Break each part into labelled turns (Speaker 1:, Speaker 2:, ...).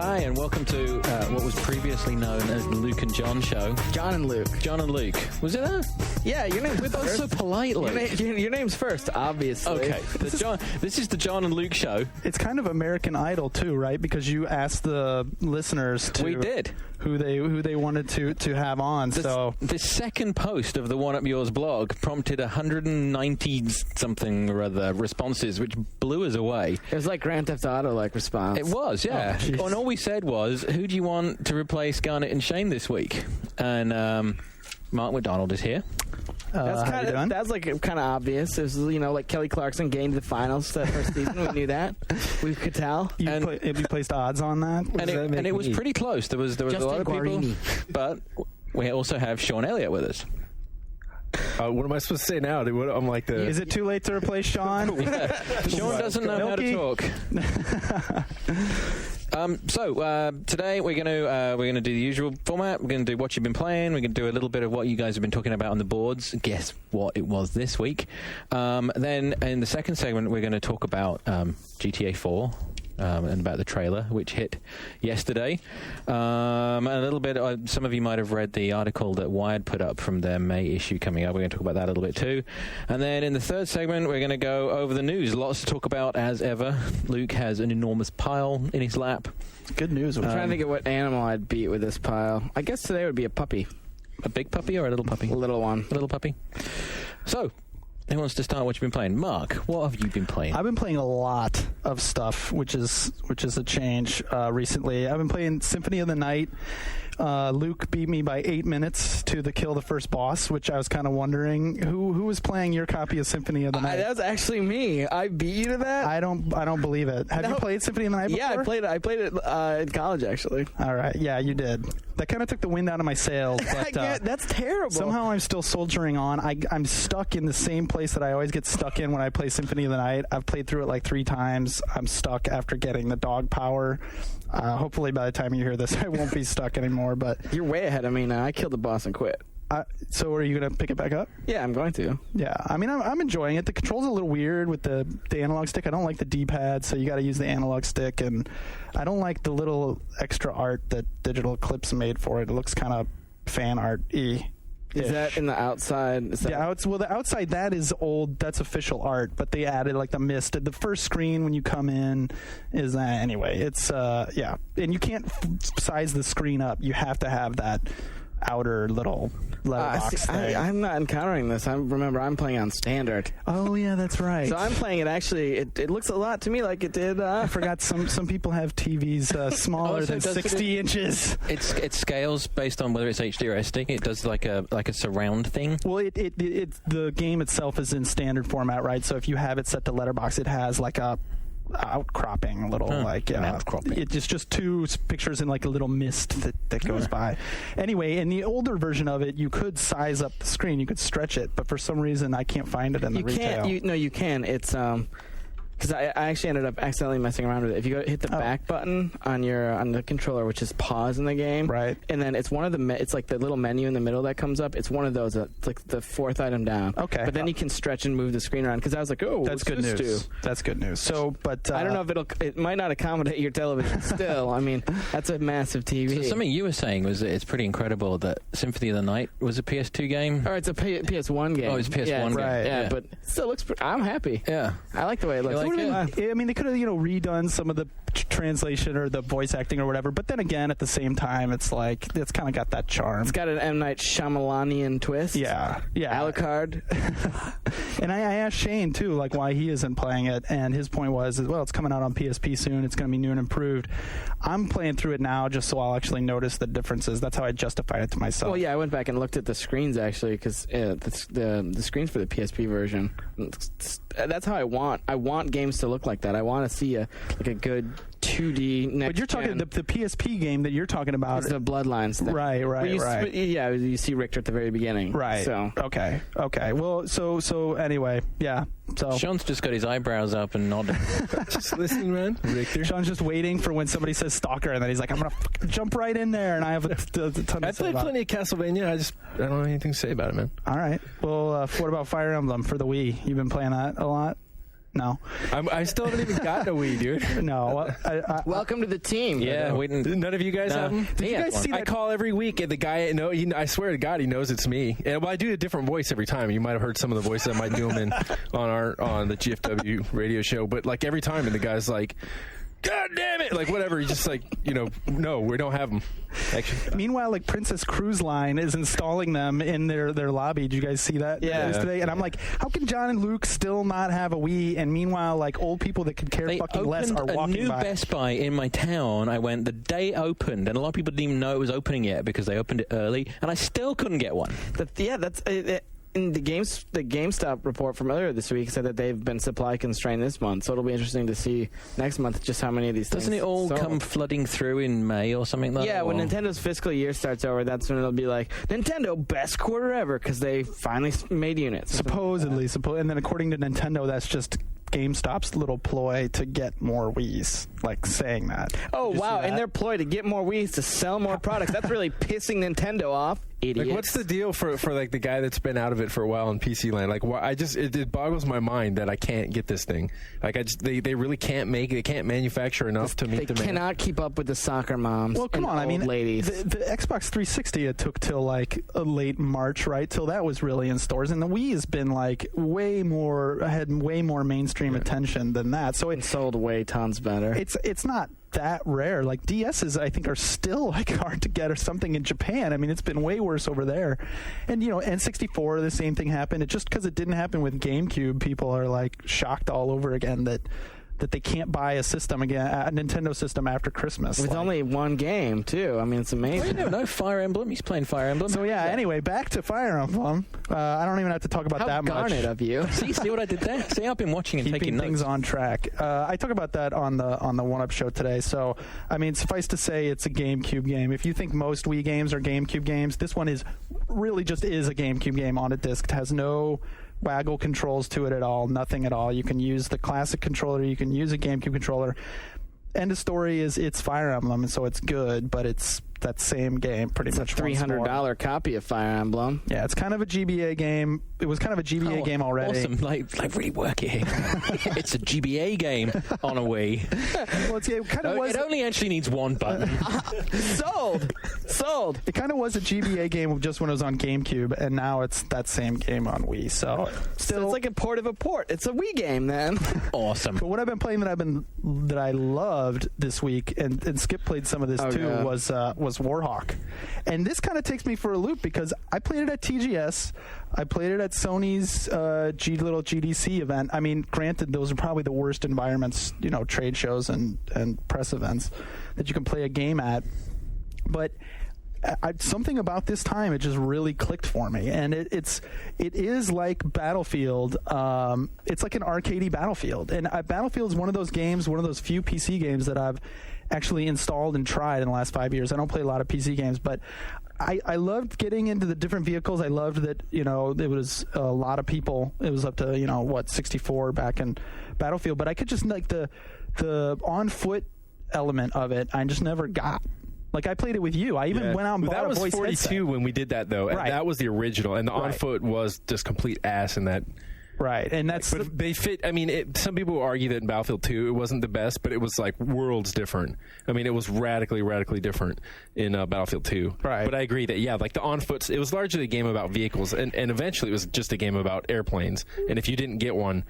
Speaker 1: Hi, and welcome to what was previously known as the Luke and John show.
Speaker 2: John and Luke.
Speaker 1: John and Luke. Was it that?
Speaker 2: Yeah, your name's
Speaker 1: That was
Speaker 2: first.
Speaker 1: so polite, Luke.
Speaker 2: Your name's first, obviously.
Speaker 1: Okay, this is the John and Luke show.
Speaker 3: It's kind of American Idol too, right? Because you asked the listeners to
Speaker 1: We did.
Speaker 3: who they wanted to have on.
Speaker 1: The second post of the One Up Yours blog prompted 190 something or other responses, which blew us away.
Speaker 2: It was like Grand Theft Auto like response.
Speaker 1: It was, yeah.
Speaker 3: Oh,
Speaker 1: and all we said was, who do you want to replace Garnett and Shane this week? And Mark McDonald is here.
Speaker 2: That's like kind of obvious. It was, like Kelly Clarkson getting to the finals that first season. We knew that. We could tell.
Speaker 3: You placed odds on that?
Speaker 1: And it was pretty close. There was a lot of
Speaker 2: Guarini.
Speaker 1: people, but we also have Sean Elliott with us.
Speaker 4: What am I supposed to say now? I'm like the.
Speaker 3: Is it too late to replace Sean?
Speaker 1: Sean doesn't know how to talk. So today we're gonna do the usual format. We're gonna do what you've been playing. We're gonna do a little bit of what you guys have been talking about on the boards. Guess what it was this week. Then in the second segment we're gonna talk about GTA 4. And about the trailer, which hit yesterday. And a little bit, some of you might have read the article that Wired put up from their May issue coming up. We're going to talk about that a little bit too. And then in the third segment, we're going to go over the news. Lots to talk about as ever. Luke has an enormous pile in his lap.
Speaker 3: Good news.
Speaker 2: I'm trying to think of what animal I'd beat with this pile. I guess today would be a puppy.
Speaker 1: A big puppy or a little puppy?
Speaker 2: A little one.
Speaker 1: A little puppy. So, who wants to start what you've been playing? Mark, what have you been playing?
Speaker 3: I've been playing a lot of stuff, which is a change recently. I've been playing Symphony of the Night. Luke beat me by 8 minutes to kill the first boss, which I was kind of wondering who was playing your copy of Symphony of the Night.
Speaker 2: That was actually me. I beat you to that.
Speaker 3: I don't believe it. Have you played Symphony of the Night before?
Speaker 2: Yeah, I played it in college actually.
Speaker 3: All right, yeah, you did. That kind of took the wind out of my sails. But,
Speaker 2: that's terrible.
Speaker 3: Somehow I'm still soldiering on. I'm stuck in the same place that I always get stuck in when I play Symphony of the Night. I've played through it like 3 times. I'm stuck after getting the dog power. Hopefully by the time you hear this, I won't be stuck anymore. But
Speaker 2: you're way ahead of me now. I killed the boss and quit.
Speaker 3: So are you going to pick it back up?
Speaker 2: Yeah, I'm going to.
Speaker 3: Yeah, I mean, I'm enjoying it. The controls are a little weird with the analog stick. I don't like the D-pad, so you got to use the analog stick. And I don't like the little extra art that Digital Eclipse made for it. It looks kind of fan art-y.
Speaker 2: Is that in the outside?
Speaker 3: The outside, that is old. That's official art, but they added like the mist. The first screen when you come in is anyway. It's yeah, and you can't size the screen up. You have to have that outer little letterbox thing.
Speaker 2: I'm not encountering this. I'm playing on standard.
Speaker 3: Oh yeah, that's right.
Speaker 2: So I'm playing it. Actually, it looks a lot to me like it did.
Speaker 3: I forgot some people have TVs smaller than 60 inches.
Speaker 1: It scales based on whether it's HD or SD. It does like a surround thing.
Speaker 3: Well, the game itself is in standard format, right? So if you have it set to letterbox, it has like a outcropping, a little outcropping. It's just 2 pictures in like a little mist that goes by. Anyway, in the older version of it, you could size up the screen, you could stretch it, but for some reason I can't find it in the retail.
Speaker 2: You can. It's because I actually ended up accidentally messing around with it. If you hit the back button on the controller, which is pause in the game,
Speaker 3: right?
Speaker 2: And then it's one of the it's like the little menu in the middle that comes up. It's one of those. It's like the 4th item down.
Speaker 3: Okay,
Speaker 2: but then you can stretch and move the screen around. Because I was like,
Speaker 3: that's good news.
Speaker 2: Do?
Speaker 3: That's good news. So, but
Speaker 2: I don't know if it might not accommodate your television. Still, I mean, that's a massive TV.
Speaker 1: So something you were saying was that it's pretty incredible that Symphony of the Night was a PS2 game.
Speaker 2: Or it's a PS1 game.
Speaker 1: Oh, it's a PS1 game.
Speaker 3: Right.
Speaker 2: Yeah, but it still looks. I'm happy.
Speaker 1: Yeah,
Speaker 2: I like the way it looks.
Speaker 3: I mean, they could have redone some of the translation or the voice acting or whatever, but then again, at the same time, it's like it's kind of got that charm.
Speaker 2: It's got an M. Night Shyamalanian twist.
Speaker 3: Yeah.
Speaker 2: Alucard.
Speaker 3: And I asked Shane too, like why he isn't playing it, and his point was, well, it's coming out on PSP soon. It's going to be new and improved. I'm playing through it now just so I'll actually notice the differences. That's how I justified it to myself.
Speaker 2: Well, yeah, I went back and looked at the screens actually because the screens for the PSP version. That's how I want games to look like that. I want to see a good 2D next.
Speaker 3: But you're talking the PSP game that you're talking about.
Speaker 2: It's the Bloodlines thing.
Speaker 3: Right.
Speaker 2: Yeah, you see Richter at the very beginning.
Speaker 3: Right.
Speaker 2: So
Speaker 3: okay. Well, so anyway, yeah. So
Speaker 1: Sean's just got his eyebrows up and nodding.
Speaker 4: Just listening, man. Richter.
Speaker 3: Sean's just waiting for when somebody says Stalker, and then he's like, I'm gonna jump right in there, and I have a ton to
Speaker 4: I
Speaker 3: say
Speaker 4: played
Speaker 3: about
Speaker 4: plenty of Castlevania. I don't have anything to say about it, man.
Speaker 3: All right. Well, what about Fire Emblem for the Wii? You've been playing that a lot? No.
Speaker 4: I still haven't even gotten a Wii, dude.
Speaker 3: No.
Speaker 2: Welcome to the team.
Speaker 1: Yeah, we didn't.
Speaker 4: None of you guys have them?
Speaker 3: Did you guys see that?
Speaker 4: I call every week, and the guy, I swear to God, he knows it's me. And I do a different voice every time. You might have heard some of the voices I might do them in on the GFW radio show. But like every time, and the guy's like, God damn it! Like whatever. He's just like, no, we don't have them. Actually,
Speaker 3: meanwhile, like Princess Cruise Line is installing them in their lobby. Did you guys see that?
Speaker 2: Yeah.
Speaker 3: Today? And I'm like, how can John and Luke still not have a Wii? And meanwhile, like old people that could care fucking less are walking by.
Speaker 1: They opened a new Best Buy in my town. I went the day it opened, and a lot of people didn't even know it was opening yet because they opened it early, and I still couldn't get one.
Speaker 2: That's. In the GameStop report from earlier this week said that they've been supply constrained this month, so it'll be interesting to see next month just how many of these
Speaker 1: Doesn't
Speaker 2: things.
Speaker 1: Doesn't it all
Speaker 2: sold.
Speaker 1: come flooding through in May or something like that?
Speaker 2: Yeah, when Nintendo's fiscal year starts over, that's when it'll be like, Nintendo, best quarter ever, because they finally made units.
Speaker 3: Supposedly. And then according to Nintendo, that's just GameStop's little ploy to get more Wiis, like saying that.
Speaker 2: Oh,
Speaker 3: Did you
Speaker 2: wow,
Speaker 3: see
Speaker 2: and
Speaker 3: that?
Speaker 2: their ploy to get more Wiis to sell more products. That's really pissing Nintendo off. Idiots.
Speaker 4: like, what's the deal for like the guy that's been out of it for a while in PC land? Like, why, it boggles my mind that I can't get this thing. Like, they really can't they can't manufacture enough to meet
Speaker 2: They
Speaker 4: demand.
Speaker 2: cannot keep up with the soccer moms.
Speaker 3: Well, come
Speaker 2: and
Speaker 3: on. I
Speaker 2: old
Speaker 3: mean,
Speaker 2: ladies.
Speaker 3: the Xbox 360, it took till like late March, right? Till that was really in stores. And the Wii has been like had way more mainstream attention than that. So
Speaker 2: It sold way tons better.
Speaker 3: it's not that rare. Like DSs, I think, are still like hard to get or something in Japan. I mean, it's been way worse over there. And N64, the same thing happened. It just because it didn't happen with GameCube, people are like shocked all over again that they can't buy a system again, a Nintendo system after Christmas.
Speaker 2: With only one game, too. I mean, it's amazing.
Speaker 1: No, Fire Emblem. He's playing Fire Emblem.
Speaker 3: So yeah. Anyway, back to Fire Emblem. I don't even have to talk about
Speaker 2: How
Speaker 3: that much.
Speaker 2: garnet of you.
Speaker 1: See what I did there? See, I've been watching and
Speaker 3: Keeping
Speaker 1: taking
Speaker 3: things
Speaker 1: notes.
Speaker 3: on track. I talk about that on the One Up show today. So, I mean, suffice to say, it's a GameCube game. If you think most Wii games are GameCube games, this one is a GameCube game on a disc. It has no waggle controls to it at all, nothing at all. You can use the classic controller. You can use a GameCube controller. End of story is it's Fire Emblem, and so it's good, but it's that same game pretty
Speaker 2: It's
Speaker 3: much
Speaker 2: a
Speaker 3: once more.
Speaker 2: $300 copy of Fire Emblem.
Speaker 3: Yeah, it's kind of a GBA game. It was kind of a GBA game already.
Speaker 1: Awesome. Like rework it. It's a GBA game on a Wii.
Speaker 3: Well, it kind of was.
Speaker 1: It only actually needs one button.
Speaker 2: Sold.
Speaker 3: It kind of was a GBA game just when it was on GameCube, and now it's that same game on Wii. So
Speaker 2: So it's like a port of a port. It's a Wii game then.
Speaker 1: Awesome.
Speaker 3: But what I've been playing that I loved this week, and Skip played some of this too,
Speaker 2: yeah.
Speaker 3: was Warhawk. And this kind of takes me for a loop because I played it at TGS. I played it at Sony's little GDC event. I mean, granted, those are probably the worst environments, trade shows and press events that you can play a game at. But something about this time, it just really clicked for me, and it is like Battlefield. It's like an arcadey Battlefield, and Battlefield is one of those games, one of those few PC games that I've actually installed and tried in the last 5 years. I don't play a lot of PC games, but I loved getting into the different vehicles. I loved that it was a lot of people. It was up to 64 back in Battlefield, but I could just like the on foot element of it. I just never got. Like, I played it with you. I even went out and bought
Speaker 4: that
Speaker 3: a
Speaker 4: was
Speaker 3: voice
Speaker 4: 42
Speaker 3: headset.
Speaker 4: when we did that, though. And
Speaker 3: Right.
Speaker 4: that was the original. And the
Speaker 3: Right.
Speaker 4: on foot was just complete ass in that.
Speaker 3: Right, and that's
Speaker 4: But they fit. I mean, some people argue that in Battlefield 2 it wasn't the best, but it was like worlds different. I mean, it was radically different in Battlefield 2.
Speaker 3: Right.
Speaker 4: But I agree that, like the on foot, it was largely a game about vehicles, and eventually it was just a game about airplanes. And if you didn't get one,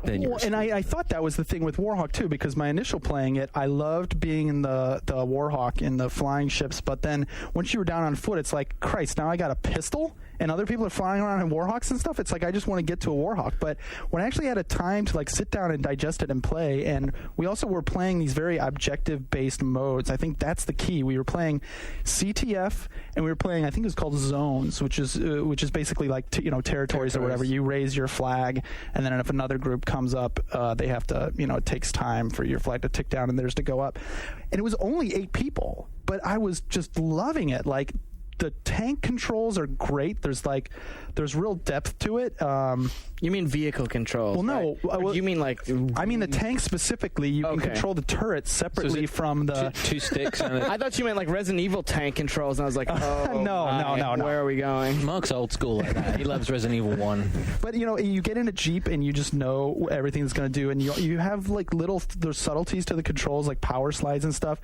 Speaker 4: then you were
Speaker 3: and I thought that was the thing with Warhawk too, because my initial playing it, I loved being in the Warhawk in the flying ships, but then once you were down on foot, it's like, Christ, now I got a pistol and other people are flying around in Warhawks and stuff. It's like, I just want to get to a Warhawk. But when I actually had a time to like sit down and digest it and play, and we also were playing these very objective based modes, I think that's the key. We were playing CTF, and we were playing, I think it was called Zones, which is basically like territories or whatever. You raise your flag, and then if another group comes up, they have to, it takes time for your flag to tick down and theirs to go up. And it was only 8 people, but I was just loving it. Like, the tank controls are great. There's real depth to it.
Speaker 2: You mean vehicle controls?
Speaker 3: Well, no.
Speaker 2: Right? Or you mean like?
Speaker 3: I mean the tank specifically. You can control the turret separately from the
Speaker 1: two sticks. And
Speaker 2: I thought you meant like Resident Evil tank controls, and I was like, oh,
Speaker 3: no.
Speaker 2: Where are we going?
Speaker 1: Mark's old school like that. He loves Resident Evil 1.
Speaker 3: But you get in a Jeep and you just know everything it's going to do, and you have like there's subtleties to the controls, like power slides and stuff.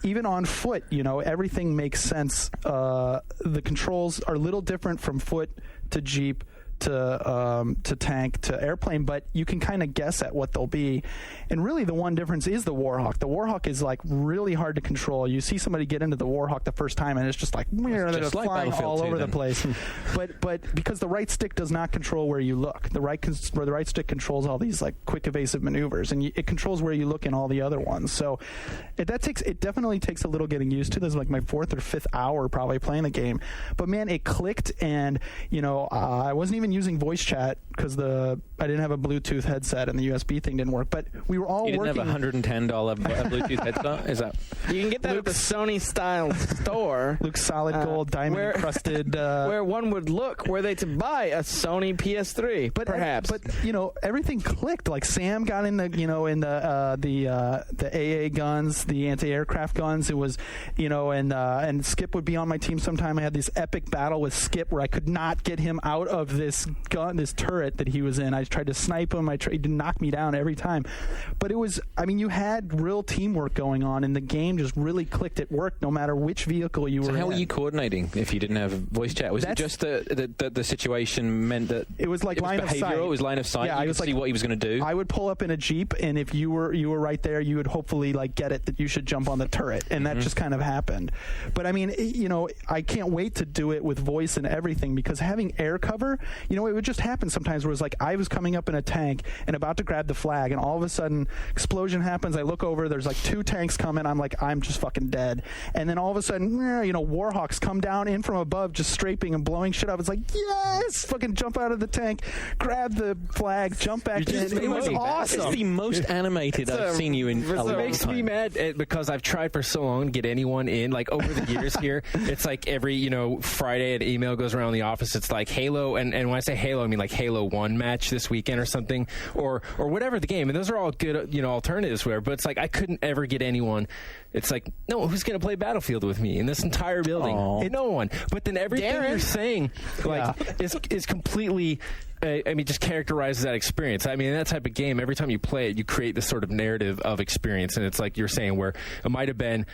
Speaker 3: Even on foot, everything makes sense. The controls are a little different from foot to Jeep to tank to airplane, but you can kind of guess at what they'll be. And really the one difference is the Warhawk. The Warhawk is like really hard to control. You see somebody get into the Warhawk the first time and it's just like they're just flying all over the place. but because the right stick does not control where you look. The right stick controls all these like quick evasive maneuvers, and it controls where you look in all the other ones. So it definitely takes a little getting used to. This is like my 4th or 5th hour probably playing the game. But man, it clicked, and I wasn't even using voice chat because I didn't have a Bluetooth headset and the USB thing didn't work. But we were all
Speaker 1: working.
Speaker 3: You
Speaker 1: didn't have a $110 Bluetooth headset? Is that?
Speaker 2: You can get that at the Sony style store.
Speaker 3: Luke's solid gold diamond encrusted.
Speaker 2: Where one would look were they to buy a Sony PS3, perhaps.
Speaker 3: But everything clicked. Like Sam got in the AA guns, the anti-aircraft guns. It was and Skip would be on my team sometime. I had this epic battle with Skip where I could not get him out of this turret that he was in. I tried to snipe him. He did knock me down every time. But it was, you had real teamwork going on, and the game just really clicked. It worked no matter which vehicle you were in.
Speaker 1: So how were you coordinating if you didn't have voice chat? Was it just the situation meant that
Speaker 3: it was like line of sight?
Speaker 1: It was line of sight. Yeah, you could see what he was going to do.
Speaker 3: I would pull up in a Jeep, and if you were right there, you would hopefully get it that you should jump on the turret, and that just kind of happened. But I can't wait to do it with voice and everything, because having air cover, it would just happen sometimes where it's like I was coming up in a tank and about to grab the flag, and all of a sudden explosion happens. I look over, there's like 2 tanks coming. I'm like, I'm just fucking dead. And then all of a sudden, Warhawks come down in from above, just strafing and blowing shit up. It's like, yes, fucking jump out of the tank, grab the flag, jump back in. It was awesome.
Speaker 1: It's the most animated I've seen you in a long time.
Speaker 4: It makes me mad because I've tried for so long to get anyone in. Like over the years here, it's like every Friday an email goes around the office. It's like Halo, and when I say Halo, I mean like Halo 1 match this weekend or something, or whatever the game. And those are all good alternatives where, but it's like I couldn't ever get anyone. It's like, no, who's going to play Battlefield with me in this entire building? No one. But then everything you're saying is completely just characterizes that experience. I mean, that type of game, every time you play it, you create this sort of narrative of experience. And it's like you're saying where it might have been,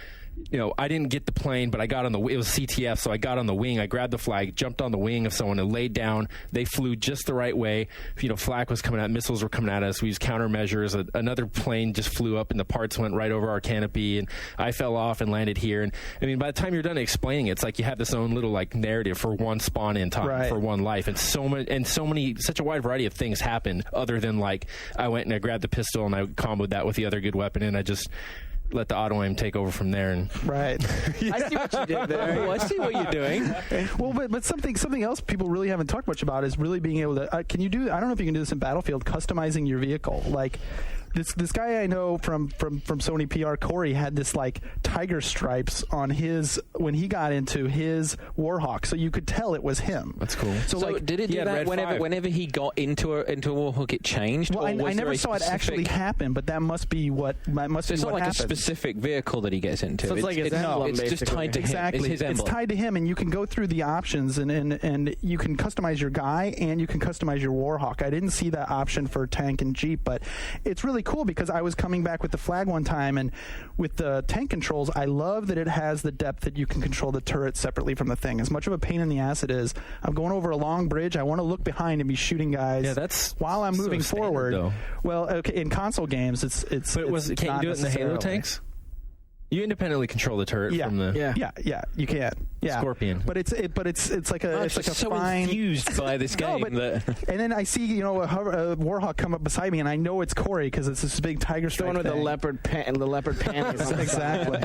Speaker 4: I didn't get the plane, but I got on it was CTF, so I got on the wing, I grabbed the flag, jumped on the wing of someone and laid down. They flew just the right way. Flak was coming out, missiles were coming at us. We used countermeasures. Another plane just flew up and the parts went right over our canopy, and I fell off and landed here. And by the time you're done explaining it, it's like you have this own little narrative for one spawn in time, for one life. And such a wide variety of things happened other than I went and I grabbed the pistol and I comboed that with the other good weapon, and I just let the auto aim take over from there. And
Speaker 3: right.
Speaker 2: I see what you did there.
Speaker 1: I see what you're doing.
Speaker 3: Well, but something else people really haven't talked much about is really being able to. Can you do? I don't know if you can do this in Battlefield. Customizing your vehicle, like. This guy I know from Sony PR, Corey, had this tiger stripes on his when he got into his Warhawk, so you could tell it was him.
Speaker 4: That's cool.
Speaker 1: So did it do that whenever he got into a Warhawk, it changed?
Speaker 3: Well, I never saw it actually happen, but that must be what
Speaker 1: it's not like
Speaker 3: happens.
Speaker 1: A specific vehicle that he gets into.
Speaker 2: So it's emblem,
Speaker 1: it's just tied to him.
Speaker 3: Exactly. It's tied to him, and you can go through the options, and you can customize your guy, and you can customize your Warhawk. I didn't see that option for tank and Jeep, but it's really cool because I was coming back with the flag one time, and with the tank controls, I love that it has the depth that you can control the turret separately from the thing. As much of a pain in the ass it is, I'm going over a long bridge, I want to look behind and be shooting guys while I'm moving forward.
Speaker 4: Though.
Speaker 3: Well, okay, in console games, it's
Speaker 4: can't you do it in the Halo tanks? You independently control the turret from the
Speaker 3: you can
Speaker 4: Scorpion,
Speaker 3: but it's like a
Speaker 1: so
Speaker 3: fine
Speaker 1: infused by this game.
Speaker 3: And then I see a Warhawk come up beside me, and I know it's Corey because it's this big tiger stripe.
Speaker 2: The one with the leopard panties.
Speaker 3: Exactly.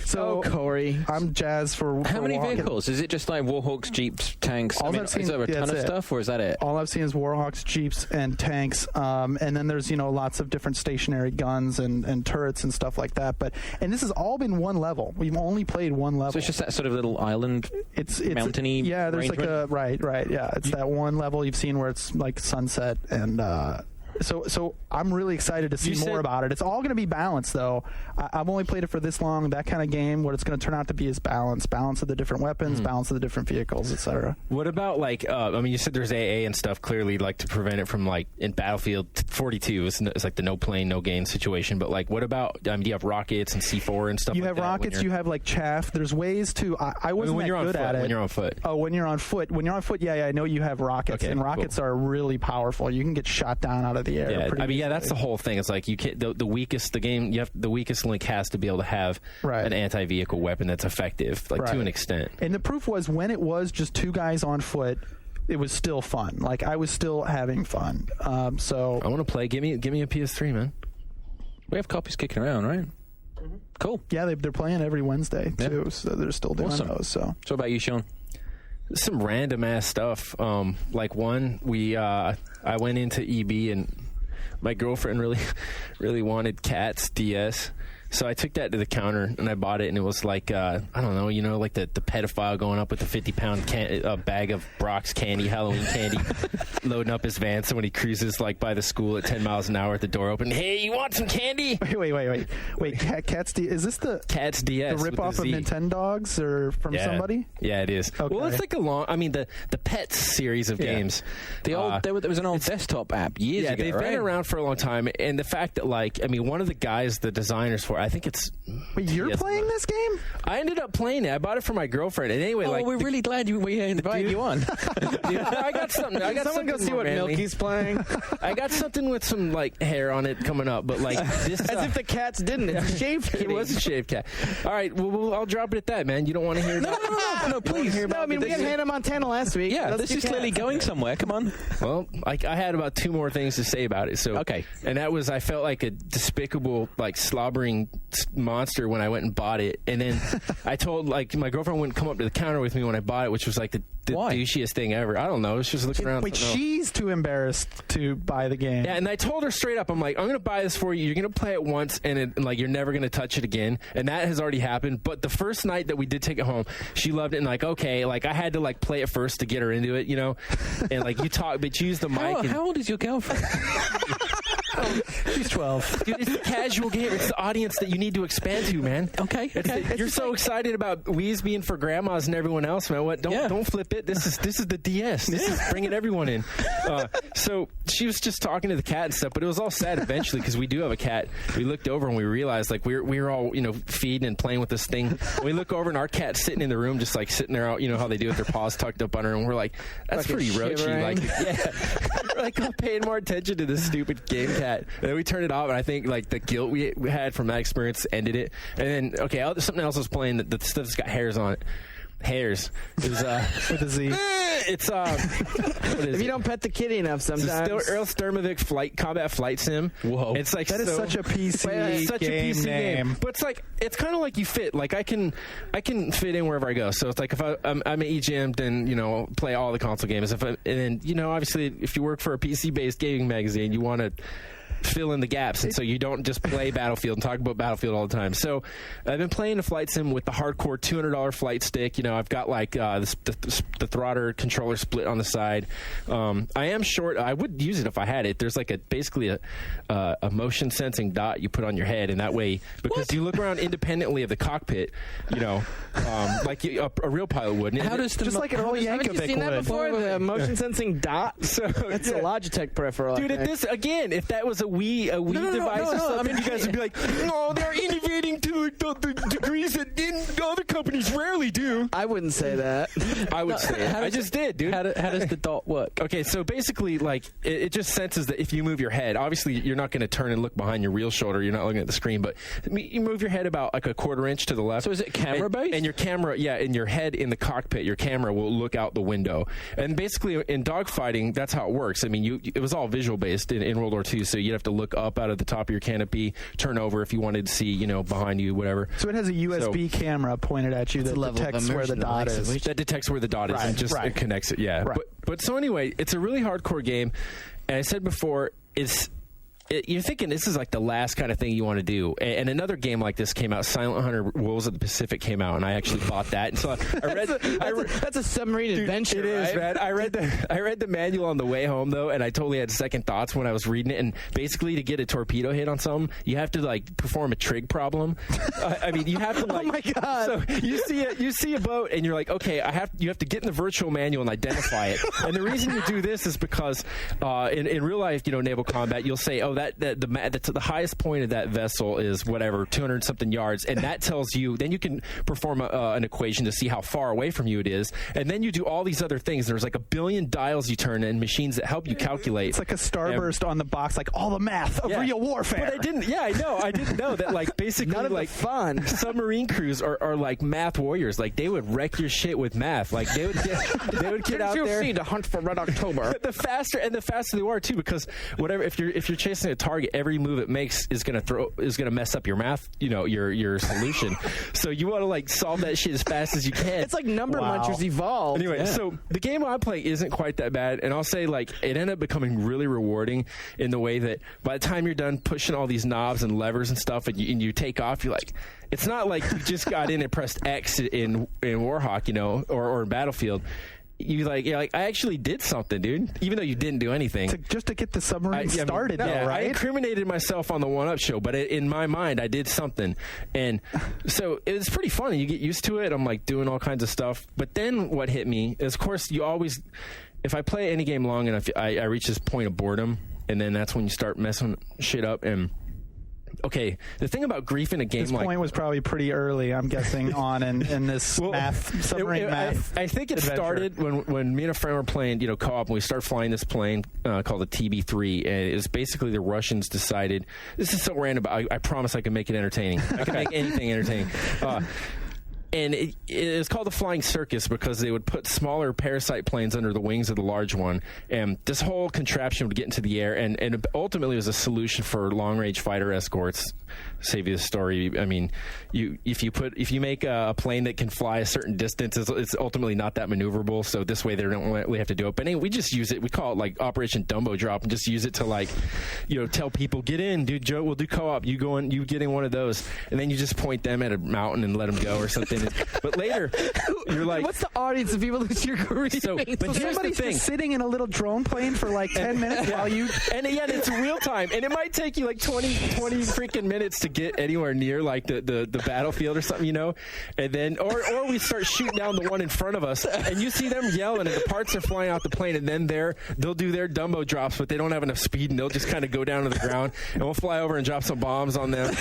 Speaker 2: So Corey, I'm jazzed for
Speaker 1: How many
Speaker 2: walking.
Speaker 1: vehicles? Is it just like Warhawks, Jeeps, tanks?
Speaker 2: All
Speaker 1: I mean,
Speaker 2: I've seen-
Speaker 1: is there a
Speaker 2: yeah,
Speaker 1: ton of
Speaker 2: that's it.
Speaker 1: stuff, or is that it?
Speaker 3: All I've seen is Warhawks, Jeeps, and tanks, and then there's lots of different stationary guns and turrets and stuff like that. And this has all been one level. We've only played one level.
Speaker 1: So it's just that sort of little island,
Speaker 3: it's
Speaker 1: mountainy.
Speaker 3: Yeah, there's like
Speaker 1: arrangement?
Speaker 3: right. Yeah, it's that one level you've seen where it's like sunset and. So I'm really excited to see more about it. It's all going to be balanced, though. I've only played it for this long. That kind of game, what it's going to turn out to be is balance of the different weapons, balance of the different vehicles, etc.
Speaker 4: What about like? You said there's AA and stuff clearly, like to prevent it from like in Battlefield 42. It's like the no plane, no gain situation. But like, what about? Do you have rockets and C4 and stuff?
Speaker 3: You
Speaker 4: like
Speaker 3: have
Speaker 4: that
Speaker 3: rockets. You have like chaff. There's ways to. I wasn't
Speaker 4: when
Speaker 3: that
Speaker 4: you're
Speaker 3: good
Speaker 4: on foot,
Speaker 3: at it.
Speaker 4: When you're on foot.
Speaker 3: Oh, when you're on foot. When you're on foot, yeah, I know you have rockets,
Speaker 4: Okay,
Speaker 3: and rockets are really powerful. You can get shot down out of the air.
Speaker 4: Yeah,
Speaker 3: pretty easily.
Speaker 4: that's the whole thing. It's like you can't. The weakest the weakest link has to be able to have an anti-vehicle weapon that's effective, like to an extent.
Speaker 3: And the proof was when it was just two guys on foot, it was still fun. Like I was still having fun. So
Speaker 4: I want to play. Give me a PS3, man.
Speaker 1: We have copies kicking around, right? Cool.
Speaker 3: Yeah, they're playing every Wednesday too, so they're still doing those. So
Speaker 1: what about you, Sean?
Speaker 4: Some random ass stuff. Like one, I went into EB and my girlfriend really wanted Cat's DS. So I took that to the counter and I bought it, and it was like I don't know, like the pedophile going up with the 50-pound bag of Brock's candy, Halloween candy, loading up his van. So when he cruises like by the school at 10 miles an hour at the door open, hey, you want some candy?
Speaker 3: Wait, Cat's DS? Is this the
Speaker 4: Cat's DS?
Speaker 3: The ripoff of Nintendogs or from somebody?
Speaker 4: Yeah, it is.
Speaker 3: Okay.
Speaker 4: Well, it's like the Pets series of games.
Speaker 1: The old there was an old desktop app years ago.
Speaker 4: Yeah, they've been around for a long time, and the fact that one of the guys, the designers for, I think it's.
Speaker 3: Wait, you're playing this game?
Speaker 4: I ended up playing it. I bought it for my girlfriend, and anyway,
Speaker 1: we're really glad we invited you on.
Speaker 4: I got something.
Speaker 2: Someone go see what Milky's playing.
Speaker 4: I got something with some hair on it coming up, but this.
Speaker 2: As if the cats didn't. It's a shaved cat.
Speaker 4: It was a shaved cat. All right, well, I'll drop it at that, man. You don't want to hear?
Speaker 1: No, please.
Speaker 2: No, I mean we had Hannah Montana last week.
Speaker 1: Yeah, this is clearly going somewhere. Come on.
Speaker 4: Well, I had about two more things to say about it. So
Speaker 1: okay,
Speaker 4: and that was I felt like a despicable, slobbering monster when I went and bought it, and then I told my girlfriend wouldn't come up to the counter with me when I bought it, which was the douchiest thing ever. I don't know. It's just looking around.
Speaker 3: Wait, she's too embarrassed to buy the game.
Speaker 4: Yeah, and I told her straight up, I'm like, I'm going to buy this for you. You're going to play it once, and you're never going to touch it again. And that has already happened. But the first night that we did take it home, she loved it. And okay, I had to play it first to get her into it, And you talk, but you use the mic.
Speaker 1: How old is your girlfriend?
Speaker 3: She's 12.
Speaker 4: Dude, it's the casual game. It's the audience that you need to expand to, man.
Speaker 1: Okay.
Speaker 4: You're so excited about Wii's being for grandmas and everyone else, man. What? Don't flip it. This is the DS. This is bringing everyone in. So she was just talking to the cat and stuff, but it was all sad eventually because we do have a cat. We looked over and we realized we were all feeding and playing with this thing. We look over and our cat's sitting in the room, just sitting there out. You know how they do with their paws tucked up under, and we're like, that's pretty roachy. We're paying more attention to this stupid game cat. And then we turned it off, and I think the guilt we had from that experience ended it. And then something else was playing that the stuff that's got hairs on it. Hairs is
Speaker 3: with a Z.
Speaker 4: It's
Speaker 2: if you don't pet the kitty enough, sometimes.
Speaker 4: Earl Sturmovik combat flight sim.
Speaker 1: Whoa,
Speaker 4: it's
Speaker 3: that is such a PC game name.
Speaker 4: But it's kind of like you fit. I can fit in wherever I go. So it's if I'm at eGym, then play all the console games. And then obviously if you work for a PC based gaming magazine, you want to fill in the gaps, and so you don't just play Battlefield and talk about Battlefield all the time. So I've been playing a flight sim with the hardcore $200 flight stick. I've got the throttle controller split on the side. I am short. I would use it if I had it. There's basically a motion sensing dot you put on your head, and that way, because you look around independently of the cockpit, like a real pilot would. And
Speaker 3: how does just like an old Yankovic
Speaker 2: Haven't you seen that before? The motion sensing dot.
Speaker 4: So
Speaker 2: it's a Logitech peripheral.
Speaker 4: Dude, if that was a Wii device or something, you guys would be like, no, they're innovating to the degrees that other companies rarely do.
Speaker 2: I wouldn't say that.
Speaker 4: I would say it. I just did, dude.
Speaker 1: How does the dot work?
Speaker 4: Okay, so basically, it just senses that if you move your head, obviously you're not going to turn and look behind your real shoulder. You're not looking at the screen, but you move your head about a quarter inch to the left.
Speaker 1: So is it camera based?
Speaker 4: And your camera, and your head in the cockpit, your camera will look out the window. And basically, in dogfighting, that's how it works. I mean, it was all visual based in World War II, so you'd have to look up out of the top of your canopy, turn over if you wanted to see, behind you, whatever.
Speaker 3: So it has a USB camera pointed at you that detects where the dot is.
Speaker 4: That detects where the dot is and just it connects it. Yeah.
Speaker 3: Right.
Speaker 4: But so anyway, it's a really hardcore game. And I said before, you're thinking this is like the last kind of thing you want to do. And another game like this came out, Silent Hunter Wolves of the Pacific came out, and I actually bought that. And so I read
Speaker 2: that's a submarine adventure.
Speaker 4: It is, man. I read the manual on the way home though, and I totally had second thoughts when I was reading it. And basically, to get a torpedo hit on something, you have to like perform a trig problem. I mean, you have to like.
Speaker 2: Oh my god!
Speaker 4: So you see a boat, and you're like, okay, you have to get in the virtual manual and identify it. And the reason you do this is because in real life, naval combat, you'll say, oh, the highest point of that vessel is whatever 200 something yards, and that tells you. Then you can perform an equation to see how far away from you it is, and then you do all these other things. There's like a billion dials you turn and machines that help you calculate.
Speaker 3: It's like a starburst on the box, like all the math of real warfare.
Speaker 4: But I didn't know that like basically
Speaker 2: none of
Speaker 4: like
Speaker 2: fun
Speaker 4: submarine crews are like math warriors. Like they would wreck your shit with math. Like they would get out there
Speaker 2: to hunt for Red October.
Speaker 4: the faster they are too, because whatever if you're chasing a target, every move it makes is gonna mess up your math, your solution. So you want to like solve that shit as fast as you can.
Speaker 2: It's like Number Munchers evolved.
Speaker 4: Anyway, so the game I'm playing isn't quite that bad, and I'll say like it ended up becoming really rewarding in the way that by the time you're done pushing all these knobs and levers and stuff, and you take off, you're like, it's not like you just got in and pressed X in Warhawk, or in Battlefield. You're like, I actually did something, dude. Even though you didn't do anything,
Speaker 3: just to get the submarine started.
Speaker 4: Right? I
Speaker 3: incriminated
Speaker 4: myself on the One Up show, but in my mind, I did something, and so it was pretty fun. And you get used to it. I'm like doing all kinds of stuff. But then what hit me is, of course, if I play any game long enough, I reach this point of boredom, and then that's when you start messing shit up. And okay, the thing about grief in a game
Speaker 3: this point was probably pretty early, I'm guessing, on in this submarine math.
Speaker 4: I think it
Speaker 3: adventure.
Speaker 4: started when me and a friend were playing, co-op, and we started flying this plane called the TB3, and it was basically the Russians decided, this is so random, but I promise I can make it entertaining. I can make anything entertaining. And it is called the Flying Circus because they would put smaller parasite planes under the wings of the large one, and this whole contraption would get into the air, and ultimately it was a solution for long-range fighter escorts. Save you the story. I mean, if you make a plane that can fly a certain distance, it's ultimately not that maneuverable. So this way they don't really have to do it. But anyway, we just use it. We call it like Operation Dumbo Drop, and just use it to like, tell people, get in, dude. Joe, we'll do co-op. You go in, you get in one of those, and then you just point them at a mountain and let them go or something. But later, you're like,
Speaker 2: what's the audience of people that you're grieving?
Speaker 4: So, but here's
Speaker 3: somebody's
Speaker 4: the thing.
Speaker 3: Just sitting in a little drone plane for like 10 minutes while you...
Speaker 4: And again, it's real time. And it might take you like 20 freaking minutes to get anywhere near like the battlefield or something, And then, or we start shooting down the one in front of us, and you see them yelling, and the parts are flying out the plane, and then they'll do their Dumbo drops, but they don't have enough speed, and they'll just kind of go down to the ground, and we'll fly over and drop some bombs on them.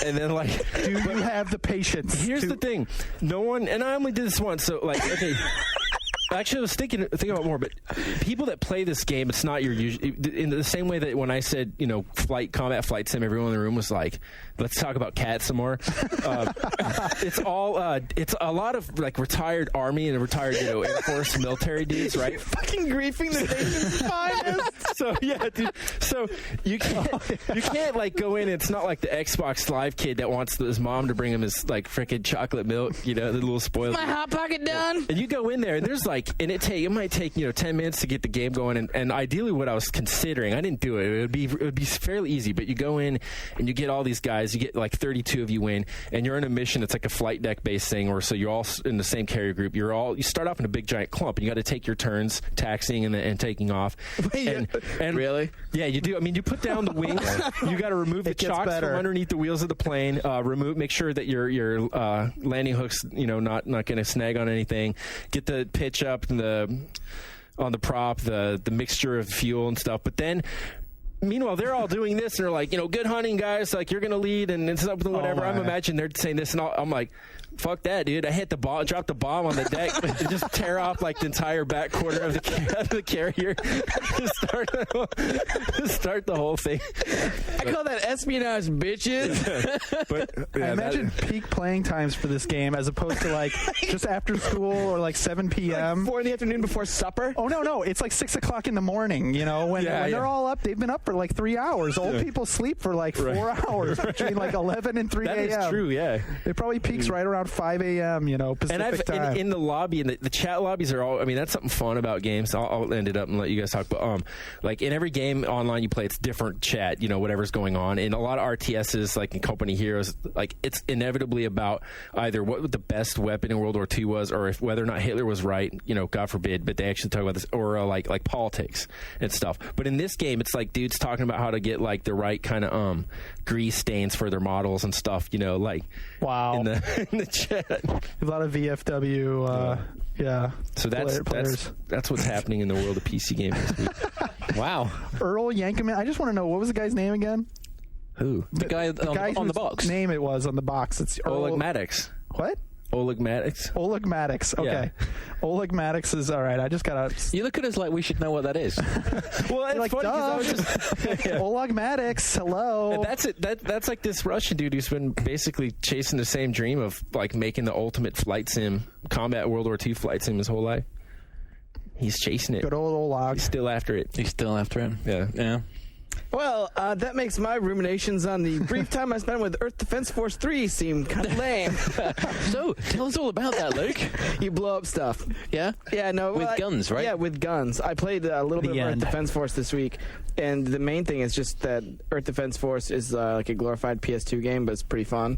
Speaker 4: And then like,
Speaker 3: do you have the patience?
Speaker 4: Here's the thing. No one, and I only did this once, so like, okay. Actually, I was thinking about more, but people that play this game, it's not your usual. In the same way that when I said, combat flight sim, everyone in the room was like, "Let's talk about cats some more." It's a lot of like retired Army and retired, Air Force military dudes, right?
Speaker 2: You're fucking griefing the nation's finest.
Speaker 4: So yeah, dude. So you can't like go in. It's not like the Xbox Live kid that wants his mom to bring him his like frickin' chocolate milk, the little spoiled.
Speaker 2: My Hot Pocket done.
Speaker 4: And you go in there, and there's like. And it might take 10 minutes to get the game going, and ideally what I was considering, I didn't do it. It would be fairly easy, but you go in and you get all these guys. You get like 32 of you in, and you're in a mission that's like a flight deck based thing, or so you're all in the same carrier group. You start off in a big giant clump, and you got to take your turns taxiing and taking off.
Speaker 2: And really?
Speaker 4: Yeah, you do. I mean, you put down the wings. You got to remove the chocks from underneath the wheels of the plane. Make sure that your landing hooks, not going to snag on anything. Get the pitch up on the prop, the mixture of fuel and stuff. But then, meanwhile, they're all doing this, and they're like, good hunting, guys. Like, you're going to lead, and it's something, whatever. I'm imagining they're saying this, and I'm like, fuck that, dude. I hit the ball, dropped the bomb on the deck, and just tear off like the entire back quarter of the carrier. start the whole thing.
Speaker 2: I call that espionage, bitches.
Speaker 4: But
Speaker 3: I imagine peak playing times for this game as opposed to like just after school or like 7 p.m.
Speaker 2: Like 4 in the afternoon before supper.
Speaker 3: Oh no! It's like 6 o'clock in the morning. You know, when they're all up, they've been up for like 3 hours. Old people sleep for like 4 hours between like 11 and 3 a.m.
Speaker 4: That is true. Yeah,
Speaker 3: it probably peaks right around 5 a.m. You know, Pacific time.
Speaker 4: In the lobby and the chat lobbies are all. I mean, that's something fun about games. I'll end it up and let you guys talk. But like in every game online you play, it's different chat. You know, whatever's going on. In a lot of RTSs, like in Company Heroes, like it's inevitably about either what the best weapon in World War II was, or if whether or not Hitler was right. You know, God forbid, but they actually talk about this, or like politics and stuff. But in this game, it's like dudes talking about how to get like the right kind of grease stains for their models and stuff. You know, like
Speaker 3: wow
Speaker 4: in the chat.
Speaker 3: A lot of VFW. Yeah.
Speaker 4: So that's what's happening in the world of PC gaming this week.
Speaker 1: Wow.
Speaker 3: Earl Yankoman. I just want to know, what was the guy's name again?
Speaker 4: Who?
Speaker 1: The guy on the box.
Speaker 3: Name it was on the box. It's Earl.
Speaker 4: Oleg Maddox.
Speaker 3: What?
Speaker 4: Oleg Maddox.
Speaker 3: Oleg Maddox. Okay.
Speaker 4: Yeah.
Speaker 3: Oleg Maddox is all right. I just gotta.
Speaker 1: You look at us like we should know what that is.
Speaker 4: Well, it's
Speaker 3: like,
Speaker 4: funny 'cause I was just
Speaker 3: Oleg Maddox. Hello.
Speaker 4: And that's it. That's like this Russian dude who's been basically chasing the same dream of like making the ultimate flight sim, combat World War II flight sim his whole life. He's chasing it.
Speaker 3: Good old Oleg.
Speaker 4: He's still after it.
Speaker 1: He's still after him.
Speaker 4: Yeah.
Speaker 2: Well, that makes my ruminations on the brief time I spent with Earth Defense Force 3 seem kind of lame.
Speaker 1: So, tell us all about that, Luke.
Speaker 2: You blow up stuff.
Speaker 1: Yeah?
Speaker 2: Yeah, no.
Speaker 1: With guns, right?
Speaker 2: Yeah, with guns. I played a little bit of Earth
Speaker 3: end.
Speaker 2: Defense Force this week, and the main thing is just that Earth Defense Force is like a glorified PS2 game, but it's pretty fun.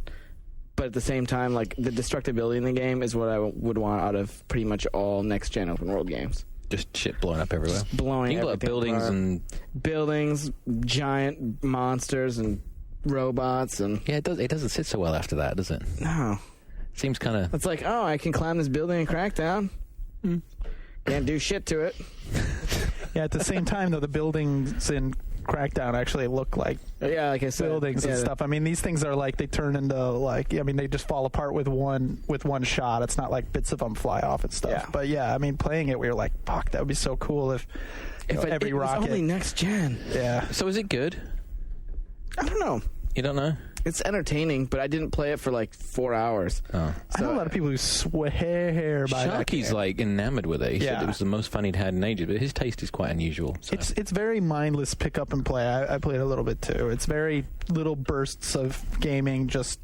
Speaker 2: But at the same time, like the destructibility in the game is what I would want out of pretty much all next-gen open world games.
Speaker 1: Just shit blowing up everywhere.
Speaker 2: Blowing
Speaker 1: You can blow up
Speaker 2: everything
Speaker 1: buildings
Speaker 2: apart.
Speaker 1: and...
Speaker 2: Buildings, giant monsters, and robots, and
Speaker 1: Yeah, it doesn't sit so well after that, does it?
Speaker 2: no.
Speaker 1: Seems kind of...
Speaker 2: It's like, oh, I can climb this building in Crackdown. Can't do shit to it.
Speaker 3: Yeah. At the same time, though, the buildings in Crackdown actually look like
Speaker 2: Yeah, like I said,
Speaker 3: buildings and
Speaker 2: yeah,
Speaker 3: stuff. I mean, these things are like, they turn into like, I mean, they just fall apart with one shot. It's not like bits of them fly off and stuff.
Speaker 2: Yeah.
Speaker 3: But yeah, I mean, playing it, we were like, fuck, that would be so cool if every
Speaker 2: it was
Speaker 3: rocket.
Speaker 2: only next gen.
Speaker 3: Yeah.
Speaker 1: So is it good?
Speaker 2: I don't know.
Speaker 1: You don't know?
Speaker 2: It's entertaining, but I didn't play it for like 4 hours.
Speaker 1: Oh.
Speaker 3: I know a lot of people who swear by that
Speaker 1: Sharky's
Speaker 3: game.
Speaker 1: like enamored with it. He said
Speaker 3: Yeah.
Speaker 1: it was the most fun he'd had in ages, but his taste is quite unusual. So.
Speaker 3: It's very mindless pick up and play. I played a little bit too. It's very little bursts of gaming, just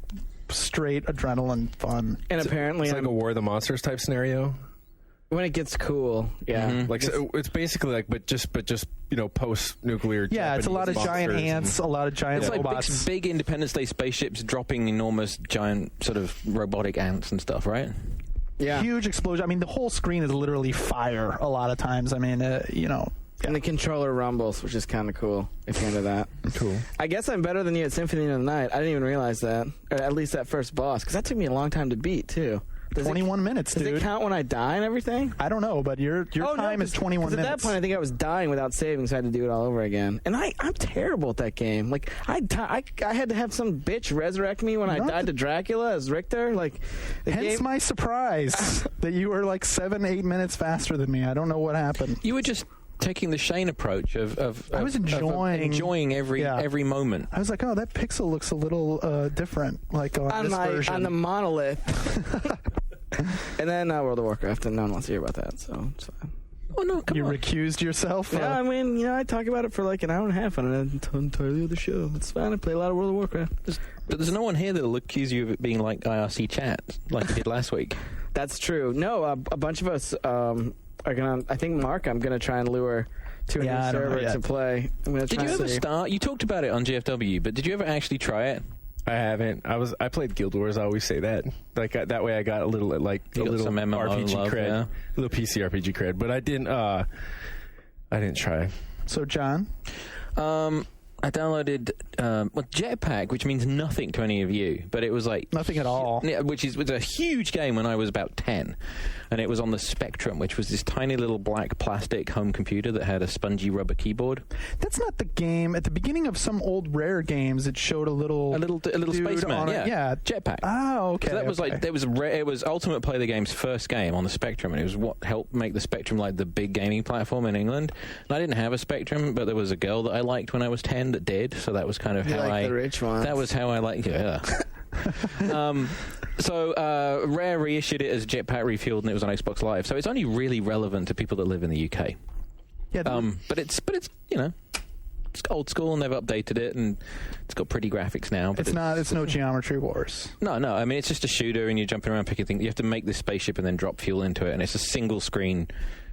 Speaker 3: straight adrenaline fun.
Speaker 2: And apparently,
Speaker 4: It's like a War of the Monsters type scenario.
Speaker 2: when it gets cool, yeah.
Speaker 1: Mhm.
Speaker 4: Like so it's basically like, but just post nuclear.
Speaker 3: Yeah, it's a lot of giant ants, a lot of giant
Speaker 1: It's like
Speaker 3: robots.
Speaker 1: big Independence Day spaceships dropping enormous, giant, sort of robotic ants and stuff, right?
Speaker 2: Yeah.
Speaker 3: Huge explosion. I mean, the whole screen is literally fire a lot of times. I mean,
Speaker 2: And the controller rumbles, which is kind of cool, if you're into that.
Speaker 4: Cool.
Speaker 2: I guess I'm better than you at Symphony of the Night. I didn't even realize that. Or at least that first boss, because that took me a long time to beat, too. Does
Speaker 3: 21 minutes,
Speaker 2: Does
Speaker 3: dude.
Speaker 2: it count when I die and everything?
Speaker 3: I don't know, but your time is 21 minutes.
Speaker 2: At that point, I think I was dying without saving, so I had to do it all over again. And I'm terrible at that game. Like, I had to have some bitch resurrect me when I
Speaker 3: Not
Speaker 2: died
Speaker 3: the-
Speaker 2: to Dracula as Richter. Like, the
Speaker 3: Hence
Speaker 2: game,
Speaker 3: my surprise that you were like 7-8 minutes faster than me. I don't know what happened.
Speaker 1: You were just taking the Shane approach of
Speaker 3: I was enjoying
Speaker 1: every moment.
Speaker 3: I was like, oh, that pixel looks a little different, like on this version.
Speaker 2: on the monolith. And then World of Warcraft, and no one wants to hear about that, so it's fine.
Speaker 1: Oh no, come
Speaker 3: you
Speaker 1: on.
Speaker 3: recused yourself.
Speaker 2: Yeah, I mean, I talk about it for like an hour and a half on an entirely other show. It's fine. I play a lot of World of Warcraft.
Speaker 1: But there's no one here that'll accuse you of it being like IRC chat, like you did last week.
Speaker 2: That's true. No, a bunch of us are gonna. I think Mark, I'm gonna try and lure to a
Speaker 3: Yeah, I
Speaker 2: new
Speaker 3: don't know
Speaker 2: server
Speaker 3: yet.
Speaker 2: to play. I'm gonna
Speaker 1: Did
Speaker 2: try
Speaker 1: you
Speaker 2: and
Speaker 1: ever
Speaker 2: see.
Speaker 1: start? You talked about it on GFW, but did you ever actually try it?
Speaker 4: I haven't. I played Guild Wars. I always say that. Like that way, I got a little
Speaker 1: You got some MMO
Speaker 4: RPG
Speaker 1: love,
Speaker 4: cred,
Speaker 1: yeah.
Speaker 4: a little PC RPG cred. But I didn't. I didn't try.
Speaker 3: So, John,
Speaker 1: downloaded Jetpack, which means nothing to any of you, but it was like
Speaker 3: Nothing at all.
Speaker 1: Yeah, was a huge game when I was about 10, and it was on the Spectrum, which was this tiny little black plastic home computer that had a spongy rubber keyboard.
Speaker 3: That's not the game. At the beginning of some old Rare games, it showed a little dude
Speaker 1: spaceman.
Speaker 3: on it. Yeah,
Speaker 1: Jetpack.
Speaker 3: Oh, okay.
Speaker 1: So that was like it was Ultimate Play the Game's first game on the Spectrum, and it was what helped make the Spectrum like the big gaming platform in England. And I didn't have a Spectrum, but there was a girl that I liked when I was 10 that did, so that was kind of how
Speaker 2: the rich ones.
Speaker 1: That was how I liked it. Yeah. So Rare reissued it as Jetpack Refueled, and it was on Xbox Live. So it's only really relevant to people that live in the UK.
Speaker 3: Yeah.
Speaker 1: But it's it's old school, and they've updated it, and it's got pretty graphics now. But
Speaker 3: it's no Geometry Wars.
Speaker 1: No. I mean, it's just a shooter, and you're jumping around picking things. You have to make this spaceship and then drop fuel into it, and it's a single screen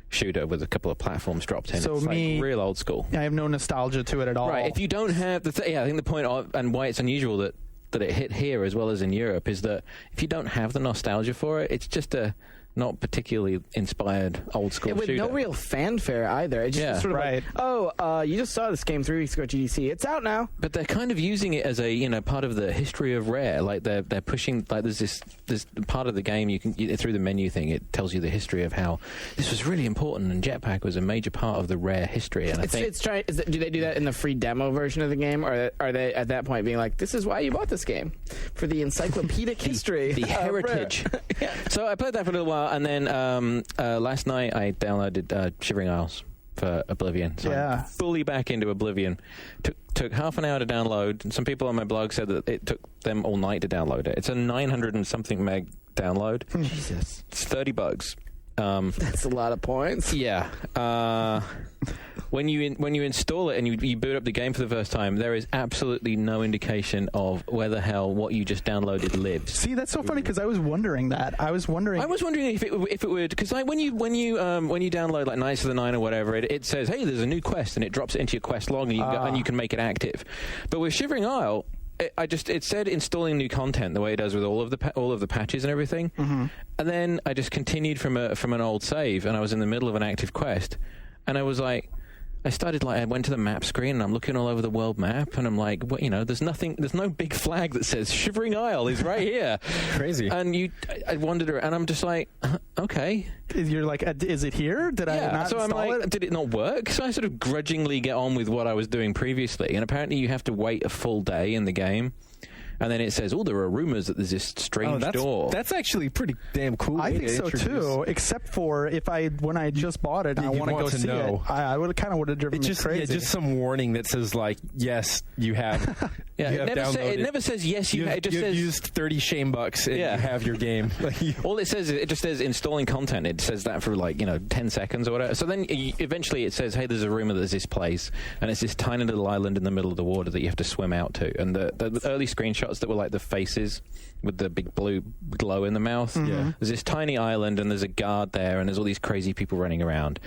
Speaker 1: shooter with a couple of platforms dropped in.
Speaker 3: So
Speaker 1: it's like real old school.
Speaker 3: I have no nostalgia to it at all.
Speaker 1: Right. If you don't have I think the point and why it's unusual that it hit here as well as in Europe is that if you don't have the nostalgia for it, it's just a not particularly inspired old school
Speaker 2: with
Speaker 1: shooter.
Speaker 2: no real fanfare either. It's just sort of like, you just saw this game 3 weeks ago at GDC. It's out now.
Speaker 1: But they're kind of using it as a part of the history of Rare. Like they're pushing, like there's this part of the game you can through the menu thing. It tells you the history of how this was really important, and Jetpack was a major part of the Rare history. And
Speaker 2: do they do that in the free demo version of the game, or are they at that point being like, this is why you bought this game, for the encyclopedic history,
Speaker 1: the heritage? Yeah. So I played that for a little while. And then last night I downloaded Shivering Isles for Oblivion. So I'm fully back into Oblivion. Took half an hour to download. And some people on my blog said that it took them all night to download it. It's a 900 and something meg download.
Speaker 2: Jesus.
Speaker 1: It's $30.
Speaker 2: That's a lot of points.
Speaker 1: Yeah. When you install it and you boot up the game for the first time, there is absolutely no indication of where the hell what you just downloaded lives.
Speaker 3: See, that's so funny because I was wondering that. I was wondering
Speaker 1: if it would, because like when you download like Knights of the Nine or whatever, it says, hey, there's a new quest, and it drops it into your quest log, and you can make it active. But with Shivering Isle, it said installing new content the way it does with all of the patches and everything, and then I just continued from an old save, and I was in the middle of an active quest, and I was like, I went to the map screen, and I'm looking all over the world map, and I'm like, there's no big flag that says Shivering Isle is right here.
Speaker 4: Crazy.
Speaker 1: And I wandered around, and I'm just like, okay.
Speaker 3: You're like, is it here? Did I not
Speaker 1: so
Speaker 3: install
Speaker 1: I'm like,
Speaker 3: it?
Speaker 1: did it not work? So I sort of grudgingly get on with what I was doing previously, and apparently you have to wait a full day in the game. And then it says, there are rumors that there's this strange door.
Speaker 4: That's actually pretty damn cool.
Speaker 3: I think so too, except for when I just bought it and I want to go see it, I would have driven me crazy.
Speaker 4: Yeah, just some warning that says like, yes, you have.
Speaker 1: It never says yes, you have. It just says
Speaker 4: used 30 shame bucks and you have your game.
Speaker 1: All it says, it just says installing content. It says that for 10 seconds or whatever. So then eventually it says, hey, there's a rumor that there's this place, and it's this tiny little island in the middle of the water that you have to swim out to. And the early screenshots that were like the faces with the big blue glow in the mouth. There's this tiny island, and there's a guard there, and there's all these crazy people running around.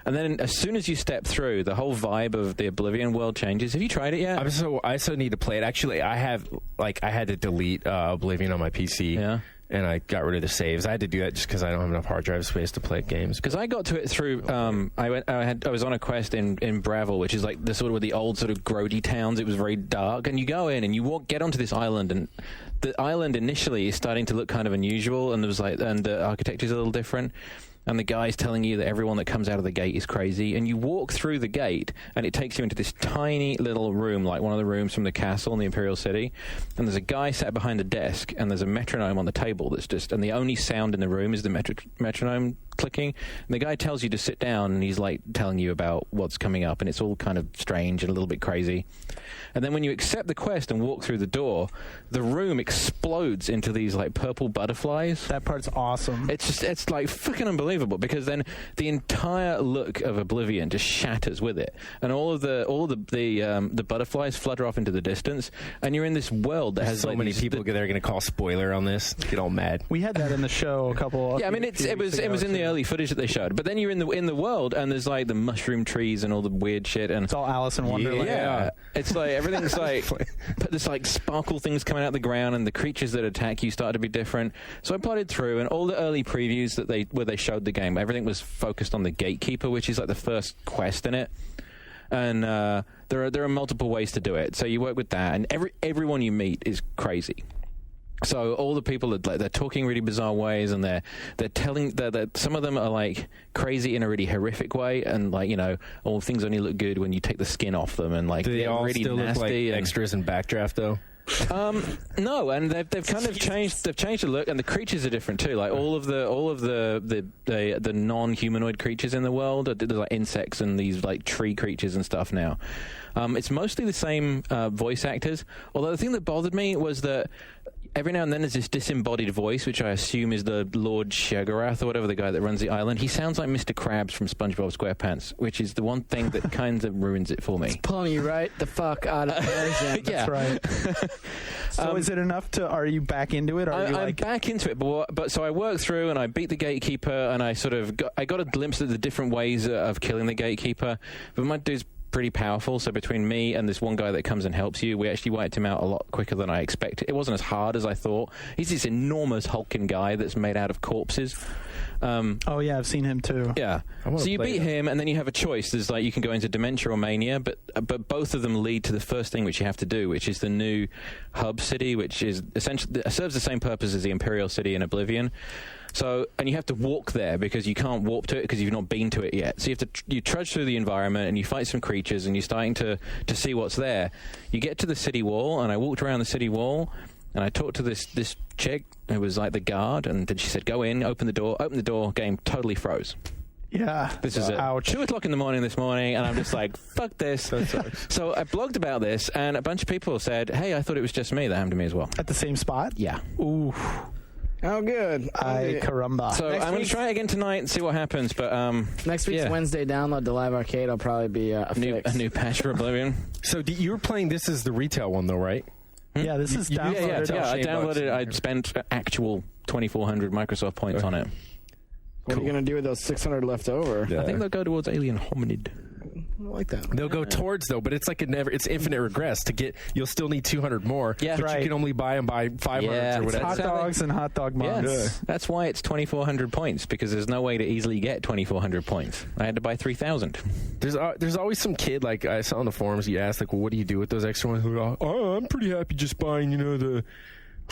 Speaker 1: And then as soon as you step through, the whole vibe of the Oblivion world changes. Have you tried it yet?
Speaker 4: I so need to play it. Actually, I had to delete Oblivion on my PC. Yeah. And I got rid of the saves. I had to do that just because I don't have enough hard drive space to play games.
Speaker 1: Because I got to it through. I was on a quest in Bravil, which is like the sort of the old sort of grody towns. It was very dark, and you go in and you get onto this island, and the island initially is starting to look kind of unusual, and the architecture is a little different. And the guy's telling you that everyone that comes out of the gate is crazy. And you walk through the gate, and it takes you into this tiny little room, like one of the rooms from the castle in the Imperial City. And there's a guy sat behind a desk, and there's a metronome on the table and the only sound in the room is the metronome clicking. And the guy tells you to sit down, and he's like telling you about what's coming up, and it's all kind of strange and a little bit crazy. And then when you accept the quest and walk through the door, the room explodes into these like purple butterflies.
Speaker 3: That part's awesome.
Speaker 1: It's like fucking unbelievable, because then the entire look of Oblivion just shatters with it, and all of the butterflies flutter off into the distance, and you're in this world that has
Speaker 4: so many people that are going to call spoiler on this, get all mad.
Speaker 3: We had that in the show a couple.
Speaker 1: Yeah, I mean it was in the early footage that they showed, but then you're in the world, and there's like the mushroom trees and all the weird shit, and
Speaker 3: it's all Alice in Wonderland.
Speaker 1: Yeah, it's like everything's like there's like sparkle things coming out of the ground, and the creatures that attack you start to be different. So I plodded through, and all the early previews where they showed the game, everything was focused on the Gatekeeper, which is like the first quest in it. And there are multiple ways to do it. So you work with that, and everyone you meet is crazy. So all the people they're talking really bizarre ways, and they're telling that some of them are like crazy in a really horrific way, and like all things only look good when you take the skin off them, and like
Speaker 4: do they all
Speaker 1: really
Speaker 4: still
Speaker 1: nasty
Speaker 4: look like
Speaker 1: and
Speaker 4: extras in Backdraft though?
Speaker 1: No, and they've kind of changed. They've changed the look, and the creatures are different too. Like all of the non-humanoid creatures in the world, there's like insects and these like tree creatures and stuff now. It's mostly the same voice actors. Although the thing that bothered me was that every now and then there's this disembodied voice, which I assume is the Lord Shaggorath or whatever, the guy that runs the island. He sounds like Mr. Krabs from SpongeBob SquarePants, which is the one thing that kind of ruins it for me.
Speaker 2: It's pulling you right the fuck out of immersion.
Speaker 1: Yeah.
Speaker 3: That's right. So is it enough to? Are you back into it?
Speaker 1: I'm back into it, but so I worked through and I beat the gatekeeper, and I sort of got a glimpse of the different ways of killing the gatekeeper. But my dude's pretty powerful, so between me and this one guy that comes and helps you, we actually wiped him out a lot quicker than I expected. It wasn't as hard as I thought. He's this enormous hulking guy that's made out of corpses.
Speaker 3: Oh yeah, I've seen him too.
Speaker 1: Yeah. So you beat him, and then you have a choice. There's like you can go into Dementia or Mania, but both of them lead to the first thing which you have to do, which is the new hub city, which is essentially serves the same purpose as the Imperial City in Oblivion. So, and you have to walk there because you can't warp to it because you've not been to it yet. So you have to you trudge through the environment and you fight some creatures and you're starting to see what's there. You get to the city wall, and I walked around the city wall, and I talked to this chick who was like the guard, and then she said, "Go in, open the door." Game totally froze.
Speaker 3: Yeah.
Speaker 1: This is at 2:00 in the morning this morning, and I'm just like, fuck this. So I blogged about this, and a bunch of people said, "Hey, I thought it was just me." That happened to me as well.
Speaker 3: At the same spot?
Speaker 1: Yeah.
Speaker 3: Ooh.
Speaker 2: Oh, good.
Speaker 3: Ay, caramba.
Speaker 1: So I'm going to try it again tonight and see what happens. But
Speaker 2: next week's Wednesday download to Live Arcade will probably be a
Speaker 1: new patch for Oblivion.
Speaker 4: So you were playing this as the retail one though, right?
Speaker 3: Yeah, this is downloaded.
Speaker 1: Yeah, I downloaded it. I spent actual 2,400 Microsoft points on it.
Speaker 2: What are you going to do with those 600 left over?
Speaker 1: I think they'll go towards Alien Hominid.
Speaker 2: I like that.
Speaker 4: They'll go towards though, but it's like it's infinite regress to get. You'll still need 200 more.
Speaker 1: Yeah,
Speaker 4: but
Speaker 3: right.
Speaker 4: you can only buy 500 or whatever.
Speaker 3: Hot dogs and hot dog mugs.
Speaker 1: Yes. That's why it's 2,400 points, because there's no way to easily get 2,400 points. I had to buy 3,000.
Speaker 4: There's always some kid, like I saw on the forums, you ask like, well, what do you do with those extra ones? Oh, I'm pretty happy just buying, the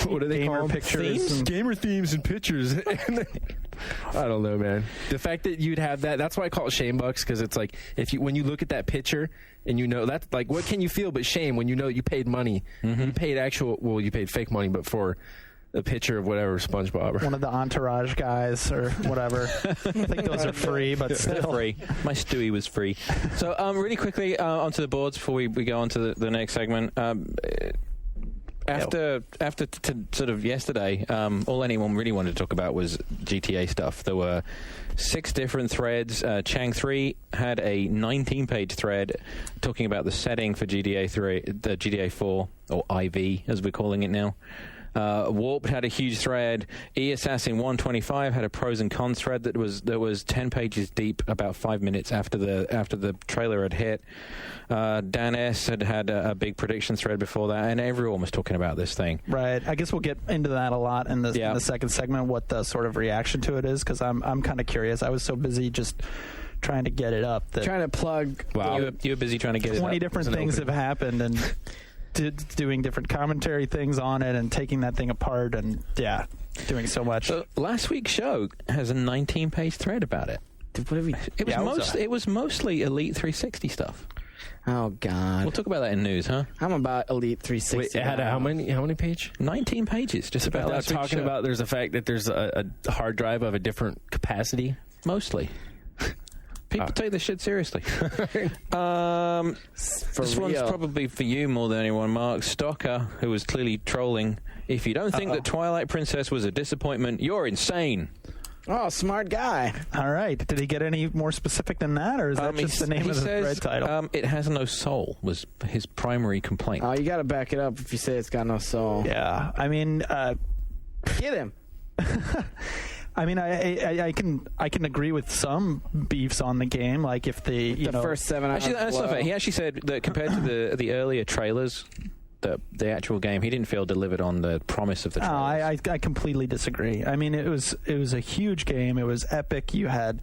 Speaker 4: what do they
Speaker 3: gamer
Speaker 4: call them?
Speaker 3: pictures,
Speaker 4: gamer themes and pictures. I don't know, man. The fact that you'd have that's why I call it shame bucks, because it's like when you look at that picture and that's like, what can you feel but shame when you know you paid money, you paid you paid fake money, but for a picture of whatever SpongeBob,
Speaker 3: one of the Entourage guys or whatever. I think those are free, but still
Speaker 1: free. My Stewie was free. So really quickly onto the boards before we go on to the next segment. After sort of yesterday, all anyone really wanted to talk about was GTA stuff. There were 6 different threads. Chang 3 had a 19-page thread talking about the setting for GTA 3, the GTA 4, or IV as we're calling it now. Warped had a huge thread. E-Assassin 125 had a pros and cons thread that was 10 pages deep, about 5 minutes after the trailer had hit. Dan S had a big prediction thread before that, and everyone was talking about this thing.
Speaker 3: Right. I guess we'll get into that a lot in the second segment, what the sort of reaction to it is, because I'm kind of curious. I was so busy just trying to get it up.
Speaker 2: Trying to plug.
Speaker 1: Wow. You were busy trying to get it up.
Speaker 3: 20 different things have happened, and doing different commentary things on it and taking that thing apart, and doing so much.
Speaker 1: So last week's show has a 19-page thread about it. It was mostly Elite 360 stuff.
Speaker 2: Oh God!
Speaker 1: We'll talk about that in news, huh?
Speaker 2: I'm about Elite 360.
Speaker 4: Wait, it had how many page?
Speaker 1: 19 pages, just about last week's
Speaker 4: talking
Speaker 1: show.
Speaker 4: about. There's a fact that there's a hard drive of a different capacity.
Speaker 1: Mostly. People take this shit seriously. This one's probably for you more than anyone, Mark. Stalker, who was clearly trolling. If you don't think that Twilight Princess was a disappointment, you're insane.
Speaker 2: Oh, smart guy.
Speaker 3: All right. Did he get any more specific than that, or is that just the name of the thread title?
Speaker 1: It has no soul was his primary complaint.
Speaker 2: Oh, you got to back it up if you say it's got no soul.
Speaker 3: Yeah. I mean...
Speaker 2: Get him.
Speaker 3: I mean, I can agree with some beefs on the game, like if the
Speaker 2: first 7 hours.
Speaker 1: Actually, that's not fair. He actually said that compared to the earlier trailers, that the actual game, he didn't feel delivered on the promise of the trailers.
Speaker 3: I completely disagree. I mean, it was a huge game. It was epic. You had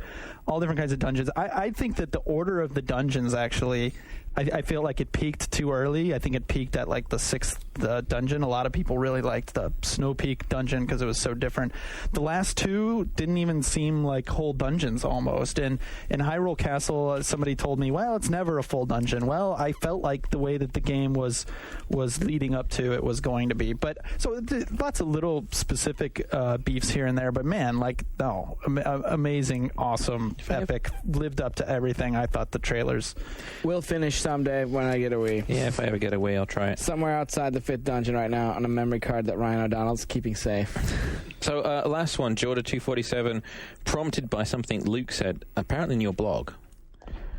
Speaker 3: all different kinds of dungeons. I think that the order of the dungeons actually, I feel like it peaked too early. I think it peaked at like the 6th dungeon. A lot of people really liked the Snow Peak dungeon because it was so different. The last 2 didn't even seem like whole dungeons almost. And in Hyrule Castle, somebody told me, well, it's never a full dungeon. Well, I felt like the way that the game was leading up to it was going to be. But so lots of little specific beefs here and there. But man, like, no, amazing, awesome, epic, lived up to everything. I thought the trailers.
Speaker 2: We'll finish someday when I get a Wii.
Speaker 1: Yeah, if I ever get a Wii, I'll try it.
Speaker 2: Somewhere outside the 5th dungeon right now on a memory card that Ryan O'Donnell's keeping safe.
Speaker 1: So last one, Jorda247, prompted by something Luke said, apparently in your blog.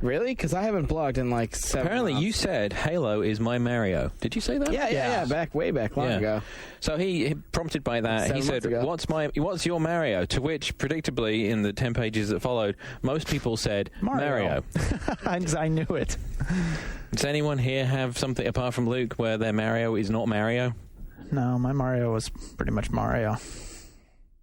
Speaker 2: Really? Because I haven't blogged in like 7
Speaker 1: Apparently
Speaker 2: months.
Speaker 1: you said Halo is my Mario. Did you say that?
Speaker 2: Yeah. Way back long ago.
Speaker 1: So he prompted by that,
Speaker 2: 7
Speaker 1: he said,
Speaker 2: months ago.
Speaker 1: what's your Mario? To which, predictably, in the 10 pages that followed, most people said Mario.
Speaker 3: I knew it.
Speaker 1: Does anyone here have something, apart from Luke, where their Mario is not Mario?
Speaker 3: No, my Mario was pretty much Mario.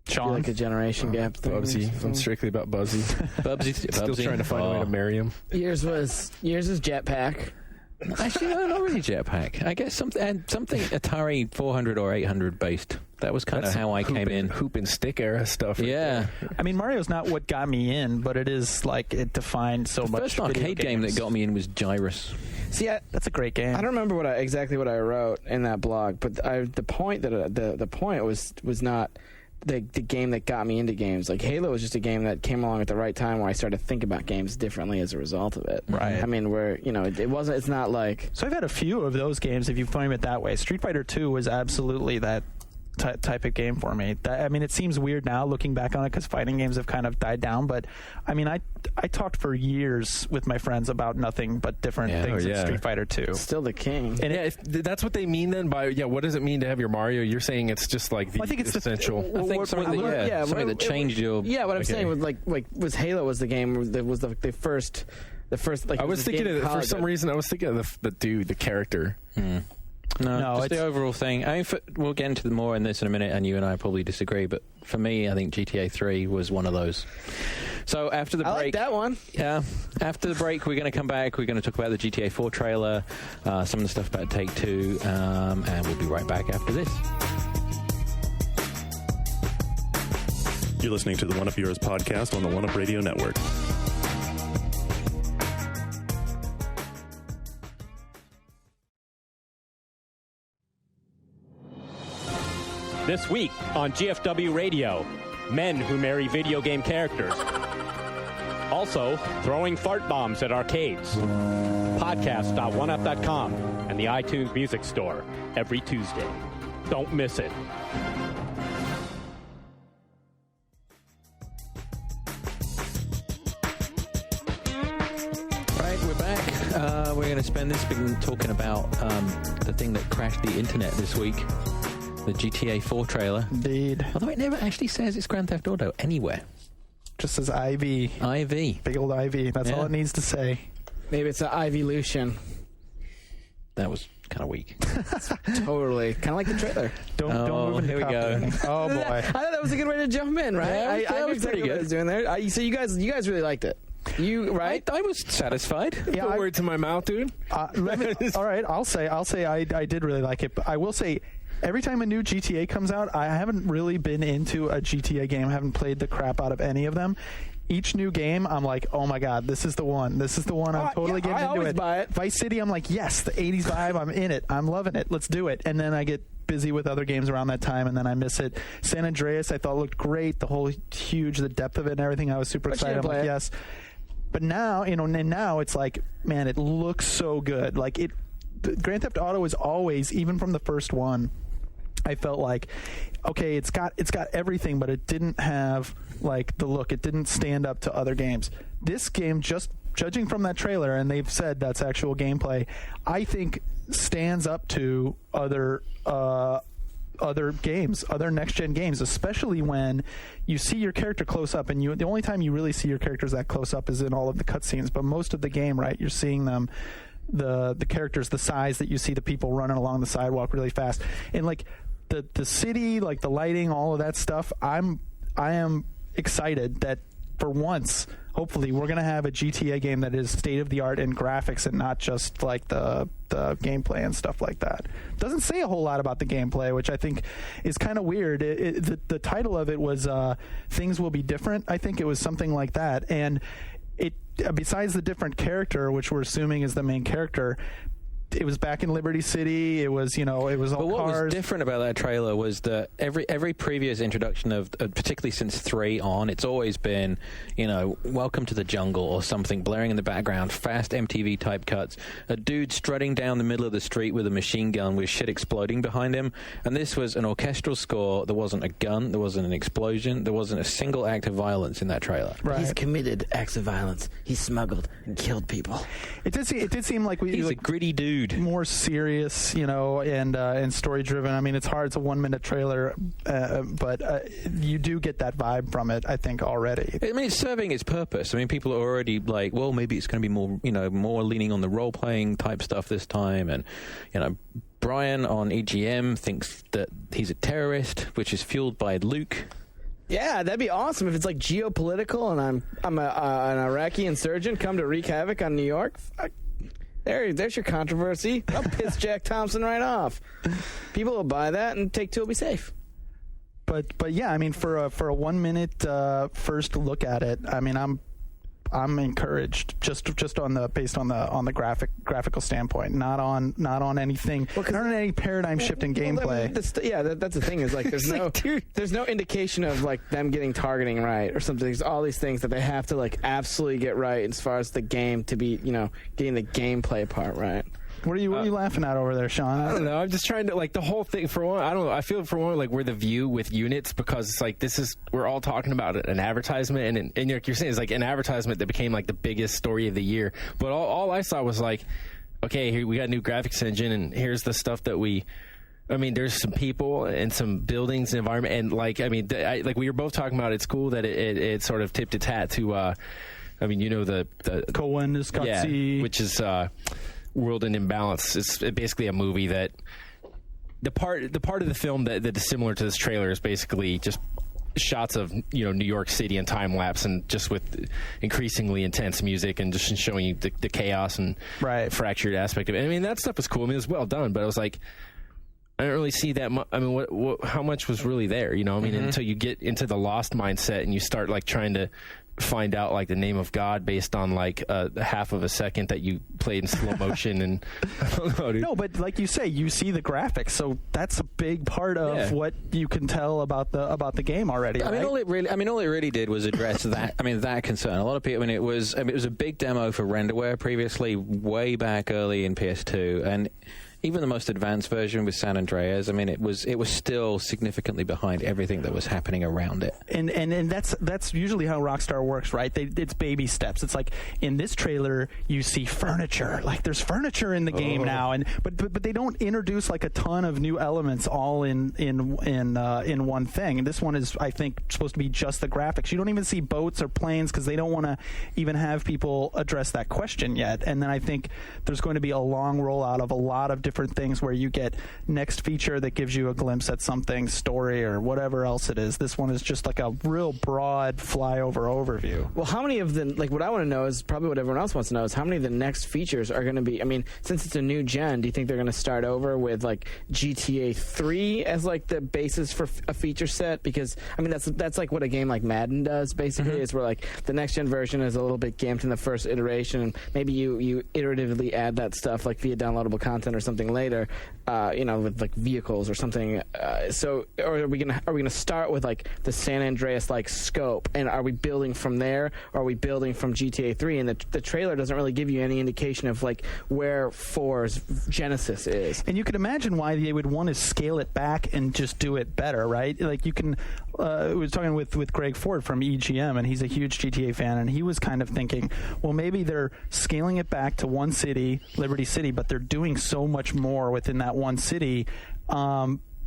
Speaker 3: Sean?
Speaker 2: Like a generation gap thing.
Speaker 4: Bubsy. I'm strictly about Buzzy.
Speaker 1: Bubsy.
Speaker 4: Still trying to find a way to marry him.
Speaker 2: Yours was Jetpack.
Speaker 1: Actually, no, not really Jetpack. I guess something Atari 400 or 800 based. That was kind of how I came in.
Speaker 4: Hoop and stick era stuff.
Speaker 1: Yeah.
Speaker 3: I mean, Mario's not what got me in, but it is like it defined so much.
Speaker 1: The first arcade game that got me in was Gyrus.
Speaker 2: See,
Speaker 3: that's a great game.
Speaker 2: I don't remember exactly what I wrote in that blog, but the point was not the game that got me into games. Like Halo was just a game that came along at the right time where I started to think about games differently as a result of it.
Speaker 3: Right.
Speaker 2: I mean, it's not like.
Speaker 3: So I've had a few of those games, if you frame it that way. Street Fighter 2 was absolutely that type of game for me. I mean, it seems weird now looking back on it because fighting games have kind of died down, but I mean, I talked for years with my friends about nothing but different things in Street Fighter 2.
Speaker 2: Still the king.
Speaker 4: And if that's what they mean then by, what does it mean to have your Mario? You're saying it's just like the essential.
Speaker 1: I think something that changed your.
Speaker 2: Yeah, what I'm saying was Halo was the game that was the first. Like
Speaker 4: I was thinking of, for some reason, I was thinking of the character.
Speaker 1: No, just the overall thing. I mean, we'll get into more in this in a minute, and you and I probably disagree, but for me, I think GTA 3 was one of those. So after the break...
Speaker 2: I like that one.
Speaker 1: Yeah. After the break, we're going to come back. We're going to talk about the GTA 4 trailer, some of the stuff about Take-Two, and we'll be right back after this.
Speaker 5: You're listening to the One Up Yours podcast on the One Up Radio Network.
Speaker 6: This week on GFW Radio, men who marry video game characters. Also, throwing fart bombs at arcades. Podcast.oneup.com and the iTunes Music Store every Tuesday. Don't miss it.
Speaker 1: Right, we're back. We're going to spend this week talking about the thing that crashed the internet this week. The GTA 4 trailer.
Speaker 3: Indeed.
Speaker 1: Although it never actually says it's Grand Theft Auto anywhere.
Speaker 3: Just says IV.
Speaker 1: IV.
Speaker 3: Big old IV. That's all it needs to say.
Speaker 2: Maybe it's an Ivolution.
Speaker 1: That was kind of weak.
Speaker 2: Totally. Kind of like the trailer.
Speaker 3: Don't move into
Speaker 1: here we go.
Speaker 3: Oh, boy.
Speaker 2: I thought that was a good way to jump in, right?
Speaker 1: Yeah,
Speaker 2: I
Speaker 1: was pretty good.
Speaker 2: What I was doing there. So you guys really liked it. You right?
Speaker 1: I was satisfied.
Speaker 3: Yeah,
Speaker 4: Put words in my mouth, dude.
Speaker 3: All right, I'll say I did really like it, but I will say every time a new GTA comes out, I haven't really been into a GTA game. I haven't played the crap out of any of them. Each new game, I'm like, oh my god, this is the one. This is the one. I'm totally getting into it.
Speaker 2: Buy it.
Speaker 3: Vice City, I'm like, yes, the 80s vibe. I'm in it. I'm loving it. Let's do it. And then I get busy with other games around that time, and then I miss it. San Andreas, I thought looked great. The whole the depth of it and everything. I was super excited. I'm like, yes. But now, now it's like, man, it looks so good. Like Grand Theft Auto is always, even from the first one, I felt like, okay, it's got everything, but it didn't have like the look. It didn't stand up to other games. This game, just judging from that trailer, and they've said that's actual gameplay, I think stands up to other games, other next-gen games, especially when you see your character close up, and the only time you really see your characters that close up is in all of the cutscenes, but most of the game, right, you're seeing them the characters, the size that you see the people running along the sidewalk really fast, and like the city, like the lighting, all of that stuff. I am excited that for once, hopefully, we're going to have a GTA game that is state of the art in graphics and not just like the gameplay and stuff like that. Doesn't say a whole lot about the gameplay, which I think is kind of weird. The title of it was Things Will Be Different. I think it was something like that. And it, besides the different character, which we're assuming is the main character, it was back in Liberty City. It was, it was all
Speaker 1: but what
Speaker 3: cars.
Speaker 1: was different about that trailer was that every previous introduction of, particularly since 3 on, it's always been, welcome to the jungle or something blaring in the background, fast MTV type cuts, a dude strutting down the middle of the street with a machine gun with shit exploding behind him. And this was an orchestral score. There wasn't a gun. There wasn't an explosion. There wasn't a single act of violence in that trailer.
Speaker 2: Right. He's committed acts of violence. He smuggled and killed people.
Speaker 3: It did seem like
Speaker 1: he's a gritty dude.
Speaker 3: More serious, and story driven. I mean, it's hard. It's a 1-minute trailer, but you do get that vibe from it, I think, already.
Speaker 1: I mean, it's serving its purpose. I mean, people are already like, well, maybe it's going to be more, more leaning on the role playing type stuff this time, and Brian on EGM thinks that he's a terrorist, which is fueled by Luke.
Speaker 2: Yeah, that'd be awesome if it's like geopolitical, and I'm an Iraqi insurgent come to wreak havoc on New York. There's your controversy. I'll piss Jack Thompson right off. People will buy that, and Take-Two will be safe.
Speaker 3: But yeah, I mean, for a 1-minute first look at it, I mean, I'm encouraged just based on the graphical standpoint, not on anything, not on any paradigm shift in gameplay.
Speaker 2: That's the thing is like there's no indication of like them getting targeting right or something. There's all these things that they have to like absolutely get right as far as the game to be getting the gameplay part right.
Speaker 3: What are you laughing at over there, Sean?
Speaker 4: I don't know. I'm just trying to like the whole thing. For one, I don't know. I feel for one like we're the View with units because it's like we're all talking about an advertisement, and like you're saying, it's like an advertisement that became like the biggest story of the year. But all I saw was like, okay, here we got a new graphics engine, and here's the stuff that I mean, there's some people and some buildings and environment, and like I mean, like we were both talking about. It's cool that it sort of tipped its hat to. I mean, the
Speaker 3: Cohen is
Speaker 4: which is. World in Imbalance. It's basically a movie that the part of the film that is similar to this trailer is basically just shots of New York City in time lapse and just with increasingly intense music and just showing you the chaos and fractured aspect of it. I mean, that stuff was cool. I mean, it was well done, but I was like, I don't really see that much. I mean, how much was really there? I mean, until you get into the Lost mindset and you start like trying to find out like the name of God based on like a half of a second that you played in slow motion, and I don't know, dude.
Speaker 3: No, but like you say, you see the graphics, so that's a big part of what you can tell about the game already.
Speaker 1: I mean, all it really did was address that. I mean, that concern. A lot of people. It was a big demo for Renderware previously, way back early in PS2, and even the most advanced version with San Andreas, I mean, it was still significantly behind everything that was happening around it.
Speaker 3: And that's usually how Rockstar works, right? It's baby steps. It's like in this trailer, you see furniture. Like there's furniture in the game now, but they don't introduce like a ton of new elements all in one thing. And this one is, I think, supposed to be just the graphics. You don't even see boats or planes because they don't want to even have people address that question yet. And then I think there's going to be a long rollout of a lot of different things where you get next feature that gives you a glimpse at something, story or whatever else it is. This one is just like a real broad flyover overview.
Speaker 2: Well, how many of the, like what I want to know is probably what everyone else wants to know is how many of the next features are going to be, I mean, since it's a new gen, do you think they're going to start over with like GTA 3 as like the basis for a feature set? Because I mean, that's like what a game like Madden does basically, is where like the next gen version is a little bit gamed in the first iteration, and maybe you iteratively add that stuff like via downloadable content or something later, with like vehicles or something. So, or are we gonna start with like the San Andreas like scope, and are we building from there, or are we building from GTA 3? And the trailer doesn't really give you any indication of like where 4's genesis is.
Speaker 3: And you can imagine why they would want to scale it back and just do it better, right? Like you can. I was talking with Greg Ford from EGM, and he's a huge GTA fan, and he was kind of thinking, well, maybe they're scaling it back to one city, Liberty City, but they're doing so much more within that one city.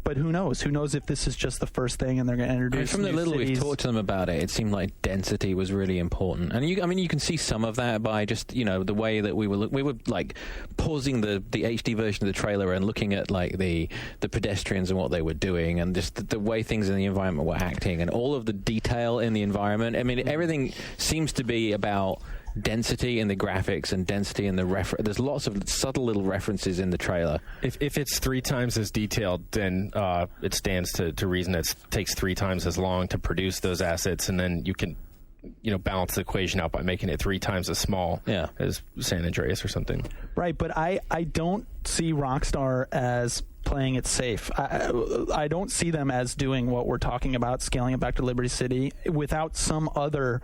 Speaker 3: but who knows? Who knows if this is just the first thing and they're going to introduce
Speaker 1: from the
Speaker 3: new
Speaker 1: little
Speaker 3: cities.
Speaker 1: we've talked to them about it, it seemed like density was really important. And you can see some of that by just, the way that we were like pausing the HD version of the trailer and looking at like the pedestrians and what they were doing, and just the way things in the environment were acting, and all of the detail in the environment. I mean, everything seems to be about density in the graphics and density in the there's lots of subtle little references in the trailer.
Speaker 4: If it's 3 times as detailed, then it stands to reason that it takes 3 times as long to produce those assets, and then you can balance the equation out by making it 3 times as small as San Andreas or something.
Speaker 3: Right, but I don't see Rockstar as playing it safe. I don't see them as doing what we're talking about, scaling it back to Liberty City, without some other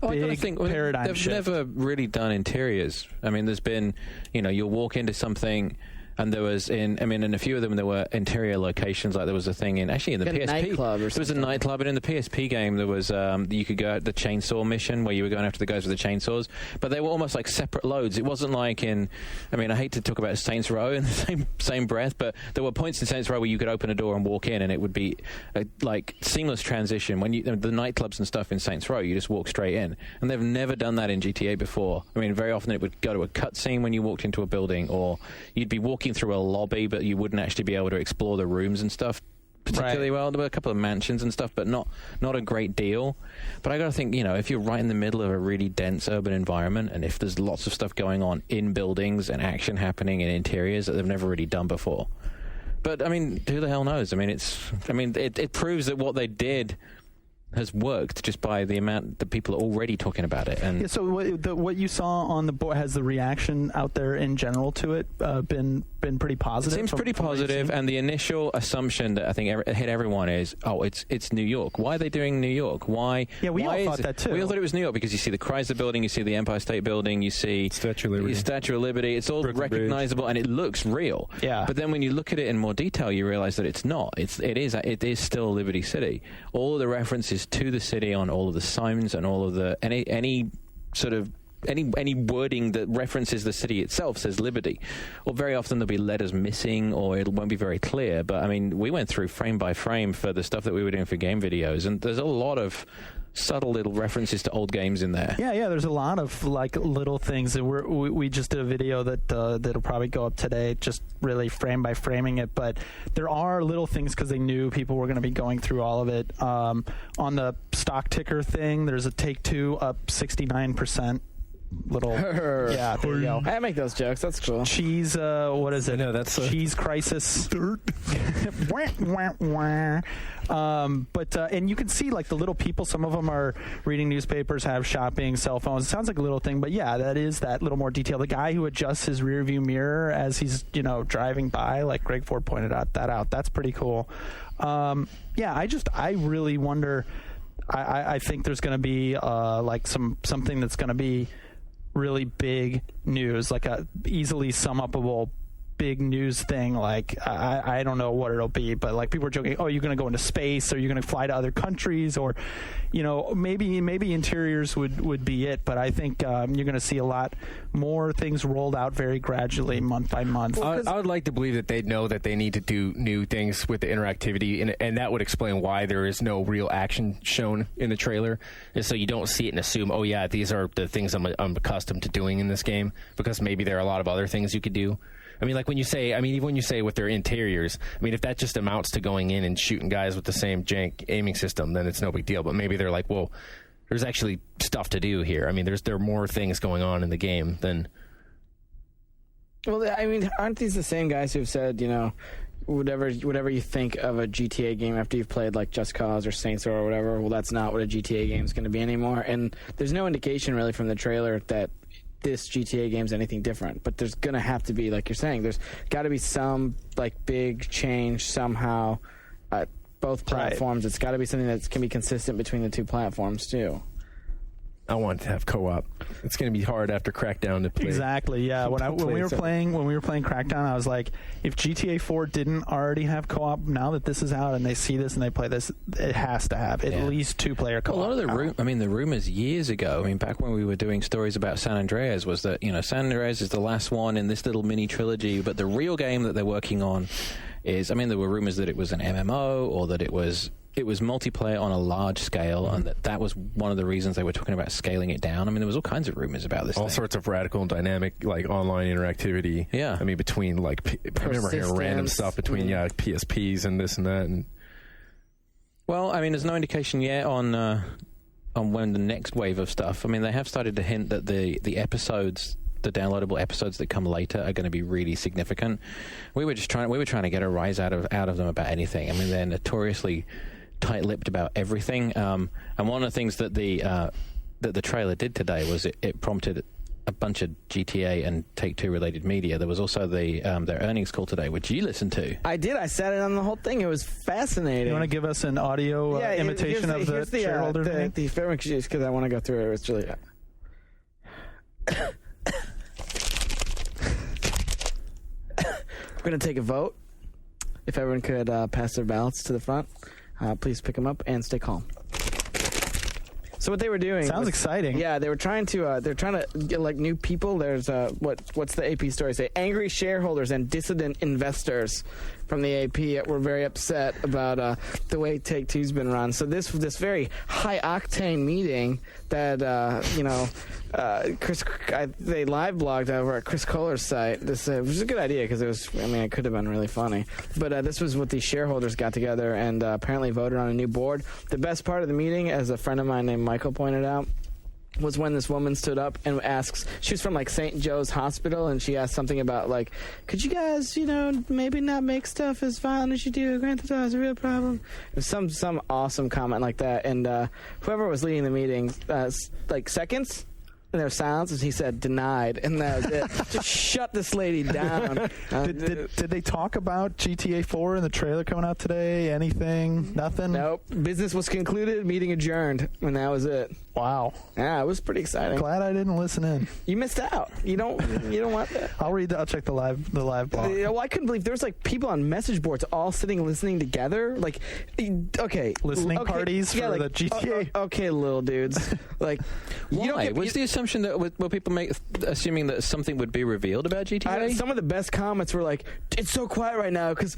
Speaker 3: big paradigm
Speaker 1: they've
Speaker 3: shift.
Speaker 1: Never really done interiors. I mean, there's been, you'll walk into something, and there was in a few of them there were interior locations. Like there was a thing in the PSP
Speaker 2: nightclub or
Speaker 1: there was a nightclub, and in the PSP game there was you could go at the chainsaw mission where you were going after the guys with the chainsaws, but they were almost like separate loads. It wasn't like I hate to talk about Saints Row in the same breath, but there were points in Saints Row where you could open a door and walk in, and it would be a like seamless transition. When the nightclubs and stuff in Saints Row, you just walk straight in, and they've never done that in GTA before. I mean, very often it would go to a cutscene when you walked into a building, or you'd be walking through a lobby, but you wouldn't actually be able to explore the rooms and stuff particularly well. There were a couple of mansions and stuff, but not a great deal. But I got to think, if you're right in the middle of a really dense urban environment, and if there's lots of stuff going on in buildings and action happening in interiors that they've never really done before. But I mean, who the hell knows? I mean, it proves that what they did has worked just by the amount that people are already talking about it. And
Speaker 3: so what you saw on the board, has the reaction out there in general to it been pretty positive?
Speaker 1: It seems pretty positive, and the initial assumption that I think hit everyone is, it's New York. Why are they doing New York? Why?
Speaker 3: Yeah, we all thought that too.
Speaker 1: We all thought it was New York because you see the Chrysler Building, you see the Empire State Building, you see
Speaker 4: Statue of Liberty.
Speaker 1: It's all
Speaker 4: Brooklyn
Speaker 1: recognizable,
Speaker 4: Bridge.
Speaker 1: and it looks real.
Speaker 3: Yeah.
Speaker 1: But then when you look at it in more detail, you realize that it's not. It is still Liberty City. All of the references to the city on all of the signs and all of the any wording that references the city itself says Liberty, or very often there'll be letters missing, or it won't be very clear. But I mean, we went through frame by frame for the stuff that we were doing for game videos, and there's a lot of subtle little references to old games in there.
Speaker 3: Yeah, there's a lot of like little things that we just did a video that'll probably go up today, just really frame by framing it. But there are little things because they knew people were going to be going through all of it. On the stock ticker thing, there's a Take-Two up 69%. Yeah, there you go.
Speaker 2: I make those jokes. That's cool.
Speaker 3: Cheese, what is it?
Speaker 4: No, that's
Speaker 3: Cheese Crisis. But and you can see like the little people. Some of them are reading newspapers, have shopping, cell phones. It sounds like a little thing, but yeah, that is that little more detail. The guy who adjusts his rear view mirror as he's driving by, like Greg Ford pointed out. That's pretty cool. I really wonder. I think there's going to be like something that's going to be really big news, like a easily sum upable big news thing. Like I don't know what it'll be, but like people are joking, oh, you're going to go into space, or you're going to fly to other countries, or maybe interiors would be it. But I think you're going to see a lot more things rolled out very gradually, month by month.
Speaker 4: I would like to believe that they know that they need to do new things with the interactivity, and that would explain why there is no real action shown in the trailer, is so you don't see it and assume, oh yeah, these are the things I'm accustomed to doing in this game, because maybe there are a lot of other things you could do. I mean, like even when you say with their interiors, I mean, if that just amounts to going in and shooting guys with the same jank aiming system, then it's no big deal. But maybe they're like, well, there's actually stuff to do here. I mean, there are more things going on in the game than...
Speaker 2: Well, I mean, aren't these the same guys who've said, whatever you think of a GTA game after you've played like Just Cause or Saints Row or whatever, well, that's not what a GTA game is going to be anymore. And there's no indication really from the trailer that this GTA game's anything different, but there's gonna have to be, like you're saying, there's got to be some like big change somehow at both platforms. Right. It's got to be something that can be consistent between the two platforms too.
Speaker 4: I want to have co-op. It's going to be hard after Crackdown to play.
Speaker 3: Exactly. Yeah. When we were playing Crackdown, I was like, if GTA 4 didn't already have co-op, now that this is out and they see this and they play this, it has to have at least 2-player co-op.
Speaker 1: A lot of the rumors years ago, back when we were doing stories about San Andreas, was that San Andreas is the last one in this little mini trilogy, but the real game that they're working on is, I mean, there were rumors that it was an MMO or that it was multiplayer on a large scale, and that was one of the reasons they were talking about scaling it down. I mean, there was all kinds of rumors about this.
Speaker 4: All
Speaker 1: thing.
Speaker 4: sorts of radical and dynamic, like online interactivity.
Speaker 1: Yeah.
Speaker 4: I mean, between like I remember hearing random stuff between PSPs and this and that. And
Speaker 1: well, I mean, there's no indication yet on when the next wave of stuff. I mean, they have started to hint that the episodes, the downloadable episodes that come later, are going to be really significant. We were trying to get a rise out of them about anything. I mean, they're notoriously tight-lipped about everything. And one of the things that the trailer did today was it prompted a bunch of GTA and Take-Two related media. There was also their earnings call today, which you listened to.
Speaker 2: I did. I sat in on the whole thing. It was fascinating.
Speaker 3: You want to give us an audio imitation of the shareholder meeting?
Speaker 2: The fair excuse, because I want to go through it. It's really... We're going to take a vote. If everyone could pass their ballots to the front, please pick them up and stay calm. So what they were doing
Speaker 3: sounds exciting.
Speaker 2: Yeah, they were trying to get like new people. There's what's the AP story say? Angry shareholders and dissident investors from the AP were very upset about the way Take-Two's been run. So this very high octane meeting that they live blogged over at Chris Kohler's site. This which is a good idea because it could have been really funny. But this was what these shareholders got together and apparently voted on a new board. The best part of the meeting, as a friend of mine named Michael pointed out, was when this woman stood up and asks, she was from like St. Joe's Hospital, and she asked something about like, could you guys, maybe not make stuff as violent as you do? Grand Theft Auto is a real problem. It was some awesome comment like that, and whoever was leading the meeting, like seconds. And there was silence, and he said, denied, and that was it. Just shut this lady down.
Speaker 3: Did they talk about GTA 4 in the trailer coming out today? Anything? Nothing?
Speaker 2: Nope. Business was concluded, meeting adjourned, and that was it.
Speaker 3: Wow.
Speaker 2: Yeah, it was pretty exciting.
Speaker 3: Glad I didn't listen in.
Speaker 2: You missed out. You don't want that.
Speaker 3: I'll check the live blog.
Speaker 2: Well, I couldn't believe there was like people on message boards all sitting listening together. Like, okay,
Speaker 3: listening parties for the GTA.
Speaker 2: Okay, little dudes. Like,
Speaker 1: why was the assumption that were people assuming that something would be revealed about GTA?
Speaker 2: Some of the best comments were like, "It's so quiet right now because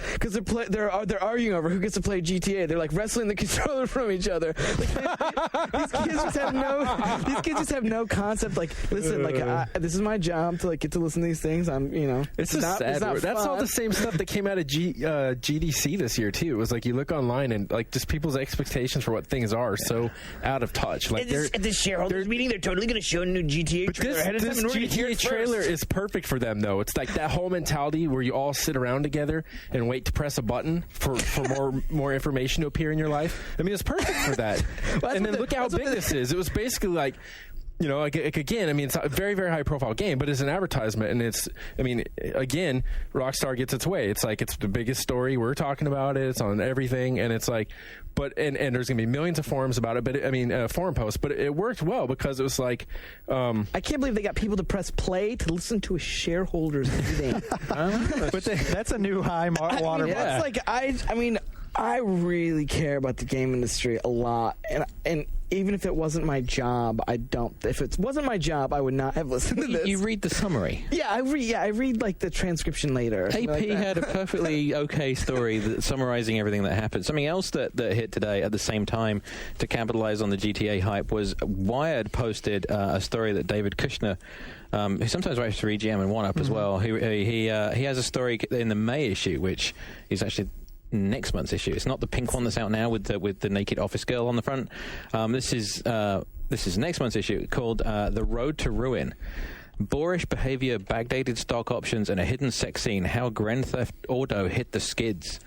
Speaker 2: they're arguing over who gets to play GTA. They're like wrestling the controller from each other. Like, these kids just have no concept. Like, listen, like this is my job to like get to listen to these things.
Speaker 4: It's just sad. That's all the same stuff that came out of GDC this year too. It was like you look online and like just people's expectations for what things are so out of touch. Like
Speaker 2: at this shareholders meeting, they're totally going to show a new GTA trailer.
Speaker 4: This GTA trailer is perfect for them though. It's like that whole mentality where you all sit around together and wait to press a button for more information to appear in your life. I mean, it's perfect for that. And then look how big this is. It was basically like, again, I mean, it's a very, very high profile game, but it's an advertisement, and again, Rockstar gets its way. It's like, it's the biggest story. We're talking about it. It's on everything, and it's like, and there's going to be millions of forums about it, but forum posts, but it worked well because it was like,
Speaker 2: I can't believe they got people to press play to listen to a shareholders meeting.
Speaker 3: But that's a new high water.
Speaker 2: That's like, I really care about the game industry a lot, and even if it wasn't my job, if it wasn't my job, I would not have listened to this.
Speaker 1: You read the summary.
Speaker 2: Yeah, I read like the transcription later.
Speaker 1: AP
Speaker 2: like
Speaker 1: had a perfectly okay story summarizing everything that happened. Something else that hit today at the same time to capitalize on the GTA hype was Wired posted a story that David Kushner, who sometimes writes for EGM and 1UP as well, he has a story in the May issue, which is actually next month's issue. It's not the pink one that's out now with the naked office girl on the front. This is next month's issue called "The Road to Ruin." Boorish behavior, backdated stock options, and a hidden sex scene. How Grand Theft Auto hit the skids.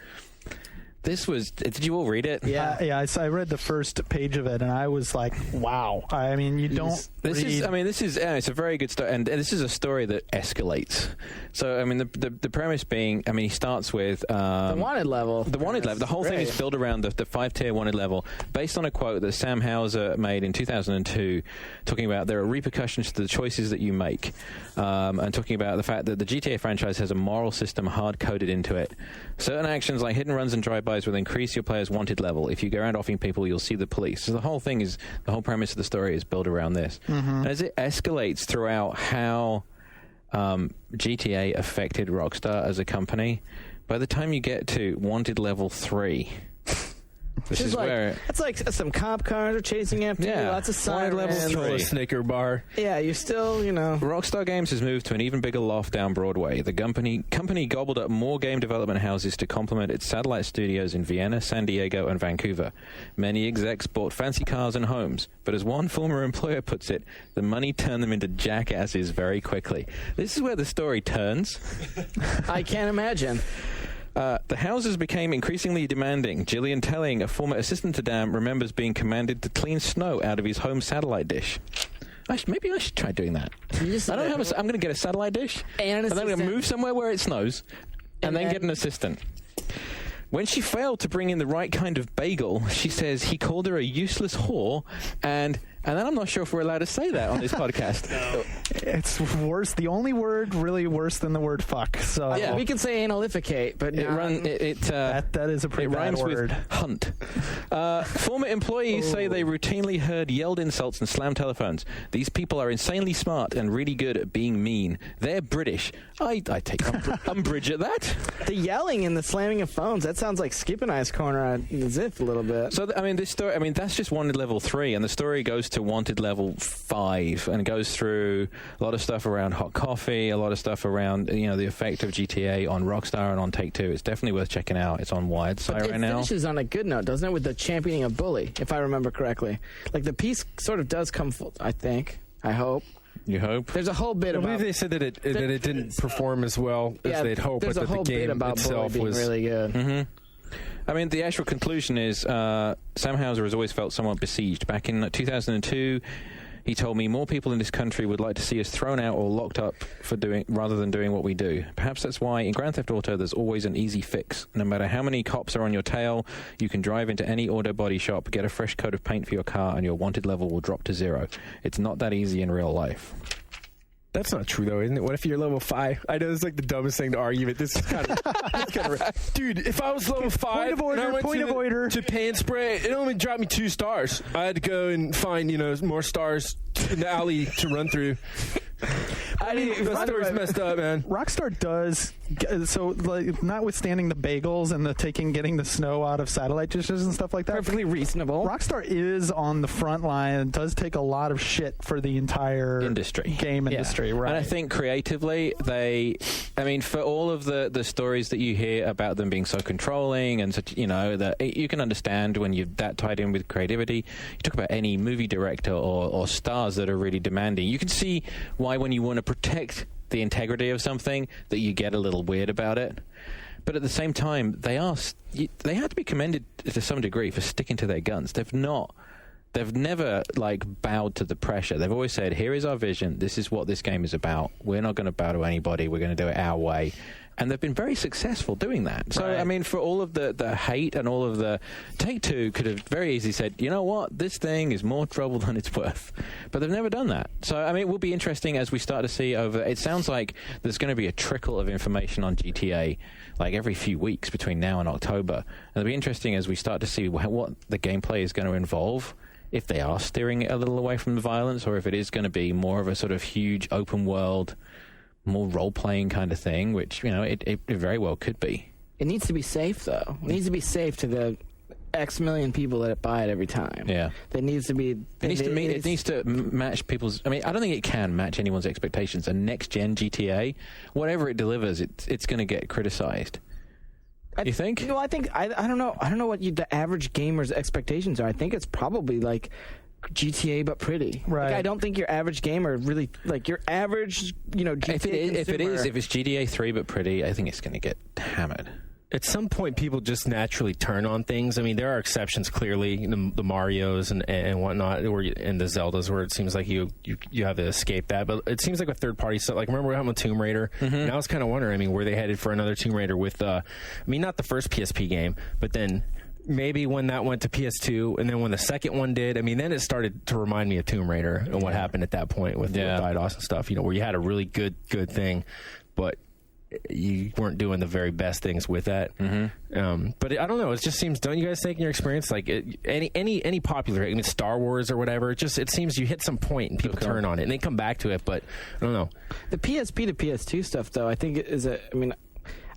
Speaker 1: Did you all read it?
Speaker 3: Yeah. I read the first page of it, and I was like, wow. I mean, it's a very good story, and this is a story that escalates. So, I mean, the premise being, he starts with
Speaker 2: the wanted level.
Speaker 1: The wanted level. The whole thing is built around the 5-tier wanted level, based on a quote that Sam Houser made in 2002, talking about there are repercussions to the choices that you make, and talking about the fact that the GTA franchise has a moral system hard-coded into it. Certain actions like hidden runs and drive-bys will increase your player's wanted level. If you go around offing people, you'll see the police. So the whole premise of the story is built around this. Mm-hmm. And as it escalates throughout how GTA affected Rockstar as a company, by the time you get to Wanted Level 3... This is
Speaker 2: like,
Speaker 1: where
Speaker 2: it's like some cop cars are chasing after you, lots of sirens.
Speaker 1: Level 3.
Speaker 4: A Snicker bar.
Speaker 2: Yeah, you're still,
Speaker 1: Rockstar Games has moved to an even bigger loft down Broadway. The company gobbled up more game development houses to complement its satellite studios in Vienna, San Diego, and Vancouver. Many execs bought fancy cars and homes, but as one former employer puts it, the money turned them into jackasses very quickly. This is where the story turns.
Speaker 2: I can't imagine.
Speaker 1: The houses became increasingly demanding. Gillian Telling, a former assistant to Dam, remembers being commanded to clean snow out of his home satellite dish. Maybe I should try doing that. I'm going to get a satellite dish, and then I'm going to move somewhere where it snows, and then get an assistant. When she failed to bring in the right kind of bagel, she says he called her a useless whore, and then I'm not sure if we're allowed to say that on this podcast.
Speaker 3: No. It's worse. The only word really worse than the word fuck. So
Speaker 2: yeah, we can say analificate, but
Speaker 3: that is a pretty bad
Speaker 1: rhymes
Speaker 3: word.
Speaker 1: With hunt. Former employees say they routinely heard yelled insults and slammed telephones. These people are insanely smart and really good at being mean. They're British. I take umbrage at that.
Speaker 2: The yelling and the slamming of phones, that sounds like Skip and I's corner on Ziff a little bit.
Speaker 1: So, this story, that's just Wanted Level 3, and the story goes to Wanted Level 5 and goes through a lot of stuff around hot coffee, a lot of stuff around the effect of GTA on Rockstar and on Take-Two. It's definitely worth checking out. It's on Wildside right now.
Speaker 2: It finishes on a good note, doesn't it, with the championing of Bully, if I remember correctly. Like, the piece sort of does come full, I think. I hope.
Speaker 1: You hope?
Speaker 2: There's a whole bit about...
Speaker 4: I believe they said that it didn't perform as well as they'd hoped, but that the game itself was
Speaker 2: really good.
Speaker 1: Mm-hmm. The actual conclusion is Sam Houser has always felt somewhat besieged. Back in 2002, he told me more people in this country would like to see us thrown out or locked up rather than doing what we do. Perhaps that's why in Grand Theft Auto there's always an easy fix. No matter how many cops are on your tail, you can drive into any auto body shop, get a fresh coat of paint for your car, and your wanted level will drop to 0. It's not that easy in real life.
Speaker 4: That's not true, though, isn't it? What if you're level 5? I know it's like the dumbest thing to argue, but this is kind of... Dude, if I was level 5 and I went to paint spray, it only dropped me 2 stars. I had to go and find, more stars in the alley to run through. The story's messed up, man.
Speaker 3: Rockstar does... So, notwithstanding the bagels and getting the snow out of satellite dishes and stuff like that.
Speaker 2: Perfectly reasonable.
Speaker 3: Rockstar is on the front line and does take a lot of shit for the entire game industry, right?
Speaker 1: And I think creatively, for all of the stories that you hear about them being so controlling and such, that you can understand when you're that tied in with creativity. You talk about any movie director or stars that are really demanding. You can see why when you want to protect the integrity of something that you get a little weird about it, but at the same time they have to be commended to some degree for sticking to their guns. They've never bowed to the pressure. They've always said, here is our vision, this is what this game is about, we're not going to bow to anybody, we're going to do it our way. And they've been very successful doing that. So,
Speaker 2: right.
Speaker 1: For all of the hate and all of the... Take-Two could have very easily said, you know what, this thing is more trouble than it's worth. But they've never done that. So, it will be interesting as we start to see over... It sounds like there's going to be a trickle of information on GTA, every few weeks between now and October. And it'll be interesting as we start to see what the gameplay is going to involve, if they are steering it a little away from the violence, or if it is going to be more of a sort of huge open world... more role-playing kind of thing, which, it very well could be.
Speaker 2: It needs to be safe, though. It needs to be safe to the X million people that buy it every time.
Speaker 1: Yeah.
Speaker 2: It needs to be...
Speaker 1: It needs to match people's... I don't think it can match anyone's expectations. A next-gen GTA, whatever it delivers, it's going to get criticized. You think?
Speaker 2: No, I think... I don't know. I don't know what the average gamer's expectations are. I think it's probably, GTA but pretty.
Speaker 3: Right.
Speaker 2: I don't think your average gamer really your average, GTA
Speaker 1: if it's GTA 3 but pretty, I think it's going to get hammered.
Speaker 4: At some point, people just naturally turn on things. There are exceptions, clearly, the Marios and whatnot, and the Zeldas, where it seems like you have to escape that. But it seems like with third-party stuff, remember we had Tomb Raider? Mm-hmm. And I was kind of wondering, were they headed for another Tomb Raider with, not the first PSP game, but then... Maybe when that went to PS2, and then when the second one did, then it started to remind me of Tomb Raider and what happened at that point with DDoS and stuff, where you had a really good thing, but you weren't doing the very best things with that. Mm-hmm. But I don't know, it just seems, don't you guys think in your experience, any popular, Star Wars or whatever, it seems you hit some point and people turn on it, and they come back to it, but I don't know.
Speaker 2: The PSP to PS2 stuff, though, I think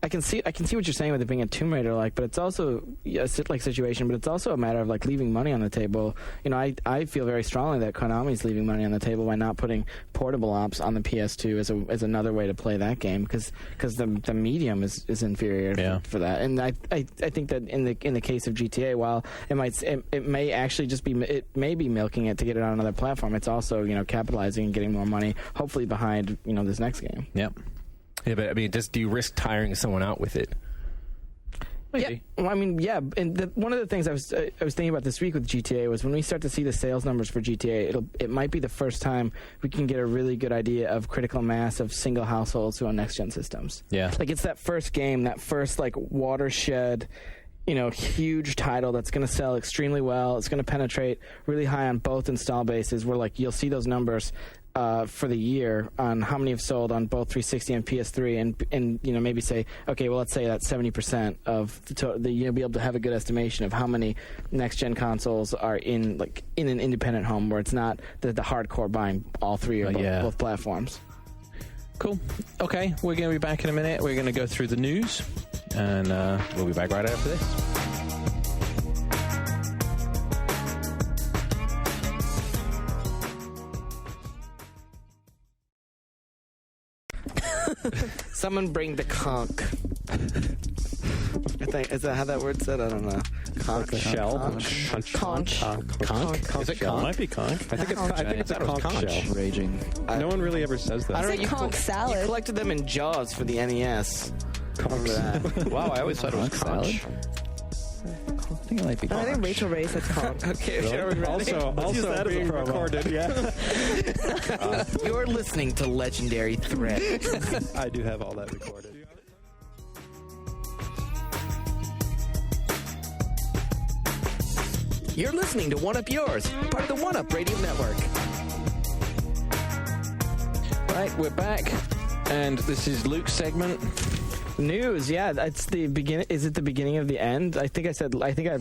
Speaker 2: I can see what you're saying with it being a Tomb Raider like, but it's also a like situation. But it's also a matter of like leaving money on the table. You know, I feel very strongly that Konami's leaving money on the table by not putting portable ops on the PS2 as another way to play that game because the medium is inferior for that. And I think that in the case of GTA, while it may actually just be milking it to get it on another platform, it's also, you know, capitalizing and getting more money, hopefully behind, you know, this next game.
Speaker 1: Yep.
Speaker 4: Yeah, but I mean, do you risk tiring someone out with it?
Speaker 1: Maybe.
Speaker 2: Yeah, well, I mean, yeah, and one of the things I was thinking about this week with GTA was when we start to see the sales numbers for GTA, it might be the first time we can get a really good idea of critical mass of single households who own next-gen systems.
Speaker 1: Yeah.
Speaker 2: Like, it's that first game, that first, like, watershed, you know, huge title that's going to sell extremely well. It's going to penetrate really high on both install bases where, like, you'll see those numbers for the year on how many have sold on both 360 and PS3, and you know, maybe say, okay, well, let's say that 70% of you'll be able to have a good estimation of how many next gen consoles are in an independent home where it's not the hardcore buying all three or both platforms.
Speaker 1: Cool. Okay, we're going to be back in a minute. We're going to go through the news, and we'll be back right after this.
Speaker 2: Someone bring the conch. I think, is that how that word's said? I don't know. Conch.
Speaker 6: Shell.
Speaker 2: Conch.
Speaker 6: Conch.
Speaker 5: Is it conch? Might be conch.
Speaker 6: I think it's a conch shell.
Speaker 7: Raging.
Speaker 6: No one really ever says that.
Speaker 2: I don't know.
Speaker 8: conch salad.
Speaker 2: You collected them in Jaws for the NES. Remember that?
Speaker 6: Wow, I always thought it was conch.
Speaker 7: I think it might be
Speaker 8: I think Rachel Ray said conch.
Speaker 2: Okay, are we ready?
Speaker 6: Also being recorded.
Speaker 7: Yeah.
Speaker 2: You're listening to Legendary Threat.
Speaker 7: I do have all that recorded.
Speaker 2: You're listening to One Up Yours, part of the One Up Radio Network.
Speaker 1: Right, we're back, and this is Luke's segment.
Speaker 2: News, yeah, it's the beginning. Is it the beginning of the end? I think I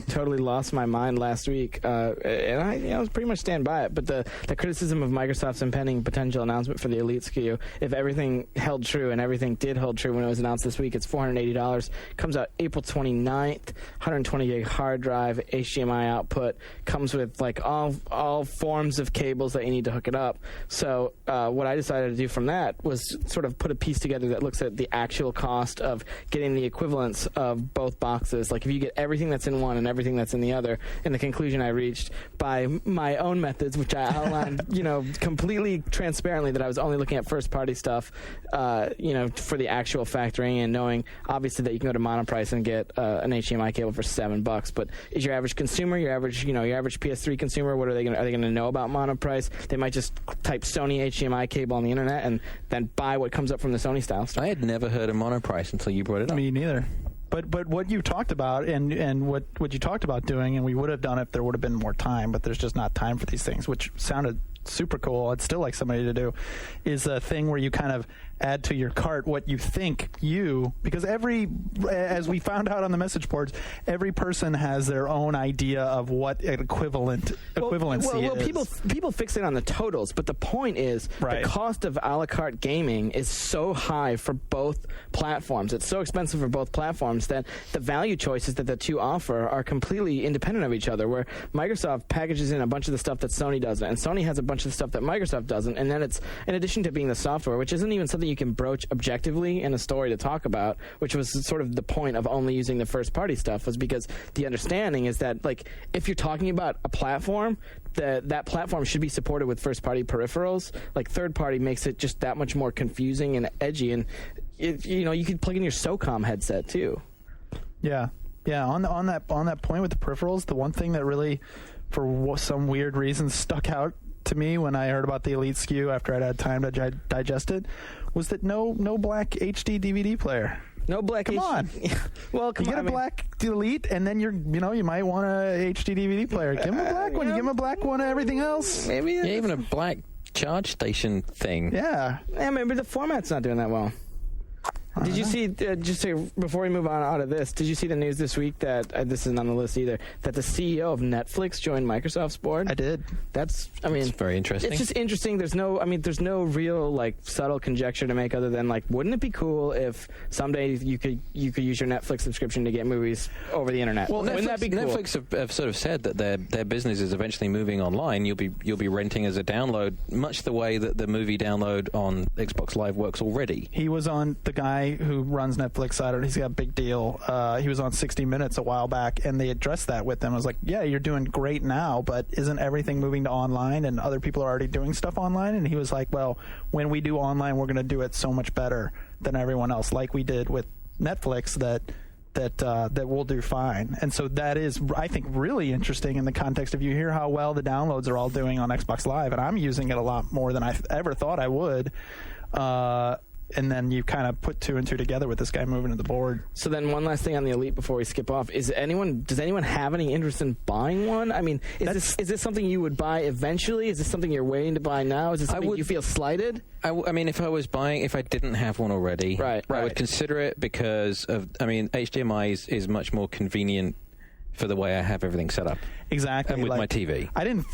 Speaker 2: totally lost my mind last week, and I was pretty much stand by it. But the criticism of Microsoft's impending potential announcement for the Elite SKU, if everything held true, and everything did hold true when it was announced this week, it's $480. Comes out April 29th. 120 gig hard drive, HDMI output. Comes with like all forms of cables that you need to hook it up. So what I decided to do from that was sort of put a piece together that looks at the actual cost of getting the equivalence of both boxes. Like if you get everything that's in one and everything that's in the other, and the conclusion I reached by my own methods, which I outlined, you know, completely transparently, that I was only looking at first party stuff, you know, for the actual factoring, and knowing obviously that you can go to Monoprice and get an HDMI cable for $7. But is your average consumer, your average PS3 consumer, are they going to know about Monoprice? They might just type Sony HDMI cable on the internet and then buy what comes up from the Sony style store.
Speaker 1: I had never heard of Monoprice until you brought it up.
Speaker 3: Me neither. But what you talked about and what you talked about doing, and we would have done if there would have been more time, but there's just not time for these things, which sounded super cool. I'd still like somebody to do, is a thing where you kind of add to your cart what you think because as we found out on the message boards, every person has their own idea of what an equivalency is.
Speaker 2: People fixate on the totals, but the point is the cost of a la carte gaming is so high for both platforms. It's so expensive for both platforms that the value choices that the two offer are completely independent of each other, where Microsoft packages in a bunch of the stuff that Sony doesn't, and Sony has a bunch of the stuff that Microsoft doesn't, and then it's, in addition to being the software, which isn't even something you can broach objectively in a story to talk about, which was sort of the point of only using the first party stuff, was because the understanding is that, like, if you're talking about a platform, that platform should be supported with first party peripherals. Like, third party makes it just that much more confusing and edgy, and you could plug in your SOCOM headset too.
Speaker 3: Yeah. On that point with the peripherals, the one thing that really, for some weird reason, stuck out to me when I heard about the Elite SKU after I'd had time to digest it, was that no black HD DVD player.
Speaker 2: No black.
Speaker 3: Come on.
Speaker 2: Well,
Speaker 3: you get a black Elite, and then you might want a HD DVD player. Give him a black one. You give him a black one. Everything else.
Speaker 2: Maybe
Speaker 1: even a black charge station thing.
Speaker 3: Yeah.
Speaker 2: Maybe the format's not doing that well. Did you see, just before we move on out of this, did you see the news this week that, this isn't on the list either, that the CEO of Netflix joined Microsoft's board?
Speaker 3: I did.
Speaker 2: It's
Speaker 1: very interesting.
Speaker 2: It's just interesting. There's no real, like, subtle conjecture to make other than, like, wouldn't it be cool if someday you could use your Netflix subscription to get movies over the internet?
Speaker 1: Well,
Speaker 2: wouldn't that be cool?
Speaker 1: Netflix have sort of said that their business is eventually moving online. You'll be renting as a download, much the way that the movie download on Xbox Live works already.
Speaker 3: He was on, the guy who runs Netflix, he's got a big deal. He was on 60 Minutes a while back, and they addressed that with them. I was like, yeah, you're doing great now, but isn't everything moving to online, and other people are already doing stuff online? And he was like, well, when we do online, we're going to do it so much better than everyone else, like we did with Netflix, that we'll do fine. And so that is, I think, really interesting in the context of, you hear how well the downloads are all doing on Xbox Live, and I'm using it a lot more than I ever thought I would. And then you kind of put two and two together with this guy moving to the board.
Speaker 2: So then one last thing on the Elite before we skip off. Does anyone have any interest in buying one? I mean, is this something you would buy eventually? Is this something you're waiting to buy now? Is this something you feel slighted?
Speaker 1: I mean, if I didn't have one already, I would consider it because of, HDMI is much more convenient for the way I have everything set up.
Speaker 3: Exactly.
Speaker 1: And with my TV.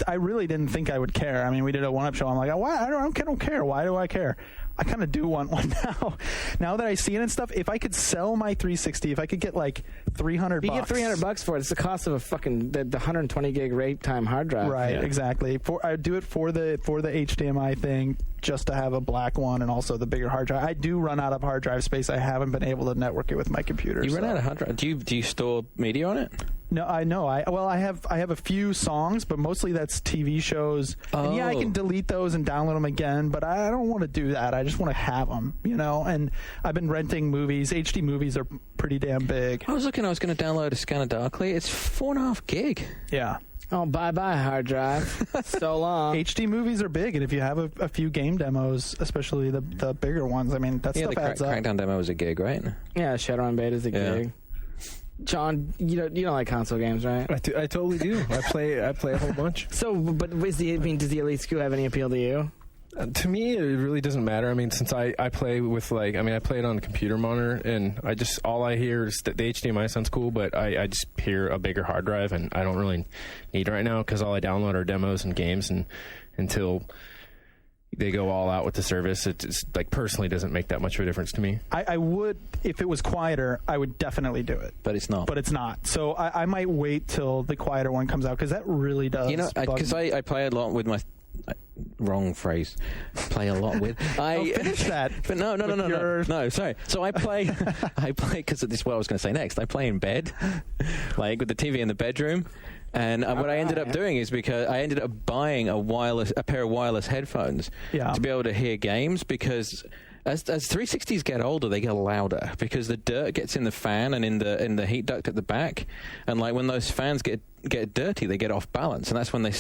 Speaker 3: I really didn't think I would care. I mean, we did a one-up show. I'm like, why? I don't care. Why do I care? I kind of do want one now. Now that I see it and stuff, if I could sell my 360, if I could get like $300,
Speaker 2: you get $300 for it. It's the cost of a fucking the 120 gig rate time hard drive.
Speaker 3: Right, exactly. I'd do it for the HDMI thing, just to have a black one and also the bigger hard drive. I do run out of hard drive space. I haven't been able to network it with my computer.
Speaker 1: You run out of hard drive. Do you store media on it?
Speaker 3: No, I know. I have a few songs, but mostly that's TV shows. Oh. And yeah, I can delete those and download them again, but I don't want to do that. I just want to have them, And I've been renting movies. HD movies are pretty damn big.
Speaker 1: I was going to download A Scanner Darkly. It's 4.5 gig.
Speaker 3: Yeah.
Speaker 2: Oh, bye-bye, hard drive. So long.
Speaker 3: HD movies are big, and if you have a few game demos, especially the bigger ones, I mean, that stuff adds up.
Speaker 1: Crackdown demo is a gig, right?
Speaker 2: Yeah, Shadowrun Beta is a gig. John, you don't like console games, right?
Speaker 4: I totally do. I play a whole bunch.
Speaker 2: So, but does the Elite SKU have any appeal to you?
Speaker 4: To me, it really doesn't matter. I mean, since I play with I play it on a computer monitor, and all I hear is that the HDMI sounds cool, but I just hear a bigger hard drive, and I don't really need it right now because all I download are demos and games, and until they go all out with the service, it's personally doesn't make that much of a difference to me.
Speaker 3: I would, if it was quieter, I would definitely do it.
Speaker 1: But it's not.
Speaker 3: So I might wait till the quieter one comes out, because that really does.
Speaker 1: Because I play a lot with my... wrong phrase. Play a lot with.
Speaker 3: Finish that.
Speaker 1: But no. Sorry. So I play because this is what I was going to say next. I play in bed, like with the TV in the bedroom. And what I ended up doing is because I ended up buying a pair of wireless headphones to be able to hear games, because as 360s get older, they get louder because the dirt gets in the fan and in the heat duct at the back, and like when those fans get dirty, they get off balance, and that's when they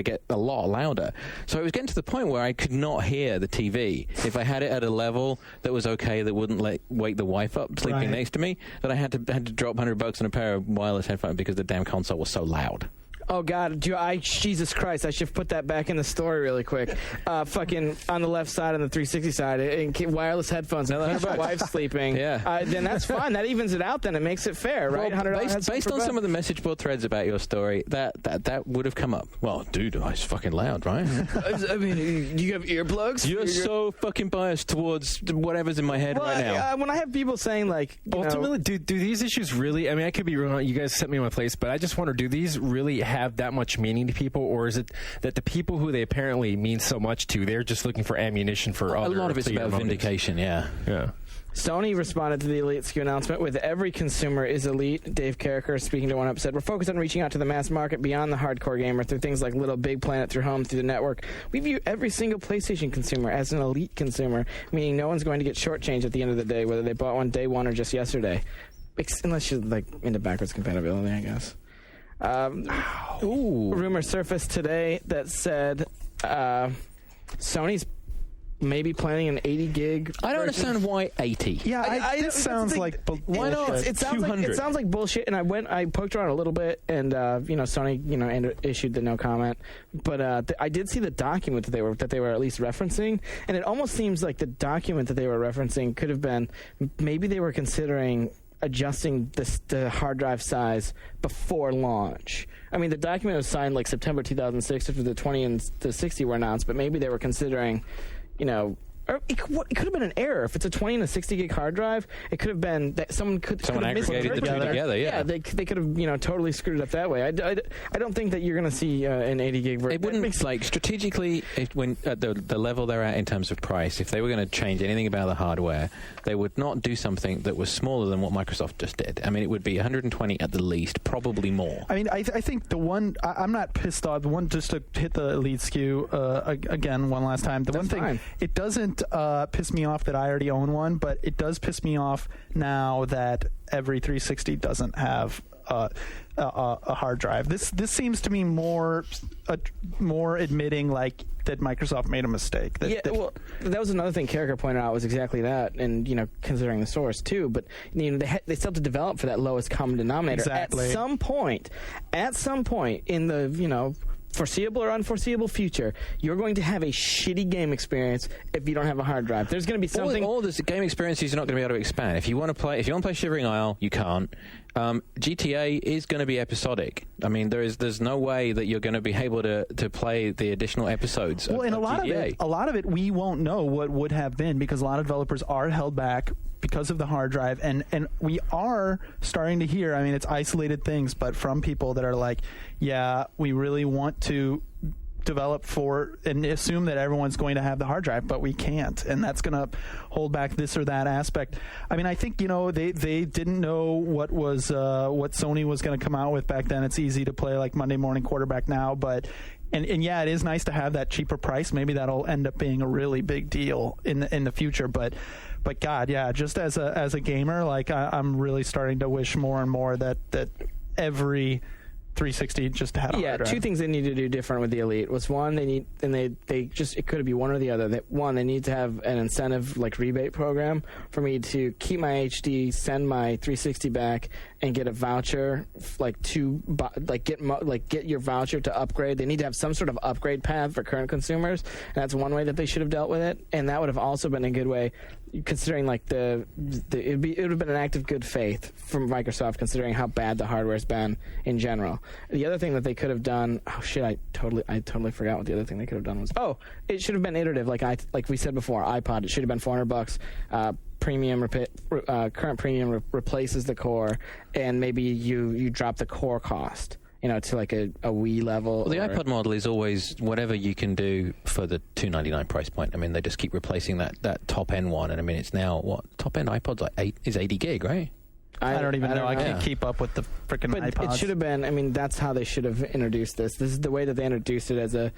Speaker 1: get a lot louder. So it was getting to the point where I could not hear the TV if I had it at a level that was okay, that wouldn't wake the wife up sleeping next to me, that I had to drop $100 on a pair of wireless headphones because the damn console was so loud.
Speaker 2: Oh, God. Jesus Christ. I should put that back in the story really quick. Fucking on the left side, on the 360 side, wireless headphones. My wife's sleeping.
Speaker 1: Yeah.
Speaker 2: Then that's fine. That evens it out then. It makes it fair, right?
Speaker 1: Well, based on some of the message board threads about your story, that would have come up. Well, dude, it's fucking loud, right?
Speaker 2: I mean, do you have earplugs?
Speaker 1: You're so fucking biased towards whatever's in my head right now.
Speaker 2: When I have people saying, like...
Speaker 4: Ultimately, do these issues really... I mean, I could be wrong. You guys set me in my place, but I just wonder, do these really have that much meaning to people, or is it that the people who they apparently mean so much to, they're just looking for ammunition for other...
Speaker 1: A lot of it's about vindication, yeah.
Speaker 2: Sony responded to the Elite SKU announcement with "Every consumer is elite." Dave Carricker, speaking to 1UP, said, "We're focused on reaching out to the mass market beyond the hardcore gamer through things like Little Big Planet, through home, through the network. We view every single PlayStation consumer as an elite consumer, meaning no one's going to get shortchanged at the end of the day, whether they bought one day one or just yesterday. Unless you're like into backwards compatibility, I guess." Rumor surfaced today that said Sony's maybe planning an 80 gig.
Speaker 1: I don't understand why 80.
Speaker 3: Yeah, this sounds like
Speaker 1: why not?
Speaker 2: It sounds like
Speaker 1: 200.
Speaker 2: it sounds like bullshit. And I poked around a little bit, and Sony issued the no comment. But I did see the document that they were at least referencing, and it almost seems like the document that they were referencing could have been maybe they were considering adjusting the hard drive size before launch. I mean, the document was signed like September 2006 after the 20 and the 60 were announced, but maybe they were considering, or it could have been an error. If it's a 20 and a 60 gig hard drive, it could have been that someone
Speaker 1: aggregated the two together. Yeah,
Speaker 2: they could have totally screwed it up that way. I don't think that you're going to see an 80 gig version.
Speaker 1: It wouldn't strategically when at the level they're at in terms of price. If they were going to change anything about the hardware, they would not do something that was smaller than what Microsoft just did. I mean, it would be 120 at the least, probably more.
Speaker 3: I mean, I think the one I'm not pissed off. The one, just to hit the Elite SKU again one last time.
Speaker 2: That's
Speaker 3: one thing
Speaker 2: fine.
Speaker 3: It doesn't piss me off that I already own one, but it does piss me off now that every 360 doesn't have a hard drive. This seems to me more admitting like that Microsoft made a mistake.
Speaker 2: That was another thing Carricker pointed out was exactly that, and considering the source too. But they still have to develop for that lowest common denominator.
Speaker 3: Exactly.
Speaker 2: At some point in the foreseeable or unforeseeable future, you're going to have a shitty game experience if you don't have a hard drive. There's going to be something.
Speaker 1: All this game experiences are not going to be able to expand. If you want to play Shivering Isle, you can't. GTA is going to be episodic. I mean, there's no way that you're going to be able to play the additional episodes.
Speaker 3: Well, and
Speaker 1: of GTA.
Speaker 3: a lot of it, we won't know what would have been because a lot of developers are held back because of the hard drive, and we are starting to hear. I mean, it's isolated things, but from people that are like, yeah, we really want to develop for and assume that everyone's going to have the hard drive, but we can't, and that's going to hold back this or that aspect. I mean, I think they didn't know what Sony was going to come out with back then. It's easy to play like Monday Morning Quarterback now, but and yeah, it is nice to have that cheaper price. Maybe that'll end up being a really big deal in the future, but God, yeah, just as a gamer, like I'm really starting to wish more and more that every 360 just had a hard drive.
Speaker 2: Two things they need to do different with the Elite was one, it could be one or the other. They need to have an incentive like rebate program for me to keep my HD, send my 360 back, and get a voucher get your voucher to upgrade. They need to have some sort of upgrade path for current consumers, and that's one way that they should have dealt with it. And that would have also been a good way, considering like it would have been an act of good faith from Microsoft, considering how bad the hardware's been in general. The other thing that they could have done, I totally forgot what the other thing they could have done was. It should have been iterative, like we said before. iPod, it should have been $400. Current premium replaces the core, and maybe you drop the core cost, to like a Wii level.
Speaker 1: Well, the iPod model is always whatever you can do for the $299 price point. I mean, they just keep replacing that top end one, and I mean, it's now top end iPod's like 80 gig, right?
Speaker 3: I don't even know. I can't keep up with the freaking iPods.
Speaker 2: It should have been. I mean, that's how they should have introduced this. This is the way that they introduced it as a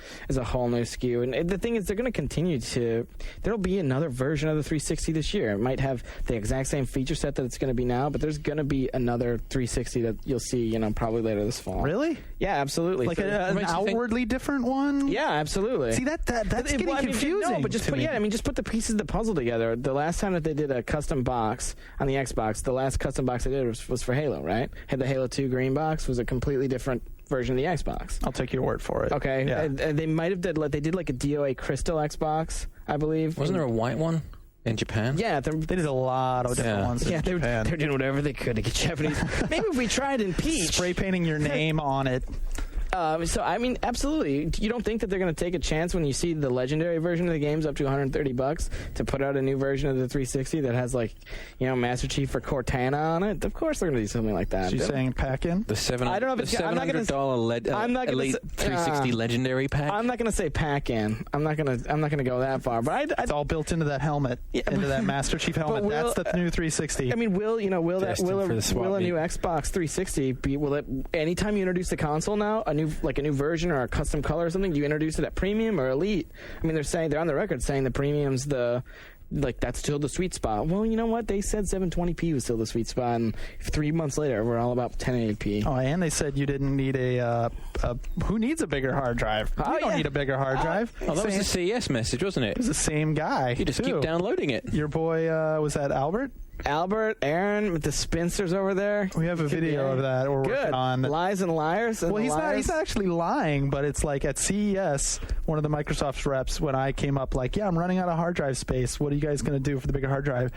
Speaker 2: whole new SKU. And the thing is, they're going to continue to. There'll be another version of the 360 this year. It might have the exact same feature set that it's going to be now, but there's going to be another 360 that you'll see, probably later this fall.
Speaker 3: Really?
Speaker 2: Yeah, absolutely.
Speaker 3: Like an outwardly different one?
Speaker 2: Yeah, absolutely.
Speaker 3: See, that's getting confusing.
Speaker 2: No, but just put the pieces of the puzzle together. The last time that they did a custom box on the Xbox, the last custom box they did was for Halo, right? Had the Halo 2 green box, was a completely different version of the Xbox.
Speaker 3: I'll take your word for it.
Speaker 2: Okay.
Speaker 3: Yeah.
Speaker 2: They might have did like a DOA Crystal Xbox, I believe.
Speaker 1: Wasn't there a white one in Japan?
Speaker 2: Yeah,
Speaker 3: they did a lot of different ones.
Speaker 2: Yeah, they're doing whatever they could to get Japanese. Maybe if we tried in Peach,
Speaker 3: spray painting your name on it.
Speaker 2: So, I mean, absolutely. You don't think that they're going to take a chance when you see the legendary version of the game's up to $130 to put out a new version of the 360 that has, Master Chief or Cortana on it? Of course they're going to do something like that.
Speaker 3: So you're saying pack-in?
Speaker 1: The $700 Elite 360 Legendary pack?
Speaker 2: I'm not going to say pack-in. I'm not going to go that far. But
Speaker 3: it's all built into that helmet, into that Master Chief helmet. That's the new 360.
Speaker 2: I mean, will a new Xbox 360 be? Will it? Anytime you introduce the console now, a new version or a custom color or something, you introduce it at premium or elite. I mean, they're on the record saying the premium's the like that's still the sweet spot. Well, you know what? They said 720p was still the sweet spot, and 3 months later, we're all about 1080p.
Speaker 3: Oh, and they said you didn't need who needs a bigger hard drive? You don't need a bigger hard drive.
Speaker 1: Oh, that was the CES message, wasn't it?
Speaker 3: It was the same guy.
Speaker 1: You just
Speaker 3: too.
Speaker 1: keep downloading it.
Speaker 3: Your boy, was that Albert?
Speaker 2: Albert, Aaron, with the Spencers over there.
Speaker 3: We have a video of that we're working on.
Speaker 2: Lies and Liars. And
Speaker 3: well, he's not actually lying, but it's like at CES, one of the Microsoft's reps, when I came up like, yeah, I'm running out of hard drive space. What are you guys going to do for the bigger hard drive?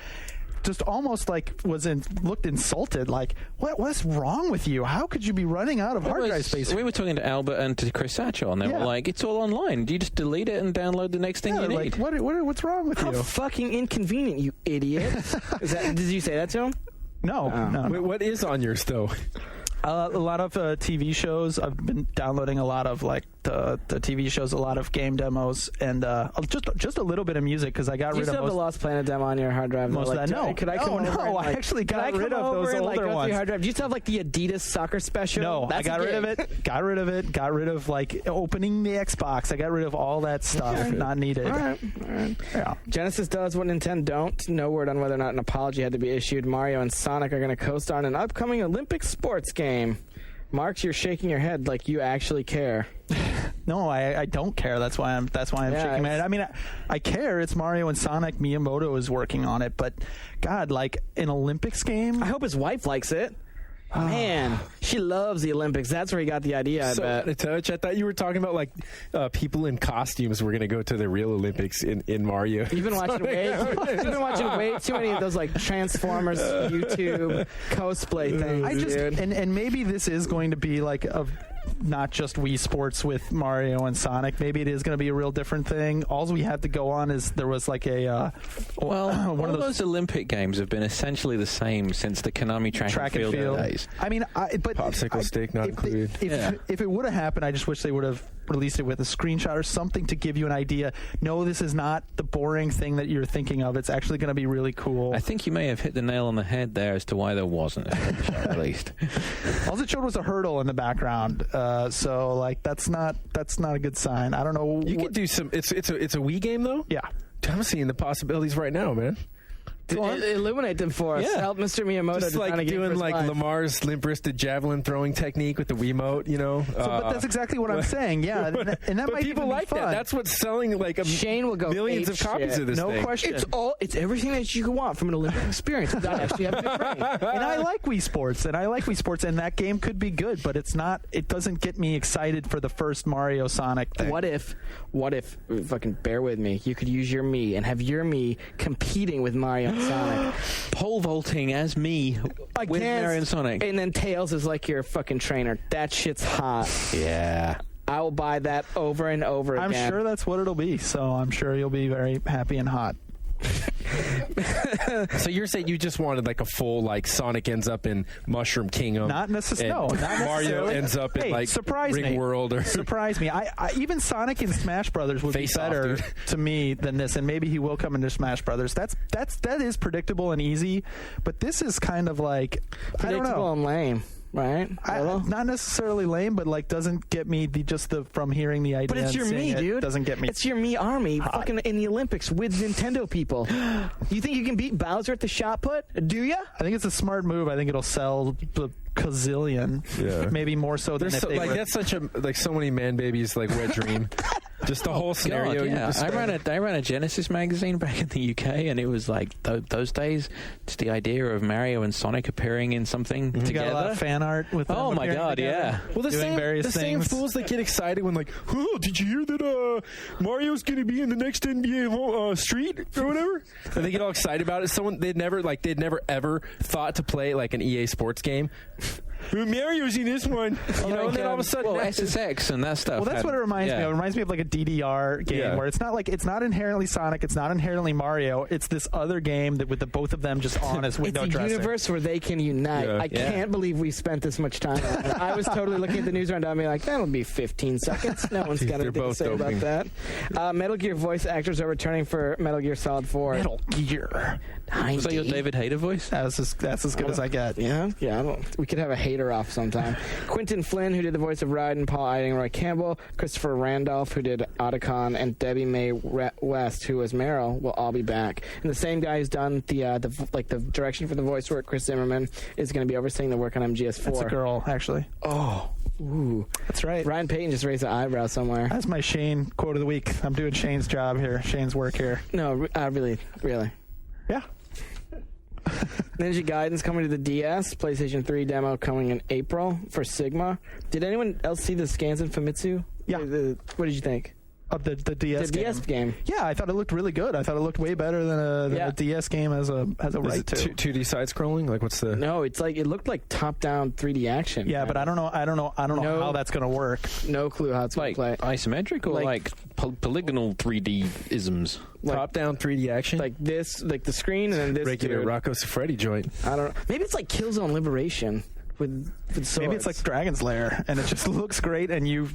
Speaker 3: Just almost like looked insulted, like, what's wrong with you? How could you be running out of hard drive space?
Speaker 1: We were talking to Albert and to Chris Satchel, and they were like, it's all online. Do you just delete it and download the next thing you need?
Speaker 3: Like, what's wrong with
Speaker 2: How
Speaker 3: you?
Speaker 2: fucking inconvenient, you idiot. Did you say that to him?
Speaker 3: No.
Speaker 4: Wait, what is on yours, though?
Speaker 3: A lot of TV shows. I've been downloading a lot of like the TV shows, a lot of game demos, and just a little bit of music because I got rid of
Speaker 2: you still have the Lost Planet demo on your hard drive?
Speaker 3: Most of that. No,
Speaker 2: could I come over?
Speaker 3: No, I actually got rid of those older
Speaker 2: ones.
Speaker 3: ones.
Speaker 2: Hard drive? Do you still have like the Adidas soccer special?
Speaker 3: No, I got rid of it. Got rid of like opening the Xbox. I got rid of all that stuff. Not needed.
Speaker 2: All right.
Speaker 3: Yeah.
Speaker 2: Genesis does what Nintendo don't. No word on whether or not an apology had to be issued. Mario and Sonic are going to co-star in an upcoming Olympic sports game. Marks, you're shaking your head like you actually care.
Speaker 3: No, I don't care. That's why I'm shaking my head. I mean, I care. It's Mario and Sonic. Miyamoto is working on it, but God, like an Olympics game.
Speaker 2: I hope his wife likes it. Man, she loves the Olympics. That's where he got the idea, I bet.
Speaker 4: I thought you were talking about like people in costumes were going to go to the real Olympics in Mario.
Speaker 2: You've been watching way too many of those like Transformers YouTube cosplay things.
Speaker 3: And maybe this is going to be like not just Wii Sports with Mario and Sonic. Maybe it is going to be a real different thing. All we have to go on is there was like a
Speaker 1: one of those Olympic games have been essentially the same since the Konami track and field days.
Speaker 3: I mean, but
Speaker 4: popsicle stick not included.
Speaker 3: If it would have happened, I just wish they would have released it with a screenshot or something to give you an idea. No, this is not the boring thing that you're thinking of. It's actually going to be really cool.
Speaker 1: I think you may have hit the nail on the head there as to why there wasn't a screenshot released.
Speaker 3: All it showed was a hurdle in the background. So like that's not a good sign. I don't know.
Speaker 4: You could do some. It's a Wii game though.
Speaker 3: Yeah,
Speaker 4: I'm seeing the possibilities right now, man.
Speaker 2: Illuminate them for us. Help Mr. Miyamoto
Speaker 4: just like doing like Lamar's limp-wristed javelin throwing technique with the Wiimote, you know.
Speaker 3: But that's exactly what I'm saying. Yeah, and that might
Speaker 4: people
Speaker 3: even
Speaker 4: like
Speaker 3: be fun.
Speaker 4: that. That's what's selling like
Speaker 2: Shane will go
Speaker 4: millions of copies of this thing.
Speaker 3: No question.
Speaker 2: It's everything that you could want from an Olympic experience without actually having a brain.
Speaker 3: And I like Wii Sports, and that game could be good, but it's not. It doesn't get me excited for the first Mario Sonic thing.
Speaker 2: What if? Fucking bear with me. You could use your Mii and have your Mii competing with Mario and Sonic.
Speaker 1: Pole vaulting as me with Mario and Sonic.
Speaker 2: And then Tails is like your fucking trainer. That shit's hot.
Speaker 1: Yeah.
Speaker 2: I will buy that over and over again.
Speaker 3: I'm sure that's what it'll be, so I'm sure you'll be very happy and hot.
Speaker 4: So you're saying you just wanted like a full like Sonic ends up in Mushroom Kingdom,
Speaker 3: not necessarily.
Speaker 4: Mario ends up in like Ring World or
Speaker 3: surprise me. I even Sonic in Smash Brothers would be better to me than this, and maybe he will come into Smash Brothers. That is predictable and easy, but this is kind of like
Speaker 2: predictable and lame. Right?
Speaker 3: Not necessarily lame, but like doesn't get me from hearing the idea.
Speaker 2: But it's your Mii, dude.
Speaker 3: Doesn't get me.
Speaker 2: It's your Mii army fucking in the Olympics with Nintendo people. You think you can beat Bowser at the shot put? Do ya?
Speaker 3: I think it's a smart move. I think it'll sell the gazillion. Yeah. Maybe more so than if they
Speaker 4: that's such a so many man babies like wet dream. Just the whole scenario.
Speaker 1: God, yeah. I ran a Genesis magazine back in the UK, and it was like those days. Just the idea of Mario and Sonic appearing in something together.
Speaker 3: You got a lot of fan art with them.
Speaker 1: Oh my God,
Speaker 3: together,
Speaker 1: yeah.
Speaker 4: Well, the same fools that get excited when like, oh, did you hear that Mario's going to be in the next NBA Street or whatever? And they get all excited about it. They'd never ever thought to play like an EA Sports game. Mario's in this one, and then all of a sudden,
Speaker 1: SSX and that stuff.
Speaker 3: Well, that's what it reminds me of. It reminds me of like a DDR game where it's not inherently Sonic, it's not inherently Mario. It's this other game that with the both of them just on as window dressing.
Speaker 2: It's a universe where they can unite. Yeah. I can't believe we spent this much time on it. I was totally looking at the news rundown and being like, that'll be 15 seconds. No one's got anything to say about that. Metal Gear voice actors are returning for Metal Gear Solid 4.
Speaker 3: Metal Gear.
Speaker 1: Was that your David Hayter voice?
Speaker 3: That's as good as I get.
Speaker 2: Yeah. We could have a hater off sometime. Quentin Flynn, who did the voice of Raiden, Paul Eiding, Roy Campbell, Christopher Randolph, who did Otacon, and Debbie Mae West, who was Meryl, will all be back. And the same guy who's done the direction for the voice work, Chris Zimmerman, is going to be overseeing the work on MGS4.
Speaker 3: That's a girl, actually.
Speaker 2: Oh. Ooh.
Speaker 3: That's right.
Speaker 2: Ryan Payton just raised an eyebrow somewhere.
Speaker 3: That's my Shane quote of the week. I'm doing Shane's job here. Shane's work here.
Speaker 2: No, really.
Speaker 3: Yeah.
Speaker 2: Ninja Gaiden's coming to the DS. PlayStation 3 demo coming in April for Sigma. Did anyone else see the scans in Famitsu?
Speaker 3: Yeah.
Speaker 2: What did you think?
Speaker 3: Of the DS
Speaker 2: The
Speaker 3: game.
Speaker 2: DS game.
Speaker 3: Yeah, I thought it looked really good. I thought it looked way better than a DS game as a
Speaker 4: Is
Speaker 3: right
Speaker 4: it
Speaker 3: to.
Speaker 4: 2D side scrolling? Like what's the?
Speaker 2: No, it looked like top down 3D action.
Speaker 3: Yeah, but I don't know
Speaker 2: No.
Speaker 3: how that's going to work.
Speaker 2: No clue how it's going
Speaker 1: Like
Speaker 2: to play.
Speaker 1: isometric or like polygonal 3D isms?
Speaker 4: Top down 3D action.
Speaker 2: Like this, like the screen, and then this
Speaker 4: regular
Speaker 2: dude.
Speaker 4: Rocco Siffredi joint.
Speaker 2: I don't know. Maybe it's like Killzone Liberation with swords.
Speaker 3: Maybe it's like Dragon's Lair, and it just looks great, and you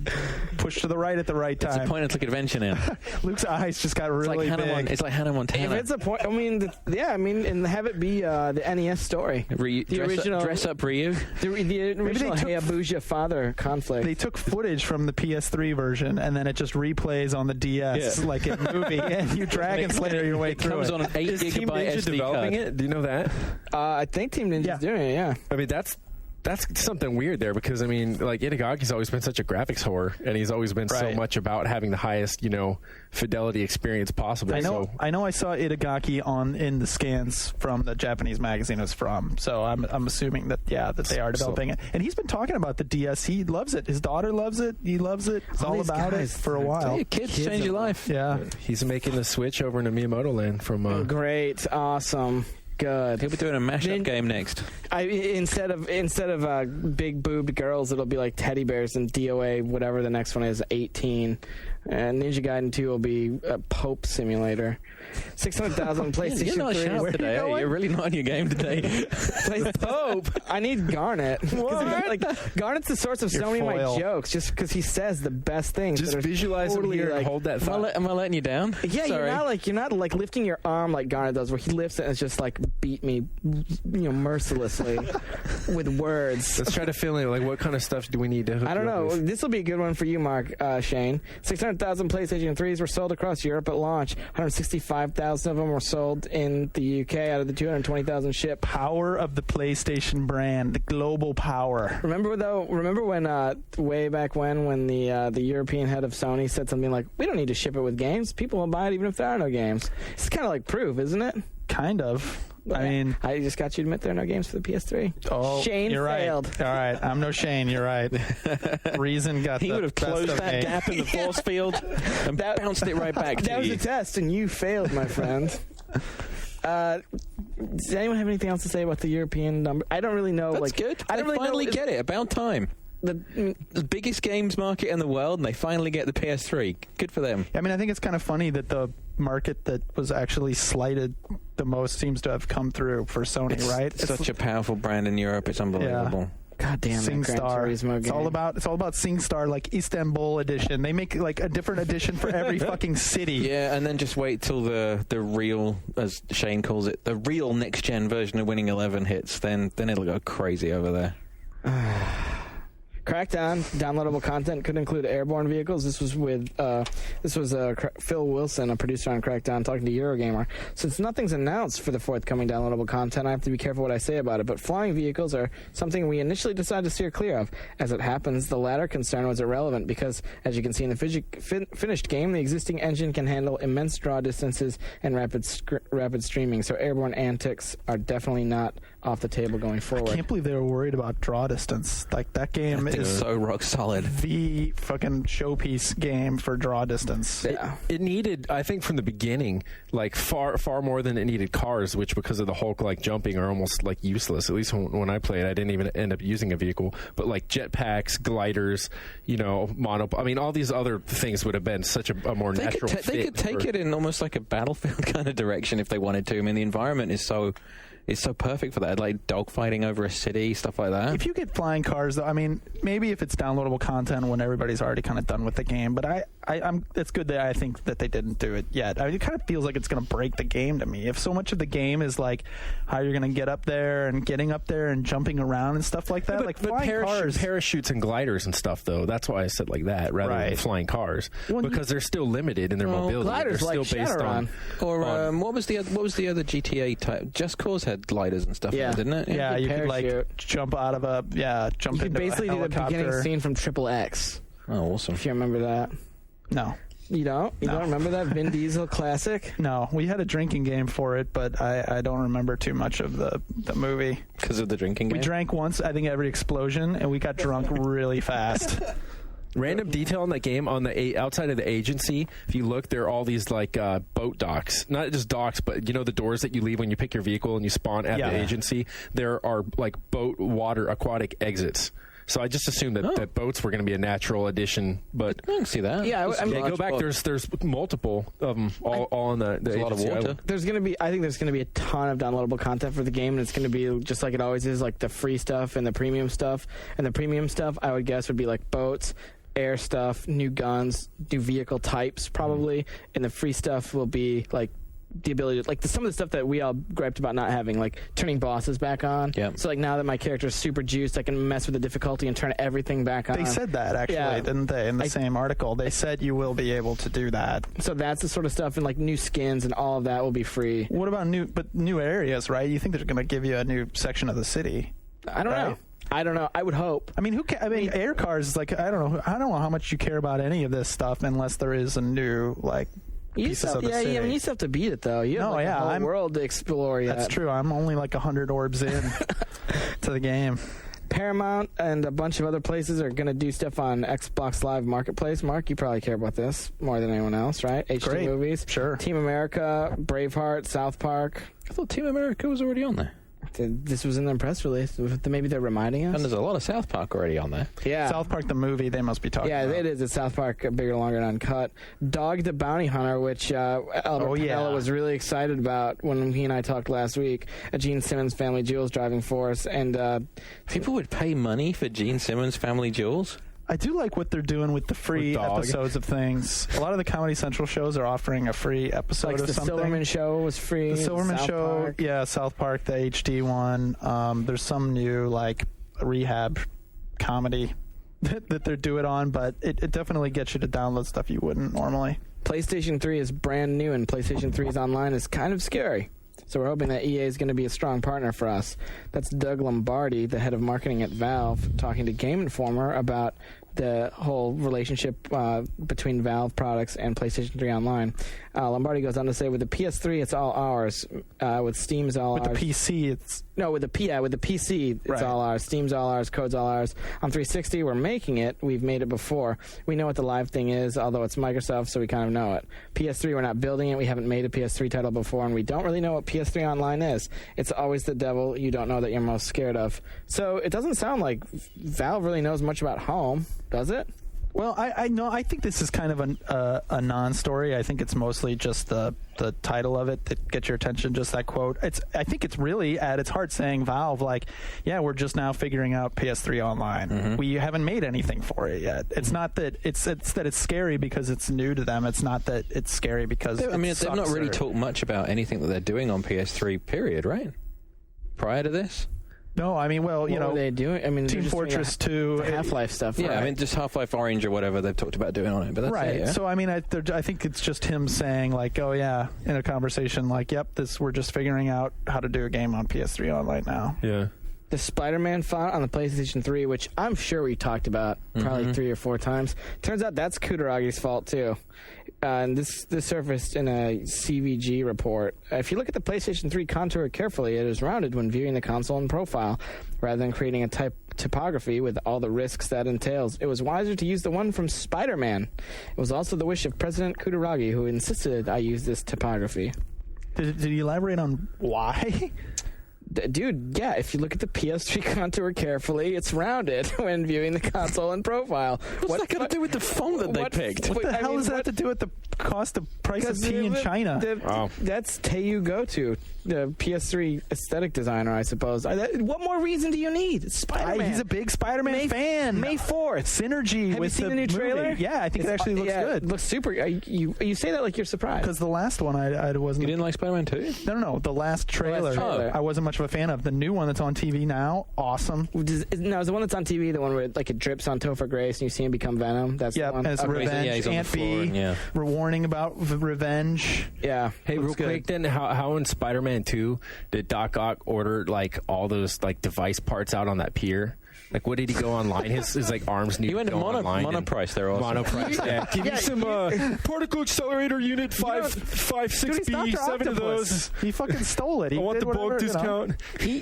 Speaker 3: push to the right at the right
Speaker 1: It's a
Speaker 3: time.
Speaker 1: point-and-click adventure now.
Speaker 3: Luke's eyes just got
Speaker 1: It's
Speaker 3: really
Speaker 1: like
Speaker 3: big.
Speaker 1: it's like Hannah
Speaker 2: If
Speaker 1: Montana.
Speaker 2: it's a point, and have it be the NES story. The original
Speaker 1: dress up Ryu.
Speaker 2: The original
Speaker 3: took-
Speaker 2: Hayabusa father conflict.
Speaker 3: They took footage from the PS3 version, and then it just replays on the DS like a movie, and you Dragon Slayer your way
Speaker 1: It
Speaker 3: through
Speaker 1: comes
Speaker 3: it.
Speaker 1: on an 8
Speaker 4: Is Team
Speaker 1: gigabyte
Speaker 4: Ninja
Speaker 1: SD
Speaker 4: developing
Speaker 1: card.
Speaker 4: it? Do you know that?
Speaker 2: I think Team Ninja's
Speaker 3: Yeah.
Speaker 2: doing it, yeah.
Speaker 4: I mean, that's something weird there because I mean, like Itagaki's always been such a graphics whore, and he's always been so
Speaker 3: Right.
Speaker 4: much about having the highest, fidelity experience possible.
Speaker 3: I know.
Speaker 4: So,
Speaker 3: I know. I saw Itagaki in the scans from the Japanese magazine it was from. So I'm assuming that they are developing it. And he's been talking about the DS. He loves it. His daughter loves it. He loves it. It's
Speaker 2: All
Speaker 3: all
Speaker 2: these
Speaker 3: about it
Speaker 2: guys,
Speaker 3: for a while.
Speaker 1: Hey, kids change your life.
Speaker 3: Yeah.
Speaker 4: he's making the switch over into Miyamoto Land from.
Speaker 2: Great, awesome, good.
Speaker 1: He'll be doing a mashup
Speaker 2: Nin-
Speaker 1: game next.
Speaker 2: Instead of big boobed girls, it'll be like teddy bears and DOA, whatever the next one is, 18. And Ninja Gaiden 2 will be a Pope simulator. 600,000 PlayStation
Speaker 1: You're not
Speaker 2: 3.
Speaker 1: sharp today.
Speaker 2: Where are you
Speaker 1: You're really not on your game today.
Speaker 2: going? Pope. I need Garnet. 'Cause Garnet's the source of so many of my
Speaker 3: foil.
Speaker 2: jokes, just because he says the best things.
Speaker 4: Just
Speaker 2: that are
Speaker 4: visualize
Speaker 2: totally
Speaker 4: him here
Speaker 2: like,
Speaker 4: and hold that
Speaker 1: Am I,
Speaker 4: thought.
Speaker 1: am I letting you down?
Speaker 2: Yeah,
Speaker 1: Sorry.
Speaker 2: you're not like lifting your arm like Garnet does, where he lifts it and it's just like beat me, mercilessly with words.
Speaker 4: Let's try to fill in. Like, what kind of stuff do we need to? Hook
Speaker 2: I don't
Speaker 4: you up
Speaker 2: know.
Speaker 4: with?
Speaker 2: This will be a good one for you, Mark, Shane. 600,000 PlayStation 3s were sold across Europe at launch. 165,000 of them were sold in the UK out of the 220,000 shipped.
Speaker 3: Power of the PlayStation brand, the global power.
Speaker 2: Remember when way back when the European head of Sony said something like, "We don't need to ship it with games. People will buy it even if there are no games." It's kind of like proof, isn't it?
Speaker 3: Kind of. I mean,
Speaker 2: I just got you to admit there are no games for the PS3.
Speaker 3: oh,
Speaker 2: Shane
Speaker 3: you're
Speaker 2: failed.
Speaker 3: right. All right, I'm no Shane. You're right. Reason got
Speaker 1: He
Speaker 3: the
Speaker 1: would have
Speaker 3: best
Speaker 1: closed
Speaker 3: of
Speaker 1: that
Speaker 3: me.
Speaker 1: gap in the force field and bounced it right back
Speaker 2: That
Speaker 1: to
Speaker 2: was
Speaker 1: you.
Speaker 2: a test, and you failed, my friend. Does anyone have anything else to say about the European number? I don't really know.
Speaker 1: That's
Speaker 2: like,
Speaker 1: good.
Speaker 2: I
Speaker 1: They
Speaker 2: don't really
Speaker 1: finally
Speaker 2: know.
Speaker 1: get it. About time. The biggest games market in the world, and they finally get the PS3. Good for them.
Speaker 3: I mean, I think it's kind of funny that the market that was actually slighted the most seems to have come through for Sony,
Speaker 1: It's
Speaker 3: right?
Speaker 1: such a powerful brand in Europe. It's unbelievable.
Speaker 2: God damn it, Gran
Speaker 3: SingStar.
Speaker 2: Turismo
Speaker 3: It's
Speaker 2: game.
Speaker 3: all about SingStar, like Istanbul edition. They make like a different edition for every fucking city.
Speaker 1: Yeah, and then just wait till the real, as Shane calls it, the real next gen version of Winning 11 hits. Then it'll go crazy over there.
Speaker 2: Crackdown downloadable content could include airborne vehicles. This was Phil Wilson, a producer on Crackdown, talking to Eurogamer. Since nothing's announced for the forthcoming downloadable content, I have to be careful what I say about it. But flying vehicles are something we initially decided to steer clear of. As it happens, the latter concern was irrelevant because, as you can see in the finished game, the existing engine can handle immense draw distances and rapid streaming. So airborne antics are definitely not off the table going forward.
Speaker 3: I can't believe they were worried about draw distance. Like that game
Speaker 1: It's
Speaker 3: is
Speaker 1: so rock solid.
Speaker 3: the fucking showpiece game for draw distance.
Speaker 2: Yeah.
Speaker 4: It needed, I think, from the beginning, like far more than it needed cars, which because of the Hulk like jumping are almost like useless. At least when I played, I didn't even end up using a vehicle. But like jetpacks, gliders, I mean, all these other things would have been such a more natural fit.
Speaker 1: They could take it in almost like a Battlefield kind of direction if they wanted to. I mean, the environment is so perfect for that, like dogfighting over a city, stuff like that.
Speaker 3: If you get flying cars, though, I mean, maybe if it's downloadable content when everybody's already kind of done with the game, but it's good that I think that they didn't do it yet. I mean, it kind of feels like it's going to break the game to me. If so much of the game is like how you're going to get up there and getting up there and jumping around and stuff like that,
Speaker 4: but
Speaker 3: flying cars,
Speaker 4: parachutes and gliders and stuff, though. That's why I said like that rather than flying cars, because they're still limited in their mobility.
Speaker 2: Gliders
Speaker 4: they're
Speaker 2: like
Speaker 4: still based
Speaker 2: Shadowrun.
Speaker 1: What was the other GTA type? Just Cause had gliders and stuff, didn't it?
Speaker 3: Yeah, you could
Speaker 2: parachute.
Speaker 3: like jump out of a jump
Speaker 2: You
Speaker 3: into
Speaker 2: basically
Speaker 3: a
Speaker 2: do the
Speaker 3: helicopter.
Speaker 2: beginning scene from Triple X.
Speaker 1: Oh, awesome.
Speaker 2: If you remember that.
Speaker 3: No.
Speaker 2: You don't? You don't remember that Vin Diesel classic?
Speaker 3: No, we had a drinking game for it, but I don't remember too much of the movie.
Speaker 1: Because of the drinking game?
Speaker 3: We drank once, I think, every explosion, and we got drunk really fast.
Speaker 4: Random detail on that game, on the outside of the agency, if you look, there are all these like boat docks. Not just docks, but you know the doors that you leave when you pick your vehicle and you spawn at the agency? There are like boat, water, aquatic exits. So I just assumed that boats were going to be a natural addition, but
Speaker 1: I can see that.
Speaker 2: Yeah, I mean,
Speaker 4: go back. There's multiple of them all in the
Speaker 1: There's a lot of
Speaker 4: agency
Speaker 1: water.
Speaker 4: island.
Speaker 2: I think there's going to be a ton of downloadable content for the game, and it's going to be just like it always is, like the free stuff and the premium stuff. And the premium stuff, I would guess, would be like boats, air stuff, new guns, new vehicle types, probably. And the free stuff will be like the ability to, like some of the stuff that we all griped about not having, like turning bosses back on.
Speaker 1: Yeah.
Speaker 2: So like now that my character is super juiced, I can mess with the difficulty and turn everything back on.
Speaker 3: They said that, actually, didn't they? In the same article. They said you will be able to do that.
Speaker 2: So that's the sort of stuff, and like new skins and all of that will be free.
Speaker 3: What about new areas, right? You think they're going to give you a new section of the city?
Speaker 2: I don't know. I don't know. I would hope.
Speaker 3: I mean, air cars is like, I don't know how much you care about any of this stuff unless there is a new pieces of the city.
Speaker 2: I mean, you still have to beat it though. You have a whole world to explore yet.
Speaker 3: That's true. I'm only like 100 orbs in to the game.
Speaker 2: Paramount and a bunch of other places are going to do stuff on Xbox Live Marketplace. Mark, you probably care about this more than anyone else, right? HD
Speaker 3: Great.
Speaker 2: movies.
Speaker 3: Sure.
Speaker 2: Team America, Braveheart, South Park.
Speaker 1: I thought Team America was already on there.
Speaker 2: This was in their press release. Maybe they're reminding us.
Speaker 1: And there's a lot of South Park already on there.
Speaker 2: Yeah.
Speaker 3: South Park, the movie, they must be talking about.
Speaker 2: Yeah, it is. It's South Park, Bigger, Longer, and Uncut. Dog the Bounty Hunter, which Albert Pinella was really excited about when he and I talked last week. A Gene Simmons Family Jewels driving force. And
Speaker 1: people would pay money for Gene Simmons Family Jewels?
Speaker 3: I do like what they're doing with the free episodes of things. A lot of the Comedy Central shows are offering a free episode of
Speaker 2: the
Speaker 3: something.
Speaker 2: The Silverman Show was free.
Speaker 3: The Silverman
Speaker 2: South
Speaker 3: Show,
Speaker 2: Park.
Speaker 3: South Park, the HD one. There's some new rehab comedy that they're doing on, but it definitely gets you to download stuff you wouldn't normally.
Speaker 2: PlayStation 3 is brand new, and PlayStation 3's online is kind of scary. So we're hoping that EA is going to be a strong partner for us. That's Doug Lombardi, the head of marketing at Valve, talking to Game Informer about the whole relationship between Valve products and PlayStation 3 Online. Lombardi goes on to say, with the PS3, it's all ours. With Steam, it's all ours.
Speaker 3: With the PC, it's...
Speaker 2: No, with the PC, it's all ours. Steam's all ours. Code's all ours. On 360, we're making it. We've made it before. We know what the live thing is, although it's Microsoft, so we kind of know it. PS3, we're not building it. We haven't made a PS3 title before, and we don't really know what PS3 Online is. It's always the devil you don't know that you're most scared of. So it doesn't sound like Valve really knows much about home, does it?
Speaker 3: Well, I know. I think this is kind of a non-story. I think it's mostly just the title of it that gets your attention. Just that quote. I think it's really at its heart saying Valve, we're just now figuring out PS3 Online. Mm-hmm. We haven't made anything for it yet. It's not that it's that it's scary because it's new to them. It's not that it's scary because
Speaker 1: they've not really talked much about anything that they're doing on PS3. Period. Right? Prior to this.
Speaker 3: No, I mean,
Speaker 2: what are they doing? I mean,
Speaker 3: Team Fortress 2,
Speaker 2: Half-Life stuff.
Speaker 1: Yeah,
Speaker 2: right?
Speaker 1: I mean, just Half-Life Orange or whatever they've talked about doing on it. But that's
Speaker 3: right.
Speaker 1: it, yeah?
Speaker 3: So I mean, I think it's just him saying in a conversation we're just figuring out how to do a game on PS3 Online now.
Speaker 4: Yeah.
Speaker 2: The Spider-Man font on the PlayStation 3, which I'm sure we talked about probably 3 or 4 times. Turns out that's Kudaragi's fault too. And this surfaced in a CVG report. If you look at the PlayStation 3 contour carefully, it is rounded when viewing the console in profile, rather than creating a typography with all the risks that entails. It was wiser to use the one from Spider-Man. It was also the wish of President Kudaragi, who insisted I use this typography.
Speaker 3: Did he elaborate on why?
Speaker 2: Dude, yeah, if you look at the PS3 contour carefully, it's rounded when viewing the console in profile.
Speaker 1: What's that got to do with the font that they picked?
Speaker 3: What the hell does that have to do with the price of tea in China?
Speaker 2: That's Teiyu Goto, the PS3 aesthetic designer, I suppose. What more reason do you need? It's Spider-Man.
Speaker 3: He's a big Spider-Man fan.
Speaker 2: May 4th.
Speaker 3: Synergy
Speaker 2: Have
Speaker 3: with
Speaker 2: you seen the new trailer?
Speaker 3: Movie. Yeah, I think it actually looks good.
Speaker 2: It looks super. You say that like you're surprised.
Speaker 3: Because the last one I wasn't.
Speaker 1: You didn't like Spider-Man 2?
Speaker 3: No. The last trailer. I wasn't much of a fan of. The new one that's on TV now, awesome.
Speaker 2: Is the one that's on TV the one where like it drips on Topher Grace and you see him become Venom? That's the one.
Speaker 3: As revenge.
Speaker 1: Yeah, he's on
Speaker 3: Aunt
Speaker 1: the floor.
Speaker 3: B, warning about revenge.
Speaker 2: Yeah.
Speaker 4: Hey, real quick then, how in Spider-Man 2 did Doc Ock order like all those like device parts out on that pier? Like, what did he go online? His like arms need
Speaker 1: He went to Monoprice. They're awesome.
Speaker 4: Monoprice. Yeah. Give me some particle accelerator unit 5.6B, 7 of those.
Speaker 3: He fucking stole it.
Speaker 4: I want the bulk discount.
Speaker 1: He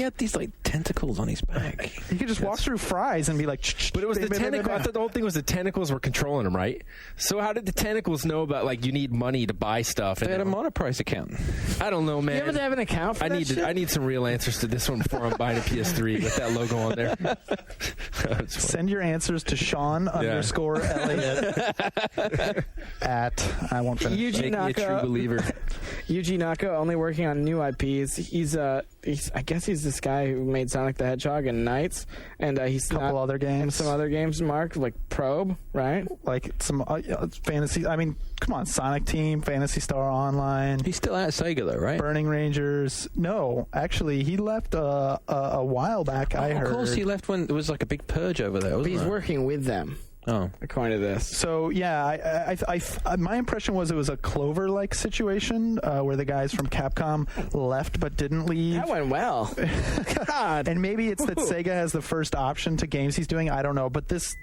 Speaker 1: had these like tentacles on his back.
Speaker 3: He could just walk through Fry's and be like.
Speaker 4: But it was the tentacles. I thought the whole thing was the tentacles were controlling him, right? So how did the tentacles know about like you need money to buy stuff?
Speaker 1: They had a Monoprice account.
Speaker 4: I don't know, man.
Speaker 2: You have to have an account for that shit?
Speaker 4: I need some real answers to this one before I'm buying a PS3 with that logo on there.
Speaker 3: Send your answers to Sean _Elliott at I won't finish.
Speaker 2: Yuji
Speaker 4: Make me a true believer.
Speaker 2: Yuji Naka only working on new IPs. He's I guess he's this guy who made Sonic the Hedgehog and Knights, and he's
Speaker 3: a couple other games,
Speaker 2: and some other games. Mark like Probe, right?
Speaker 3: Like some fantasy. I mean, come on, Sonic Team, Phantasy Star Online.
Speaker 1: He's still at Sega though, right?
Speaker 3: Burning Rangers. No, actually, he left a while back. I heard.
Speaker 1: Of course, he left when there was like a big purge over there.
Speaker 2: But
Speaker 1: Wasn't
Speaker 2: he's
Speaker 1: there?
Speaker 2: working with them.
Speaker 1: Oh,
Speaker 2: according to this.
Speaker 3: So yeah, I my impression was it was a Clover-like situation where the guys from Capcom left but didn't leave.
Speaker 2: That went well. God.
Speaker 3: And maybe it's that Sega has the first option to games he's doing. I don't know, but this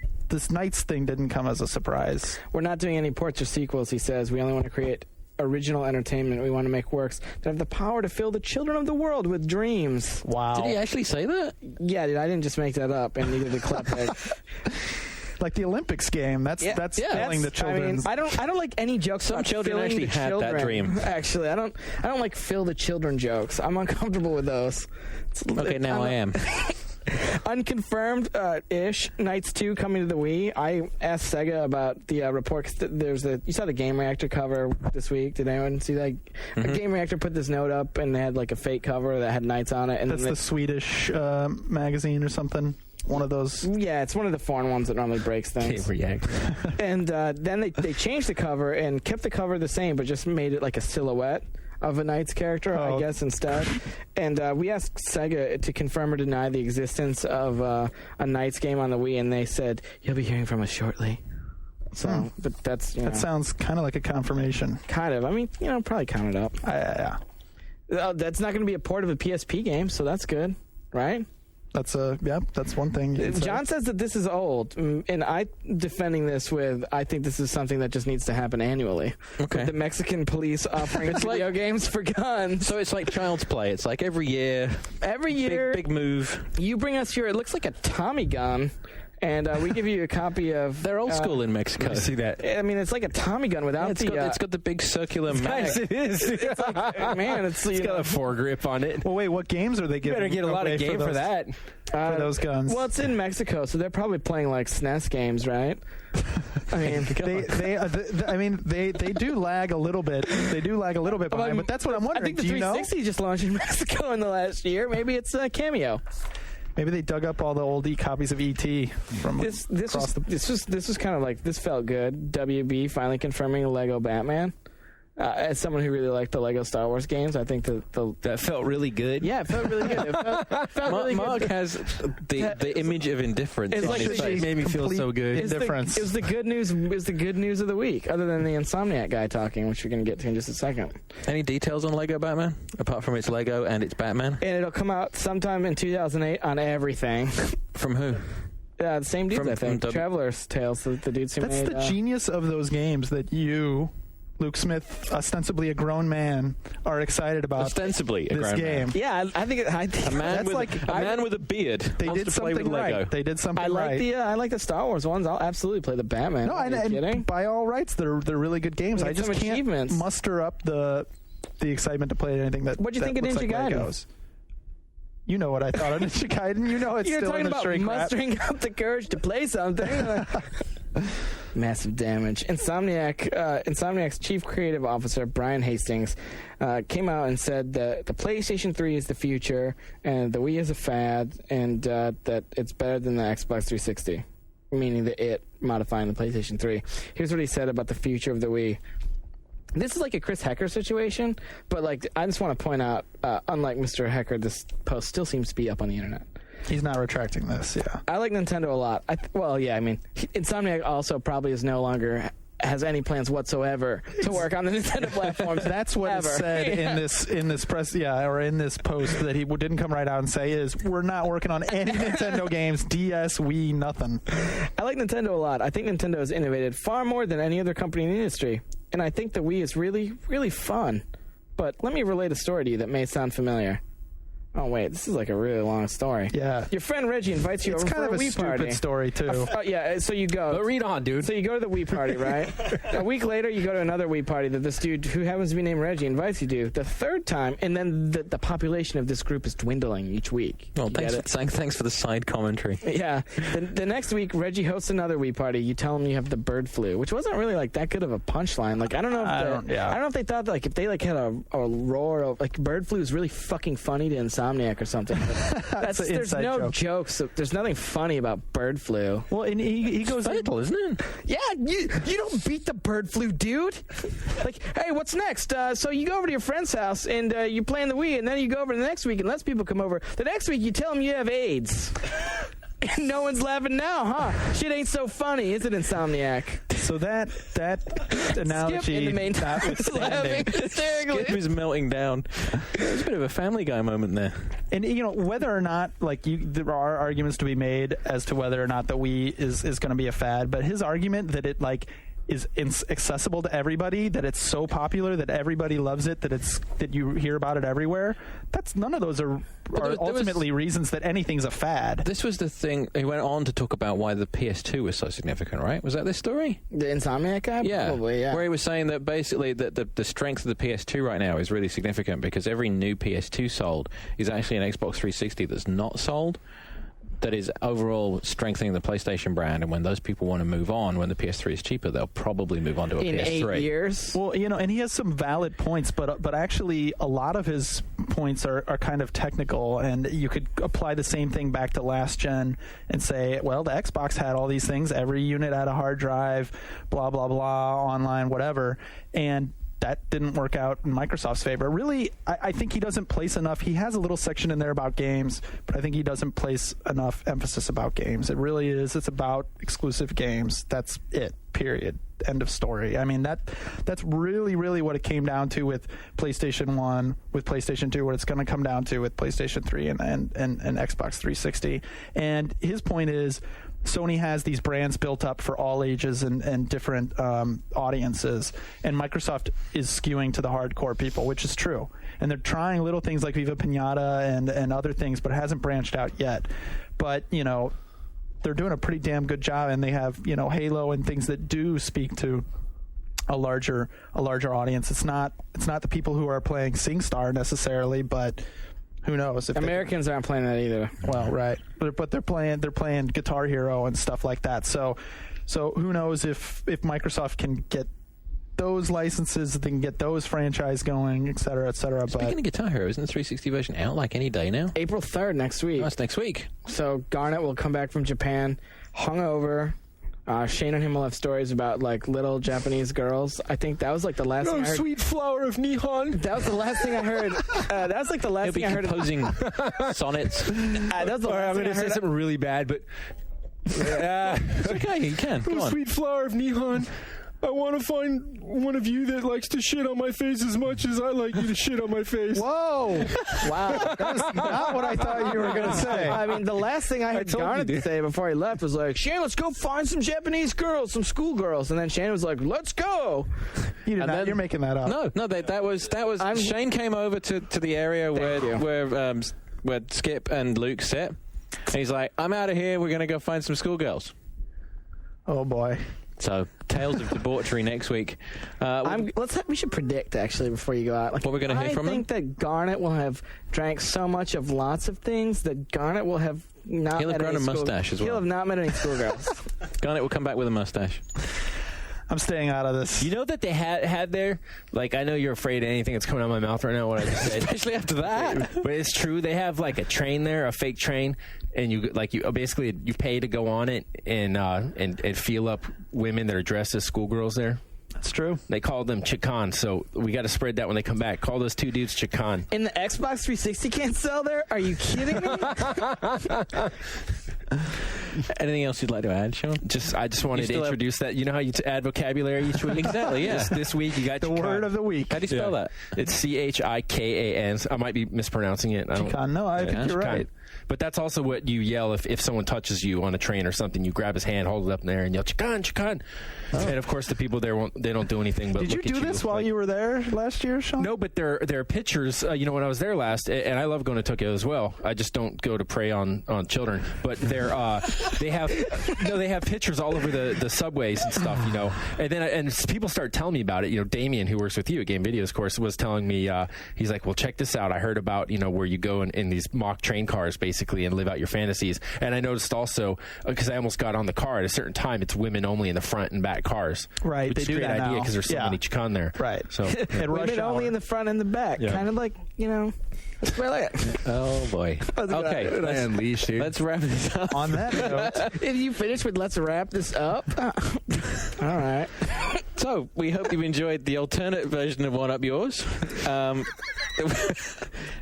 Speaker 3: Knights thing didn't come as a surprise.
Speaker 2: We're not doing any ports or sequels, he says. We only want to create original entertainment. We want to make works that have the power to fill the children of the world with dreams.
Speaker 3: Wow.
Speaker 1: Did he actually say that?
Speaker 2: Yeah, dude, I didn't just make that up, and neither did Klepek.
Speaker 3: Like the Olympics game. That's filling the children's.
Speaker 2: I don't like any jokes.
Speaker 1: Some
Speaker 2: about
Speaker 1: children
Speaker 2: filling
Speaker 1: actually
Speaker 2: the
Speaker 1: had
Speaker 2: children.
Speaker 1: that dream.
Speaker 2: Actually, I don't like fill the children jokes. I'm uncomfortable with those.
Speaker 1: Okay, now I am.
Speaker 2: Unconfirmed ish Knights 2 coming to the Wii. I asked Sega about the report. You saw the Game Reactor cover this week. Did anyone see that? A Game Reactor put this note up and they had like a fake cover that had Knights on it. And
Speaker 3: that's the Swedish magazine or something. One of those.
Speaker 2: Yeah, it's one of the foreign ones that normally breaks things.
Speaker 4: Game Reactor.
Speaker 2: And then they changed the cover and kept the cover the same, but just made it like a silhouette of a Knights character, I guess, instead. And we asked Sega to confirm or deny the existence of a Knights game on the Wii, and they said, you'll be hearing from us shortly. So, but that's,
Speaker 3: that sounds kind of like a confirmation.
Speaker 2: Kind of. I mean, probably count it up.
Speaker 3: Yeah.
Speaker 2: That's not going to be a port of a PSP game, so that's good, right?
Speaker 3: That's one thing.
Speaker 2: John says that this is old, and I defending this with I think this is something that just needs to happen annually.
Speaker 1: Okay.
Speaker 2: With the Mexican police offering video games for guns.
Speaker 1: So it's like Child's Play. It's like every year, big move.
Speaker 2: You bring us your. It looks like a Tommy gun. And we give you a copy of...
Speaker 1: They're old school in Mexico.
Speaker 4: See that?
Speaker 2: I mean, it's like a Tommy gun without
Speaker 1: it's got the big circular mag.
Speaker 4: It is.
Speaker 2: It's like, man, it's
Speaker 4: got a foregrip on it.
Speaker 3: Well, wait, what games are they giving?
Speaker 4: You better get a lot of game for that.
Speaker 3: For those guns.
Speaker 2: Well, it's in Mexico, so they're probably playing like SNES games, right? I mean,
Speaker 3: they do lag a little bit. They do lag a little bit behind, but that's what I'm wondering.
Speaker 2: I think the 360 just launched in Mexico in the last year. Maybe it's a Cameo.
Speaker 3: Maybe they dug up all the old copies of E.T. from
Speaker 2: this was kind of like, this felt good. WB finally confirming Lego Batman. As someone who really liked the Lego Star Wars games, I think
Speaker 4: that felt really good.
Speaker 2: Yeah, it felt really good. It felt really
Speaker 1: Mark
Speaker 2: good.
Speaker 1: has the image of indifference.
Speaker 2: It's
Speaker 1: on
Speaker 2: like
Speaker 1: his
Speaker 2: the-
Speaker 1: face.
Speaker 4: Made me feel so good.
Speaker 3: Indifference.
Speaker 2: It was the good news. It was the good news of the week, other than the Insomniac guy talking, which we're going to get to in just a second.
Speaker 1: Any details on Lego Batman apart from it's Lego and it's Batman?
Speaker 2: And it'll come out sometime in 2008 on everything.
Speaker 1: From who?
Speaker 2: The same dudes, I think.
Speaker 1: from
Speaker 2: Traveler's Tales, the dudes who
Speaker 3: That's
Speaker 2: made...
Speaker 3: the genius of those games that you, Luke Smith, ostensibly a grown man, are excited about.
Speaker 1: Ostensibly a
Speaker 3: this
Speaker 1: grown
Speaker 3: game.
Speaker 1: man.
Speaker 2: Yeah, I think...
Speaker 1: A man
Speaker 3: That's
Speaker 1: with
Speaker 3: like-
Speaker 1: a man with a beard.
Speaker 3: They
Speaker 1: wants
Speaker 3: did
Speaker 1: to play with
Speaker 3: something
Speaker 1: Lego.
Speaker 3: right. They did something
Speaker 2: I like
Speaker 3: right.
Speaker 2: I like the Star Wars ones. I'll absolutely play the Batman.
Speaker 3: No,
Speaker 2: Are you
Speaker 3: and
Speaker 2: kidding?
Speaker 3: by all rights, they're really good games.
Speaker 2: You
Speaker 3: I
Speaker 2: get
Speaker 3: just
Speaker 2: some
Speaker 3: can't
Speaker 2: achievements.
Speaker 3: muster up the excitement to play anything that.
Speaker 2: What'd you think of
Speaker 3: looks
Speaker 2: Ninja
Speaker 3: like
Speaker 2: Gaiden?
Speaker 3: Legos. You know what I thought of Ninja Gaiden. You know it's
Speaker 2: You're
Speaker 3: still
Speaker 2: talking
Speaker 3: in the
Speaker 2: about
Speaker 3: straight crap.
Speaker 2: mustering up the courage to play something. Massive damage. Insomniac's chief creative officer, Brian Hastings, came out and said that the PlayStation 3 is the future and the Wii is a fad, and that it's better than the Xbox 360, meaning the modifying the PlayStation 3. Here's what he said about the future of the Wii. This is like a Chris Hecker situation, but like I just want to point out, unlike Mr. Hecker, this post still seems to be up on the internet.
Speaker 3: He's not retracting this, yeah.
Speaker 2: I like Nintendo a lot. Insomniac also probably has any plans whatsoever to work on the Nintendo platforms.
Speaker 3: That's what is said in this press, or in this post that he didn't come right out and say is we're not working on any Nintendo games, DS, Wii, nothing.
Speaker 2: I like Nintendo a lot. I think Nintendo has innovated far more than any other company in the industry, and I think the Wii is really, really fun. But let me relate a story to you that may sound familiar. Oh, wait, this is like a really long story.
Speaker 3: Yeah.
Speaker 2: Your friend Reggie invites you over for a Wii party.
Speaker 3: It's kind of a stupid story, too.
Speaker 2: So you go.
Speaker 4: But read on, dude.
Speaker 2: So you go to the Wii party, right? A week later, you go to another Wii party that this dude, who happens to be named Reggie, invites you to. The third time, and then the population of this group is dwindling each week.
Speaker 1: Well, thanks for the side commentary.
Speaker 2: Yeah. The next week, Reggie hosts another Wii party. You tell him you have the bird flu, which wasn't really like that good of a punchline. Like I don't know if they thought like if they like had a roar of like bird flu is really fucking funny to Insomniac or something. There's no jokes. There's nothing funny about bird flu.
Speaker 3: Well, and he goes
Speaker 1: fatal, isn't it?
Speaker 2: Yeah, you don't beat the bird flu, dude. Like, hey, what's next? So you go over to your friend's house and you play in the Wii, and then you go over to the next week and less people come over. The next week you tell them you have AIDS. And no one's laughing now, huh? Shit ain't so funny, is it, Insomniac?
Speaker 3: So that analogy,
Speaker 2: Skip in the main time is laughing hysterically.
Speaker 1: Skip is melting down. There's a bit of a Family Guy moment there.
Speaker 3: And whether or not there are arguments to be made as to whether or not the Wii is going to be a fad, but his argument that it is accessible to everybody, that it's so popular that everybody loves it, that you hear about it everywhere. None of those are ultimately reasons that anything's a fad.
Speaker 1: This was the thing. He went on to talk about why the PS2 was so significant, right? Was that this story?
Speaker 2: The Insomniac guy?
Speaker 1: Yeah.
Speaker 2: Probably, yeah.
Speaker 1: Where he was saying that basically the strength of the PS2 right now is really significant because every new PS2 sold is actually an Xbox 360 that's not sold. That is overall strengthening the PlayStation brand, and when those people want to move on, when the PS3 is cheaper, they'll probably move on to a PS3.
Speaker 2: In 8 years?
Speaker 3: Well, and he has some valid points, but actually a lot of his points are kind of technical, and you could apply the same thing back to last gen and say, well, the Xbox had all these things, every unit had a hard drive, blah, blah, blah, online, whatever, and that didn't work out in Microsoft's favor. Really, I think he doesn't place enough. He has a little section in there about games, but I think he doesn't place enough emphasis about games. It really is. It's about exclusive games. That's it, period. End of story. I mean, that's really, really what it came down to with PlayStation 1, with PlayStation 2, what it's going to come down to with PlayStation 3 and Xbox 360. And his point is, Sony has these brands built up for all ages and different audiences, and Microsoft is skewing to the hardcore people, which is true. And they're trying little things like Viva Pinata and other things, but it hasn't branched out yet. But, they're doing a pretty damn good job, and they have, Halo and things that do speak to a larger audience. It's not the people who are playing SingStar necessarily, but who knows? If
Speaker 2: Americans aren't playing that either.
Speaker 3: Well, right, but they're playing Guitar Hero and stuff like that. So who knows if Microsoft can get those licenses, they can get those franchise going, et cetera, et cetera.
Speaker 1: Speaking of Guitar Hero, isn't the 360 version out like any day now?
Speaker 2: April 3rd next week.
Speaker 1: Oh, that's next week.
Speaker 2: So Garnet will come back from Japan hungover. Shane and him will have stories about like little Japanese girls. I think that was like the last thing I heard.
Speaker 4: Sweet flower of Nihon.
Speaker 2: That was the last thing I heard. That was like the last thing I heard.
Speaker 1: Composing sonnets.
Speaker 2: That was the last
Speaker 4: I'm
Speaker 2: thing
Speaker 4: going to say something really bad, but
Speaker 1: It's okay, you can. Come on.
Speaker 4: Sweet flower of Nihon. I want to find one of you that likes to shit on my face as much as I like you to shit on my face.
Speaker 3: Whoa!
Speaker 2: Wow.
Speaker 3: That was not what I thought you were going to say.
Speaker 2: I mean, the last thing I heard Garnet to say before he left was like, Shane, let's go find some Japanese girls, some schoolgirls. And then Shane was like, let's go.
Speaker 3: You're making that up.
Speaker 1: No, that was Shane came over to the area where Skip and Luke sit. And he's like, I'm out of here. We're going to go find some schoolgirls.
Speaker 3: Oh, boy.
Speaker 1: So, Tales of Debauchery next week.
Speaker 2: We should predict, actually, before you go out. Like,
Speaker 1: what we're going to hear from
Speaker 2: I think that Garnet will have drank so much of lots of things that Garnet will have not
Speaker 1: He'll have
Speaker 2: met
Speaker 1: grown
Speaker 2: any
Speaker 1: a mustache as well.
Speaker 2: He'll have not met any schoolgirls.
Speaker 1: Garnet will come back with a mustache.
Speaker 3: I'm staying out of this.
Speaker 4: You know that they had there? Like, I know you're afraid of anything that's coming out of my mouth right now, what I just said.
Speaker 1: Especially after that.
Speaker 4: But it's true. They have, like, a train there, a fake train, and you basically you pay to go on it and feel up women that are dressed as schoolgirls there.
Speaker 3: That's true.
Speaker 4: They call them Chikan, so we got to spread that when they come back. Call those 2 dudes Chikan.
Speaker 2: And the Xbox 360 can't sell there? Are you kidding me?
Speaker 1: Anything else you'd like to add, Sean?
Speaker 4: I just wanted to introduce that. You know how you add vocabulary each week?
Speaker 1: Exactly, yeah.
Speaker 4: This week you got
Speaker 3: the
Speaker 4: Chikan.
Speaker 3: word of the week.
Speaker 1: How do you spell that?
Speaker 4: It's Chikan. I might be mispronouncing it.
Speaker 3: Chikan. No, I think you're right.
Speaker 4: But that's also what you yell if someone touches you on a train or something. You grab his hand, hold it up in the air, and yell, Chikan, Chikan. Oh. And, of course, the people there, they don't do anything but
Speaker 3: Did you
Speaker 4: look at
Speaker 3: do this while you were there last year, Sean?
Speaker 4: No, but there are pictures. When I was there last, and I love going to Tokyo as well. I just don't go to prey on children. But they have pictures all over the subways and stuff, And people start telling me about it. Damien, who works with you at Game Videos, of course, was telling me, he's like, well, check this out. I heard about, where you go in these mock train cars, basically, and live out your fantasies. And I noticed also, because I almost got on the car at a certain time, it's women only in the front and back cars.
Speaker 3: Right,
Speaker 4: which
Speaker 3: they
Speaker 4: is
Speaker 3: do
Speaker 4: a great
Speaker 3: that
Speaker 4: idea
Speaker 3: now.
Speaker 4: because there's so many Chikan there.
Speaker 3: Right.
Speaker 4: So
Speaker 2: Women only in the front and the back.
Speaker 4: Yeah.
Speaker 2: Kind of like, that's where I like it.
Speaker 1: Oh, boy. Okay,
Speaker 4: let's unleash, dude.
Speaker 1: let's wrap this up.
Speaker 3: On that note,
Speaker 2: If you finish with let's wrap this up. All right.
Speaker 1: So, we hope you enjoyed the alternate version of One Up Yours.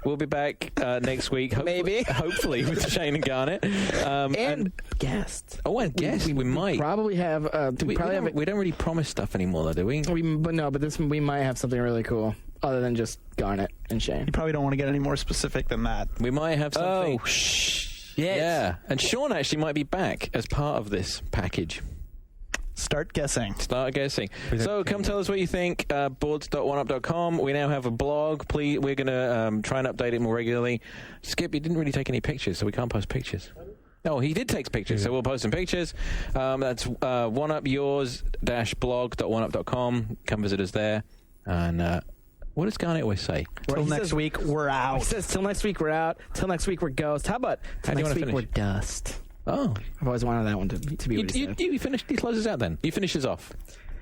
Speaker 1: We'll be back next week.
Speaker 2: Maybe.
Speaker 1: Hopefully, with Shane and Garnet.
Speaker 2: And guests.
Speaker 1: Oh, and guests. We might.
Speaker 2: Probably have.
Speaker 1: We don't really promise stuff anymore, though, do we?
Speaker 2: We might have something really cool other than just Garnet and Shane.
Speaker 3: you probably don't want to get any more specific than that.
Speaker 1: We might have something.
Speaker 4: Oh, shh.
Speaker 1: Yes.
Speaker 4: Yes.
Speaker 1: Yeah. And Sean actually might be back as part of this package.
Speaker 3: Start guessing.
Speaker 1: Start guessing. So come tell us what you think. Boards.oneup.com. We now have a blog. Please, we're going to try and update it more regularly. Skip, you didn't really take any pictures, so we can't post pictures. Oh, he did take pictures, so we'll post some pictures. That's oneupyours-blog.oneup.com. Come visit us there. And what does Garnet always say?
Speaker 3: Till next week, we're out.
Speaker 2: He says, till next week, we're out. Till next week, we're ghost. How about till
Speaker 1: do you
Speaker 2: next
Speaker 1: wanna
Speaker 2: week, we're
Speaker 1: finish?
Speaker 2: dust?
Speaker 1: Oh.
Speaker 2: I've always wanted that one to be what he said.
Speaker 1: You finish. He closes out then. You finish us off.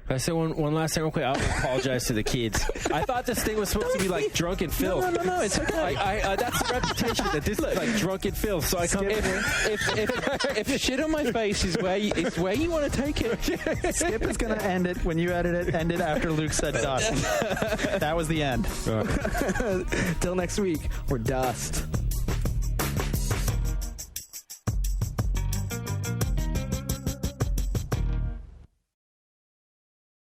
Speaker 4: Can I say one last thing real quick? I'll apologize to the kids. I thought this thing was supposed to be like drunken Phil.
Speaker 1: No, it's okay.
Speaker 4: That's the reputation that this is like drunken Phil. So I come in.
Speaker 1: If shit on my face is where you want to take it.
Speaker 3: Skip is going to end it when you edit it. End it after Luke said dust. That was the end.
Speaker 2: Till next week, we're dust.